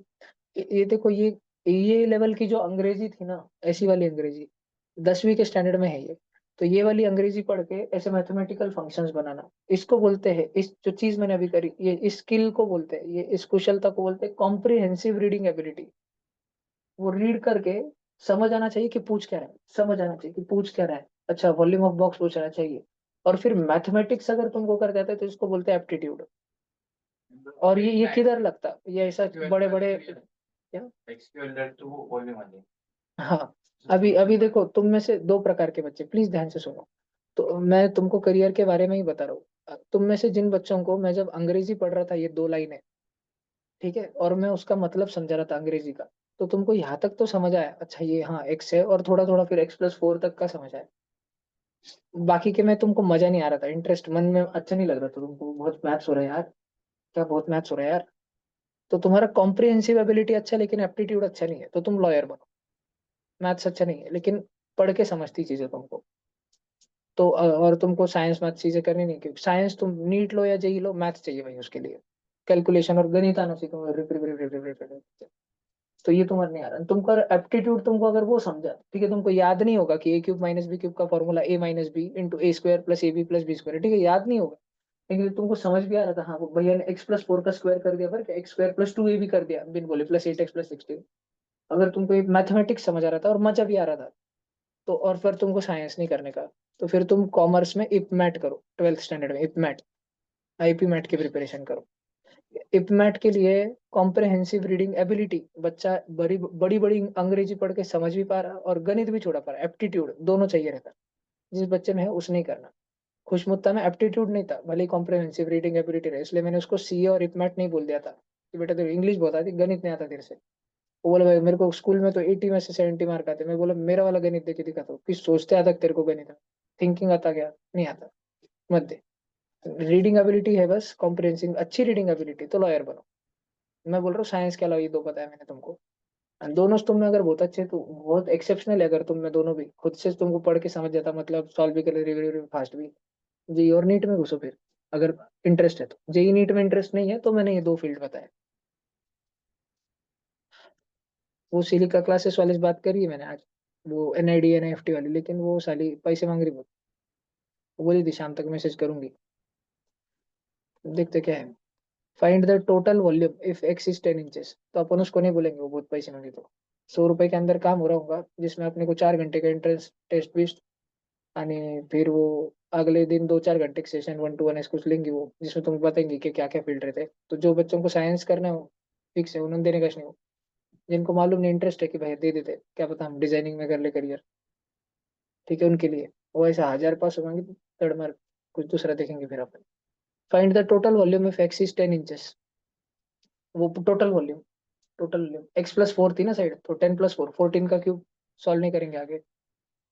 ये देखो, ये लेवल की जो अंग्रेजी थी ना, ऐसी वाली अंग्रेजी 10वीं के स्टैंडर्ड में है ये। तो ये वाली अंग्रेजी पढ़ के ऐसे मैथमेटिकल फंक्शंस बनाना, इसको बोलते हैं, इस जो चीज मैंने अभी करी, ये इस स्किल को बोलते हैं, ये इस कुशलता को बोलते हैं कॉम्प्रिहेंसिव रीडिंग एबिलिटी। वो रीड करके समझ आना चाहिए कि पूछ क्या रहा है, समझ आना चाहिए कि पूछ क्या रहा है। अच्छा, वॉल्यूम ऑफ बॉक्स पूछना चाहिए। और फिर मैथमेटिक्स अगर तुमको कर जाता है तो इसको बोलते हैं एप्टीट्यूड। और ये किधर लगता, ये ऐसा बड़े बड़े क्या? हाँ, अभी अभी देखो, तुम में से दो प्रकार के बच्चे, प्लीज ध्यान से सुनो। तो मैं तुमको करियर के बारे में ही बता रहा हूँ। तुम में से जिन बच्चों को, मैं जब अंग्रेजी पढ़ रहा था, ये 2 लाइनें, ठीक है, और मैं उसका मतलब समझा रहा था अंग्रेजी का, तो तुमको यहाँ तक तो समझ आया, अच्छा ये हाँ एक्स है, और थोड़ा थोड़ा फिर x+4 तक का समझ आया। बाकी के में तुमको मजा नहीं आ रहा था, इंटरेस्ट मन में अच्छा नहीं लग रहा था तुमको, बहुत मैथ्स हो रहा है यार, क्या बहुत मैथ्स हो रहा है यार। तो तुम्हारा कॉम्प्रिहेंसिव एबिलिटी अच्छा है, लेकिन एप्टीट्यूड अच्छा नहीं है, तो तुम लॉयर बनो। मैथ्स अच्छा नहीं है, लेकिन पढ़ के समझती चीजें तुमको। तो और तुमको साइंस मैथ चीजें करनी नहीं, क्योंकि साइंस तुम नीट लो या जेई लो, मैथ्स चाहिए भाई उसके लिए। कैलकुलेशन और गणित आना सीखो। तो ये तुम्हारे नहीं आ रहा, तुमको एप्टीट्यूड, तुमको अगर वो समझा, ठीक है, तुमको याद नहीं होगा कि a cube minus b cube का formula a-b into a square plus ab plus B square, ठीक है, याद नहीं होगा, लेकिन तुमको समझ भी आ रहा था, हाँ वो भैया ने x+4 का स्क्वायर कर दिया, फिर एक्स स्क्वायर प्लस 2ab कर दिया, बिन बोले प्लस 8x प्लस 16। अगर तुमको ये मैथमेटिक्स समझ आ रहा था और मजा भी आ रहा था, तो और फिर तुमको साइंस नहीं करने का, तो फिर तुम कॉमर्स में इप मैट करो, 12th स्टैंडर्ड में इप मैट, आईपी मैट की प्रिपरेशन करो। इपमैट के लिए कॉम्प्रहेंसिव रीडिंग एबिलिटी, बच्चा बड़ी बड़ी बड़ी अंग्रेजी पढ़ के समझ भी पा रहा और गणित भी छोड़ा पा रहा, एप्टीट्यूड दोनों चाहिए रहता। जिस बच्चे में है उसने ही करना। खुशमुत्ता में एप्टीट्यूड नहीं था, भले कॉम्प्रहेंसिव रीडिंग एबिलिटी रहे, इसलिए मैंने उसको सीए और इपमैट नहीं बोल दिया था कि बेटा तेरे इंग्लिश बहुत आती, गणित नहीं आता तेरे से। वो बोला भाई मेरे को स्कूल में तो 80 में से 70 मार्क आते। मैं बोला मेरा वाला गणित देके दिखा, तो किस सोचते आता तेरे को गणित, थिंकिंग आता क्या? नहीं आता, मत दे। रीडिंग एबिलिटी है बस, कॉम्प्रहेंसिव अच्छी रीडिंग एबिलिटी, तो लॉयर बनो। मैं बोल रहा हूँ साइंस के अलावा ये दो बताया मैंने तुमको। And दोनों से तुम में अगर बहुत अच्छे, तो बहुत एक्सेप्शनल है, अगर तुम में दोनों भी खुद से तुमको पढ़ के समझ जाता, मतलब सॉल्व भी कर रिव्यू फास्ट भी। जी, और नीट में घुसो फिर, अगर इंटरेस्ट है तो। जेई नीट में इंटरेस्ट नहीं है तो मैंने ये दो फील्ड बताया। वो सिलिका क्लासेस वाली से बात करी है मैंने आज, वो एनआईडी एनआईएफटी वाली, लेकिन वो साली पैसे मांग रही बहुत। वो बोली थी शाम तक मैसेज करूंगी, देखते क्या है। Find the total volume if x is 10 inches, तो अपन उसको नहीं बोलेंगे वो बहुत पैसे मांगे तो। 100 रुपए के अंदर काम हो रहा होगा, जिसमें अपने को 4 घंटे का इंट्रेंस टेस्ट भी, आणि फिर वो अगले दिन 2-4 घंटे के सेशन 1-to-1 कुछ लेंगे वो, जिसमें तुम बताएंगे कि क्या क्या फील्ड रहते हैं। तो जो बच्चों को साइंस करना हो फिक्स है, उन्होंने देने का नहीं हो। जिनको मालूम नहीं, इंटरेस्ट है कि भाई दे देते, क्या पता हम डिजाइनिंग में कर ले करियर, ठीक है, उनके लिए। वो ऐसा 1,000-500 मांगे तो थर्ड मार्क, कुछ दूसरा देखेंगे फिर अपन। Find the total volume if x is 10 inches, वो टोटल वॉल्यूम x+4 थी ना साइड, तो 10+4 14 का क्यूब। सॉल्व नहीं करेंगे आगे।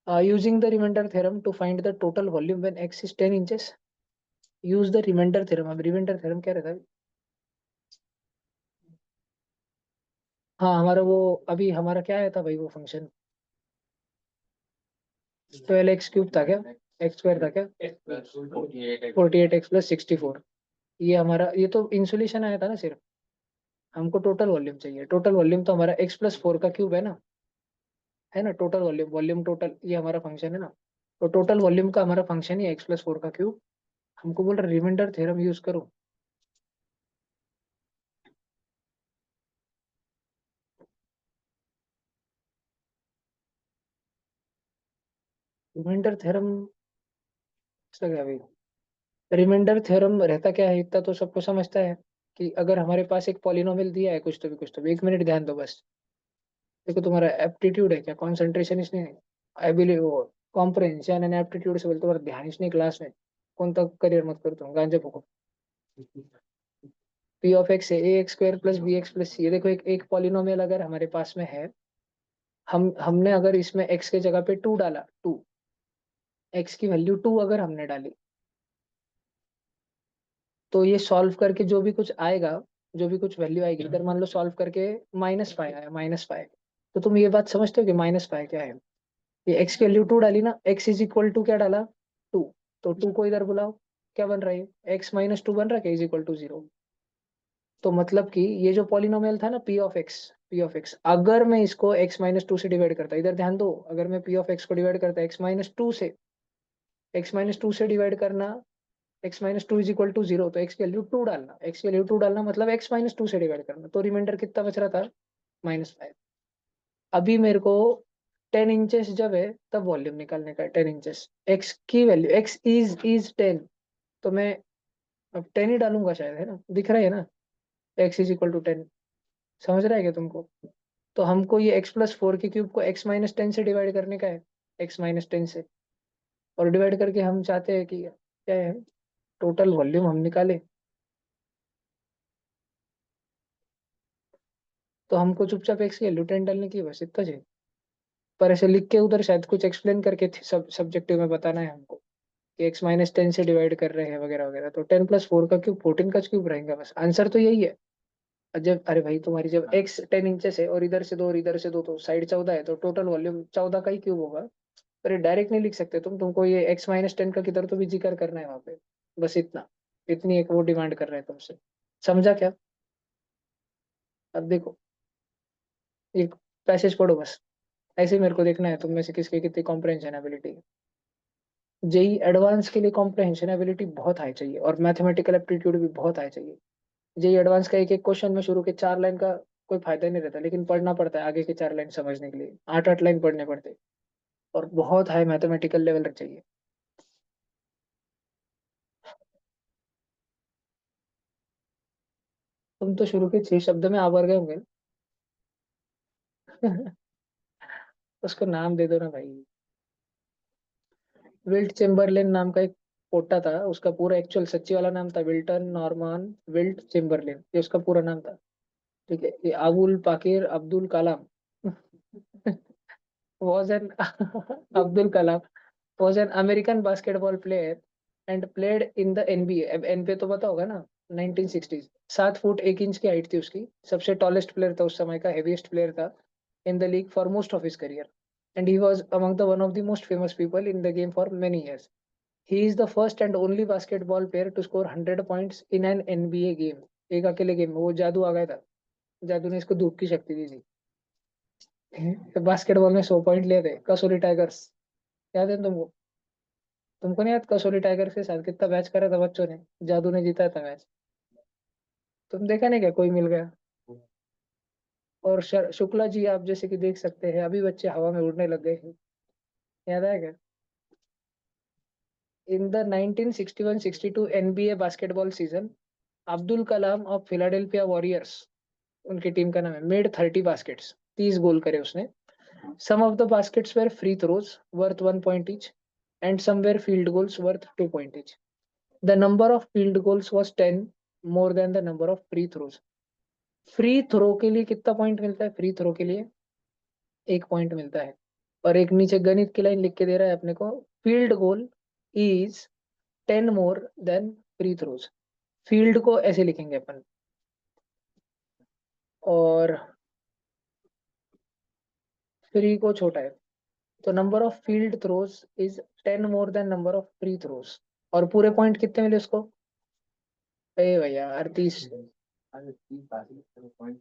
Using the remainder theorem to find the total volume when x is 10 inches. Use the remainder theorem. अब remainder theorem क्या रहता है? हाँ, हमारा वो, अभी हमारा क्या आया था भाई वो फंक्शन, 12x³ था क्या, एक्स स्क्वायर था क्या, 48x+64। ये हमारा, ये तो इंसुलेशन आया था ना सिर्फ। हमको टोटल वॉल्यूम चाहिए, टोटल वॉल्यूम तो हमारा x+4 का क्यूब है ना टोटल वॉल्यूम, वॉल्यूम टोटल, ये हमारा फंक्शन है ना। तो टोटल वॉल्यूम का हमारा फंक्शन ही x+4 का क्यूब। हमको बोल रहा रिमाइंडर थ्योरम यूज करो। रिमाइंडर थ्योरम क्या भाई? रिमाइंडर थ्योरम रहता क्या है, इतना तो सबको समझता है। कि अगर हमारे पास एक पॉलिनोमियल दिया है कुछ तो भी 1 मिनट ध्यान दो बस। देखो तुम्हारा एप्टीट्यूड है क्या, कॉन्सेंट्रेशन इसने, एबिलिटी वो कॉम्प्रहेंशन एंड एप्टीट्यूड से बोलते तुम्हारा ध्यान इसने क्लास में कौन तक करियर मत कर तुम गांजा फूको। पी ऑफ एक्स है a x square plus b x plus c. देखो एक पॉलिनोमियल अगर हमारे पास में है, हमने अगर इसमें x के जगह पे 2 डाला, 2 x की वैल्यू 2 अगर हमने डाली, तो ये सॉल्व करके जो भी कुछ आएगा, जो भी कुछ वैल्यू आएगी इधर, मान लो सॉल्व करके -5 आया, -5। तो तुम ये बात समझते हो कि -5 क्या है। ये x की वैल्यू 2 डाली ना, x इज इक्वल टू क्या डाला, 2। तो 2 को इधर बुलाओ, क्या बन रहा है, x माइनस 2 बन रहा है, इज इक्वल टू 0। तो मतलब कि ये जो पॉलिनोमियल था ना p ऑफ x, अगर मैं इसको x माइनस 2 से डिवाइड करता, इधर ध्यान दो, अगर मैं p ऑफ x को डिवाइड करता x माइनस 2 से, डिवाइड करना, x minus 2 is equal to 0, तो x की वैल्यू 2 डालना, मतलब x माइनस 2 से डिवाइड करना, तो रिमाइंडर कितना बच रहा था, -5। अभी मेरे को 10 इंचेस जब है तब वॉल्यूम निकालने का है, 10 इंचेस, x की वैल्यू, x इज 10, तो मैं अब 10 ही डालूंगा शायद, है ना, दिख रहा है ना, x इज इक्वल टू 10। समझ रहा है क्या तुमको। तो हमको ये x प्लस 4 के क्यूब को x माइनस 10 से डिवाइड करने का है, x माइनस 10 से, और डिवाइड करके हम चाहते हैं कि क्या है, टोटल वॉल्यूम हम निकाले। तो हमको चुपचाप x की वैल्यू 10 डालने की है, बस इतना चाहिए। पर ऐसे लिख के उधर शायद कुछ एक्सप्लेन करके सब्जेक्टिव में बताना है हमको कि x माइनस 10 से डिवाइड कर रहे हैं वगैरह वगैरह, तो 10 प्लस 4 का क्यूब 14 का क्यूब रहेगा, बस आंसर तो यही है। और जब, अरे भाई तुम्हारी जब x 10 इंचेस है और इधर से 2 और इधर से 2, तो साइड 14 है, तो टोटल वॉल्यूम 14 का ही क्यूब होगा। पर ये डायरेक्ट नहीं लिख सकते तुमको ये x माइनस 10 का किधर तो भी जिक्र करना है वहां पे, बस इतना, इतनी एक वो डिमांड कर रहे हैं तुमसे। समझा क्या। अब देखो, एक पैसेज पढ़ो बस, ऐसे ही मेरे को देखना है तुम में से किसकी कितनी कॉम्प्रहेंशन एबिलिटी है। जेई एडवांस के लिए कॉम्प्रहेंशन एबिलिटी बहुत हाई चाहिए और मैथमेटिकल एप्टीट्यूड भी बहुत हाई चाहिए। जेई एडवांस का एक एक क्वेश्चन में शुरू के 4 लाइन का कोई फायदा नहीं रहता, लेकिन पढ़ना पड़ता है आगे के 4 लाइन समझने के लिए, 8-8 लाइन पढ़ने पड़ते हैं, और बहुत हाई मैथमेटिकल लेवल चाहिए। तुम तो शुरू के 6 शब्द में आवर गए होंगे। उसको नाम दे दो ना भाई। विल्ट चेम्बरलेन नाम का एक पोटा था, उसका पूरा एक्चुअल सच्ची वाला नाम था विल्टन नॉर्मन विल्ट चेम्बरलेन, ये उसका पूरा नाम था। ठीक है, ये Abul Pakir Abdul Kalam was an Abdul Kalam was an American basketball player and played in the NBA। अब NBA तो पता होगा ना, 1960s। 7 फुट 1 इंच की हाइट थी उसकी, सबसे टॉलेस्ट प्लेयर था उस समय का, हेवीएस्ट प्लेयर था in the league for most of his career, and he was among the one of the most famous people in the game for many years। He is the first and only basketball player to score 100 points in an NBA game। एक अकेले game में वो जादू आ गया था, जादू ने इसको धूप की शक्ति दी थी। बास्केटबॉल में 100 पॉइंट लिए थे कसोली टाइगर्स, याद है तुमको। तुमको नहीं याद कसोली टाइगर्स के साथ कितना मैच करा था बच्चों ने, जादू ने जीता था मैच। तुम देखा नहीं क्या, कोई मिल गया। और शुक्ला जी आप जैसे कि देख सकते हैं अभी बच्चे हवा में उड़ने लग गए हैं, याद है क्या। In the 1961-62 NBA basketball season, Abdul Kalam of Philadelphia warriors, उनकी टीम का नाम है, मेड 30 बास्केट्स, 30 गोल करे उसने। Some of the baskets were free throws worth 1 point each, and some were field goals worth 2 point each. The number of field goals was 10 more than the number of free throws. Free throw के लिए कितना point मिलता है, free throw के लिए 1 point मिलता है। और एक नीचे गणित की लाइन लिख के दे रहा है अपने को, field goal is 10 more then free throws. Field को ऐसे लिखेंगे अपन, और फ्री को छोटा है, तो number of field throws is 10 more then number of free throws. और पूरे पॉइंट कितने मिले उसको, ए भैया 38। 100 पॉइंट।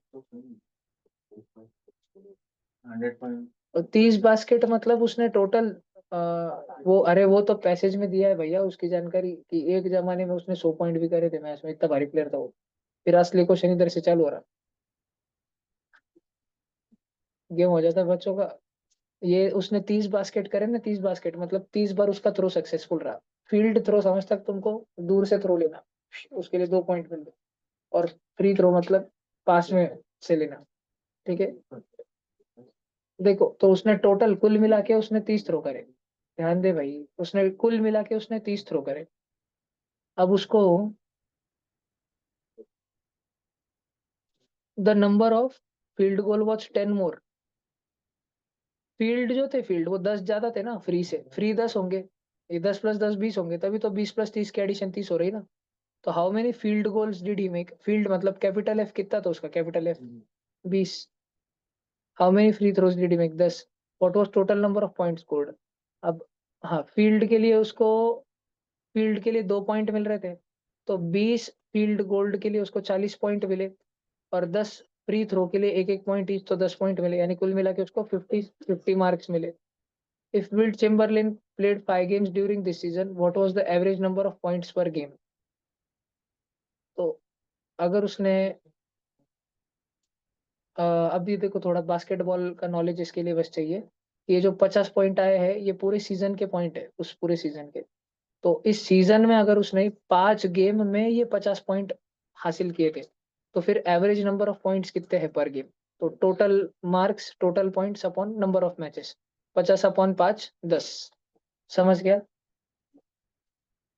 और 30 बास्केट मतलब उसने टोटल, वो, अरे वो तो पैसेज में दिया है भैया उसकी जानकारी कि एक जमाने में उसने 100 पॉइंट भी करे थे मैच में, इतना भारी प्लेयर था वो। फिर असली क्वेश्चन इधर से चालू हो रहा, गेम हो जाता है बच्चों का। ये उसने 30 बास्केट करे ना, 30 बास्केट मतलब 30 बार उसका थ्रो सक्सेसफुल रहा। फील्ड थ्रो समझ तक तुमको, दूर से थ्रो लेना, उसके लिए 2 पॉइंट मिलते। और फ्री थ्रो मतलब पास में से लेना, ठीक है। देखो तो उसने टोटल कुल मिला के उसने 30 थ्रो करे, ध्यान दे भाई, उसने कुल मिला के उसने 30 थ्रो करे। अब उसको the number of field goal was 10 more. Field जो थे, फील्ड वो 10 ज्यादा थे ना, फ्री से, फ्री 10 होंगे, ये 10 + 10 20 होंगे, तभी तो 20 + 30 की एडिशन 30 हो रही ना। तो how many field goals did he make, field मतलब कैपिटल एफ कितना था उसका, capital F 20। How many free throws did he make 10। What was total number of points scored. अब हाँ, फील्ड के लिए उसको, फील्ड के लिए 2 पॉइंट मिल रहे थे, तो 20 फील्ड गोल्ड के लिए उसको 40 पॉइंट मिले, और 10 फ्री थ्रो के लिए एक एक पॉइंट ईच, तो 10 पॉइंट मिले, यानी कुल मिला के उसको 50 मार्क्स मिले। If will Chamberlin played 5 games during this season, what was the average number of points पर गेम। तो अगर उसने अब ये देखो, थोड़ा बास्केटबॉल का नॉलेज इसके लिए बस चाहिए। ये जो 50 पॉइंट आए हैं, ये पूरे सीजन के पॉइंट है, उस पूरे सीजन के। तो इस सीजन में अगर उसने 5 गेम में ये 50 पॉइंट हासिल किए थे, तो फिर एवरेज नंबर ऑफ पॉइंट्स कितने हैं पर गेम। तो total marks, total points upon number of matches, 50/5 10। समझ गया।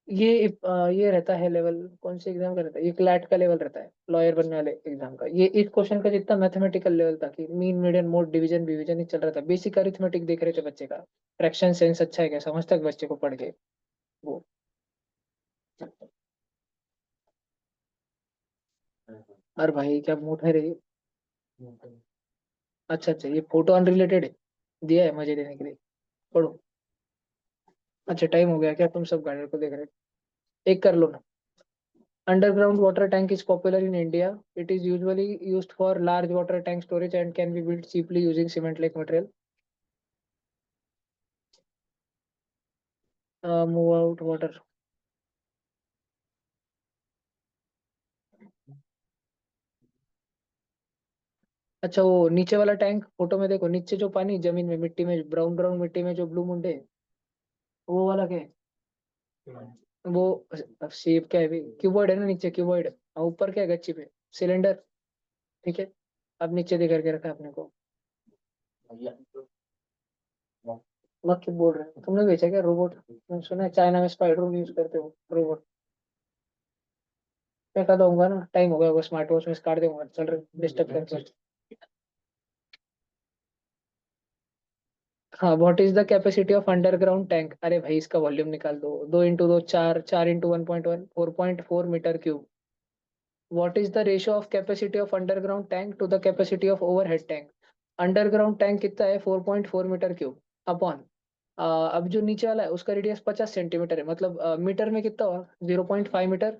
ये रहता है लेवल, कौन से एग्जाम का रहता है, ये क्लैट का लेवल रहता है, लॉयर बनने वाले एग्जाम का। ये इस क्वेश्चन का जितना मैथमेटिकल लेवल था कि mean median mode division division ही चल रहा था, बेसिक अरिथमेटिक देख रहे थे बच्चे का, फ्रैक्शन सेंस अच्छा है क्या, समझता है बच्चे को पढ़ के वो। और भाई क्या मूड है रे। अच्छा अच्छा, ये फोटो अनरिलेटेड है, दिया है मजे देने के लिए, पढ़ो। अच्छा टाइम हो गया क्या, तुम सब गार्डन को देख रहे हो? एक कर लो ना। Underground water tank is popular in India. It is usually used for large water tank storage and can be built cheaply using cement-like material. Move out water. अच्छा वो नीचे वाला टैंक, फोटो में देखो, नीचे जो पानी जमीन में, मिट्टी में, ब्राउन ब्राउन मिट्टी में जो ब्लू मुंडे, वो वाला क्या है? वो शेप क्या है, क्यूबॉइड है ना नीचे, क्यूबॉइड। और ऊपर क्या है गच्ची पे, सिलेंडर, ठीक है। अब नीचे दे करके रखा है अपने को। मत क्यों बोल रहे हो, तुमने बेचा क्या रोबोट? मैंने सुना है चाइना में स्पाइडर यूज करते हो रोबोट। मैं कहा दूंगा ना, टाइम हो गया, वो स्मार्ट वॉच में काट दूंगा, चल रहे डिस्टर्ब करके। हाँ, what is the capacity of underground tank, अरे भाई इसका वॉल्यूम निकाल दो, 2 × 2 4, 4 × 1.1 4.4 m3। What is the ratio of capacity of underground tank to the capacity of overhead tank. Underground tank कितना है, 4.4 m3 अपॉन, अब जो नीचे वाला है उसका रेडियस 50 सेंटीमीटर है, मतलब मीटर में कितना हुआ, 0.5 मीटर।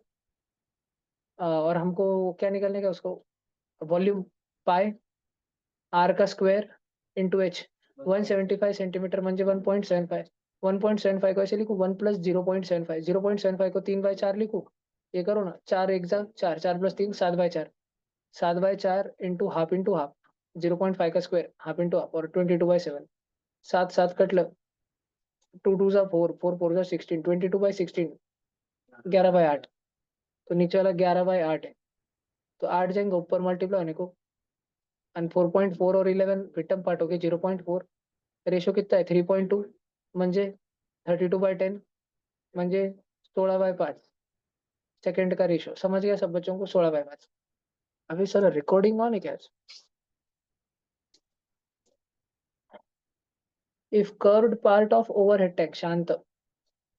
और हमको क्या निकालने का उसको, वॉल्यूम, पाई आर का स्क्वायर इंटू एच, 175 सेंटीमीटर म्हणजे 1.75। 1.75 को ऐसे लिखू, 1 + 0.75, 0.75 को 3/4 लिखू। ये करो ना, 4 × 4 4 + 3 7/4, 7/4 इंटू हाफ, 0.5 का स्क्वायर हाफ इंटू हाफ, और 22/7, 7 7 कट लो, 2 2 ज़ा 4, 4 4 ज़ा 16, 22/16, 11/8। तो नीचे वाला 11/8 है, तो 8 जाएंगे ऊपर मल्टीप्लाई होने को, एंड 4.4 और 11 विटम पार्ट हो गए 0.4। रेशो कितना है, 3.2 म्हणजे 32/10 म्हणजे 16/5 सेकंड का रेशो। समझ गया सब बच्चों को, 16/5। अभी सर रिकॉर्डिंग ऑन है क्या? If curved part of overhead tank, शांत,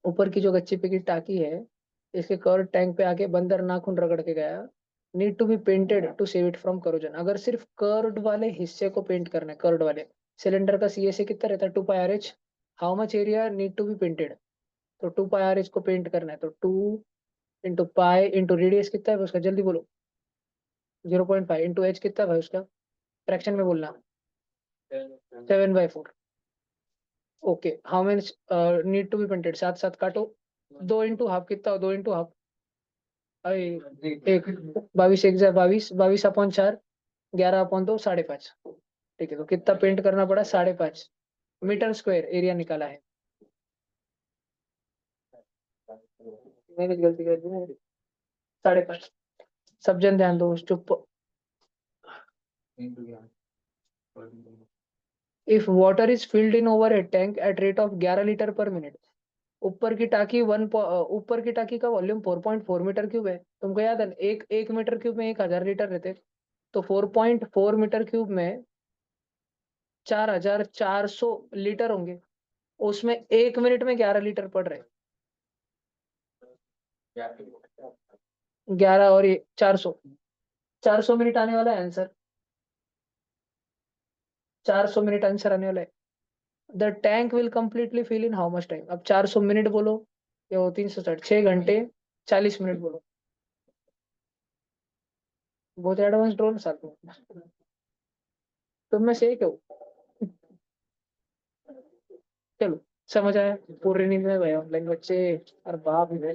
ऊपर की जो गच्ची पे की टाकी है, इसके कर्व टैंक पे आके बंदर नाखून रगड़ के गया, need to be painted to save it from corrosion. अगर सिर्फ कर्व्ड वाले हिस्से को पेंट करना है, कर्व्ड वाले सिलेंडर का CSA कितना रहता है, 2πRH। How much area need to be painted, तो 2πRH को पेंट करना है, तो 2 × π इंटू रेडियस कितना है उसका, जल्दी बोलो, 0.5 इंटू एच कितना है भाई उसका, फ्रैक्शन में बोलना, 7/4। Okay, how much need to be painted, 7 7 काटो, 2 × हाफ कितना हो, 2 × हाफ, अरे एक, 22 × 1 = 22, 22/4, 11/2 5.5। ठीक है, तो कितना पेंट करना पड़ा, 5.5 मीटर स्क्वायर एरिया निकाला है। मैंने गलती कर दी, 5.5, सब जन ध्यान दो, चुप। If water is filled in over A tank at rate of 11 litre पर मिनट। ऊपर की टाकी ऊपर की टाकी का वॉल्यूम 4.4 मीटर क्यूब है। तुमको याद है एक मीटर क्यूब में 1000 लीटर रहते, तो 4.4 मीटर क्यूब में 4400 लीटर होंगे। उसमें 1 मिनट में 11 लीटर पड़ रहे। 11 और ये 400 मिनट आने वाला है आंसर। 400 मिनट आंसर आने वाला है। The tank will completely fill in how much time. अब 400 मिनट बोलो या वो 360, 6 घंटे 40 मिनट बोलो। बहुत एडवांस ड्रोन साथ में तुम में से एक हो। चलो समझ आया। पूरी नींद में गए ऑनलाइन बच्चे। और बाप रे।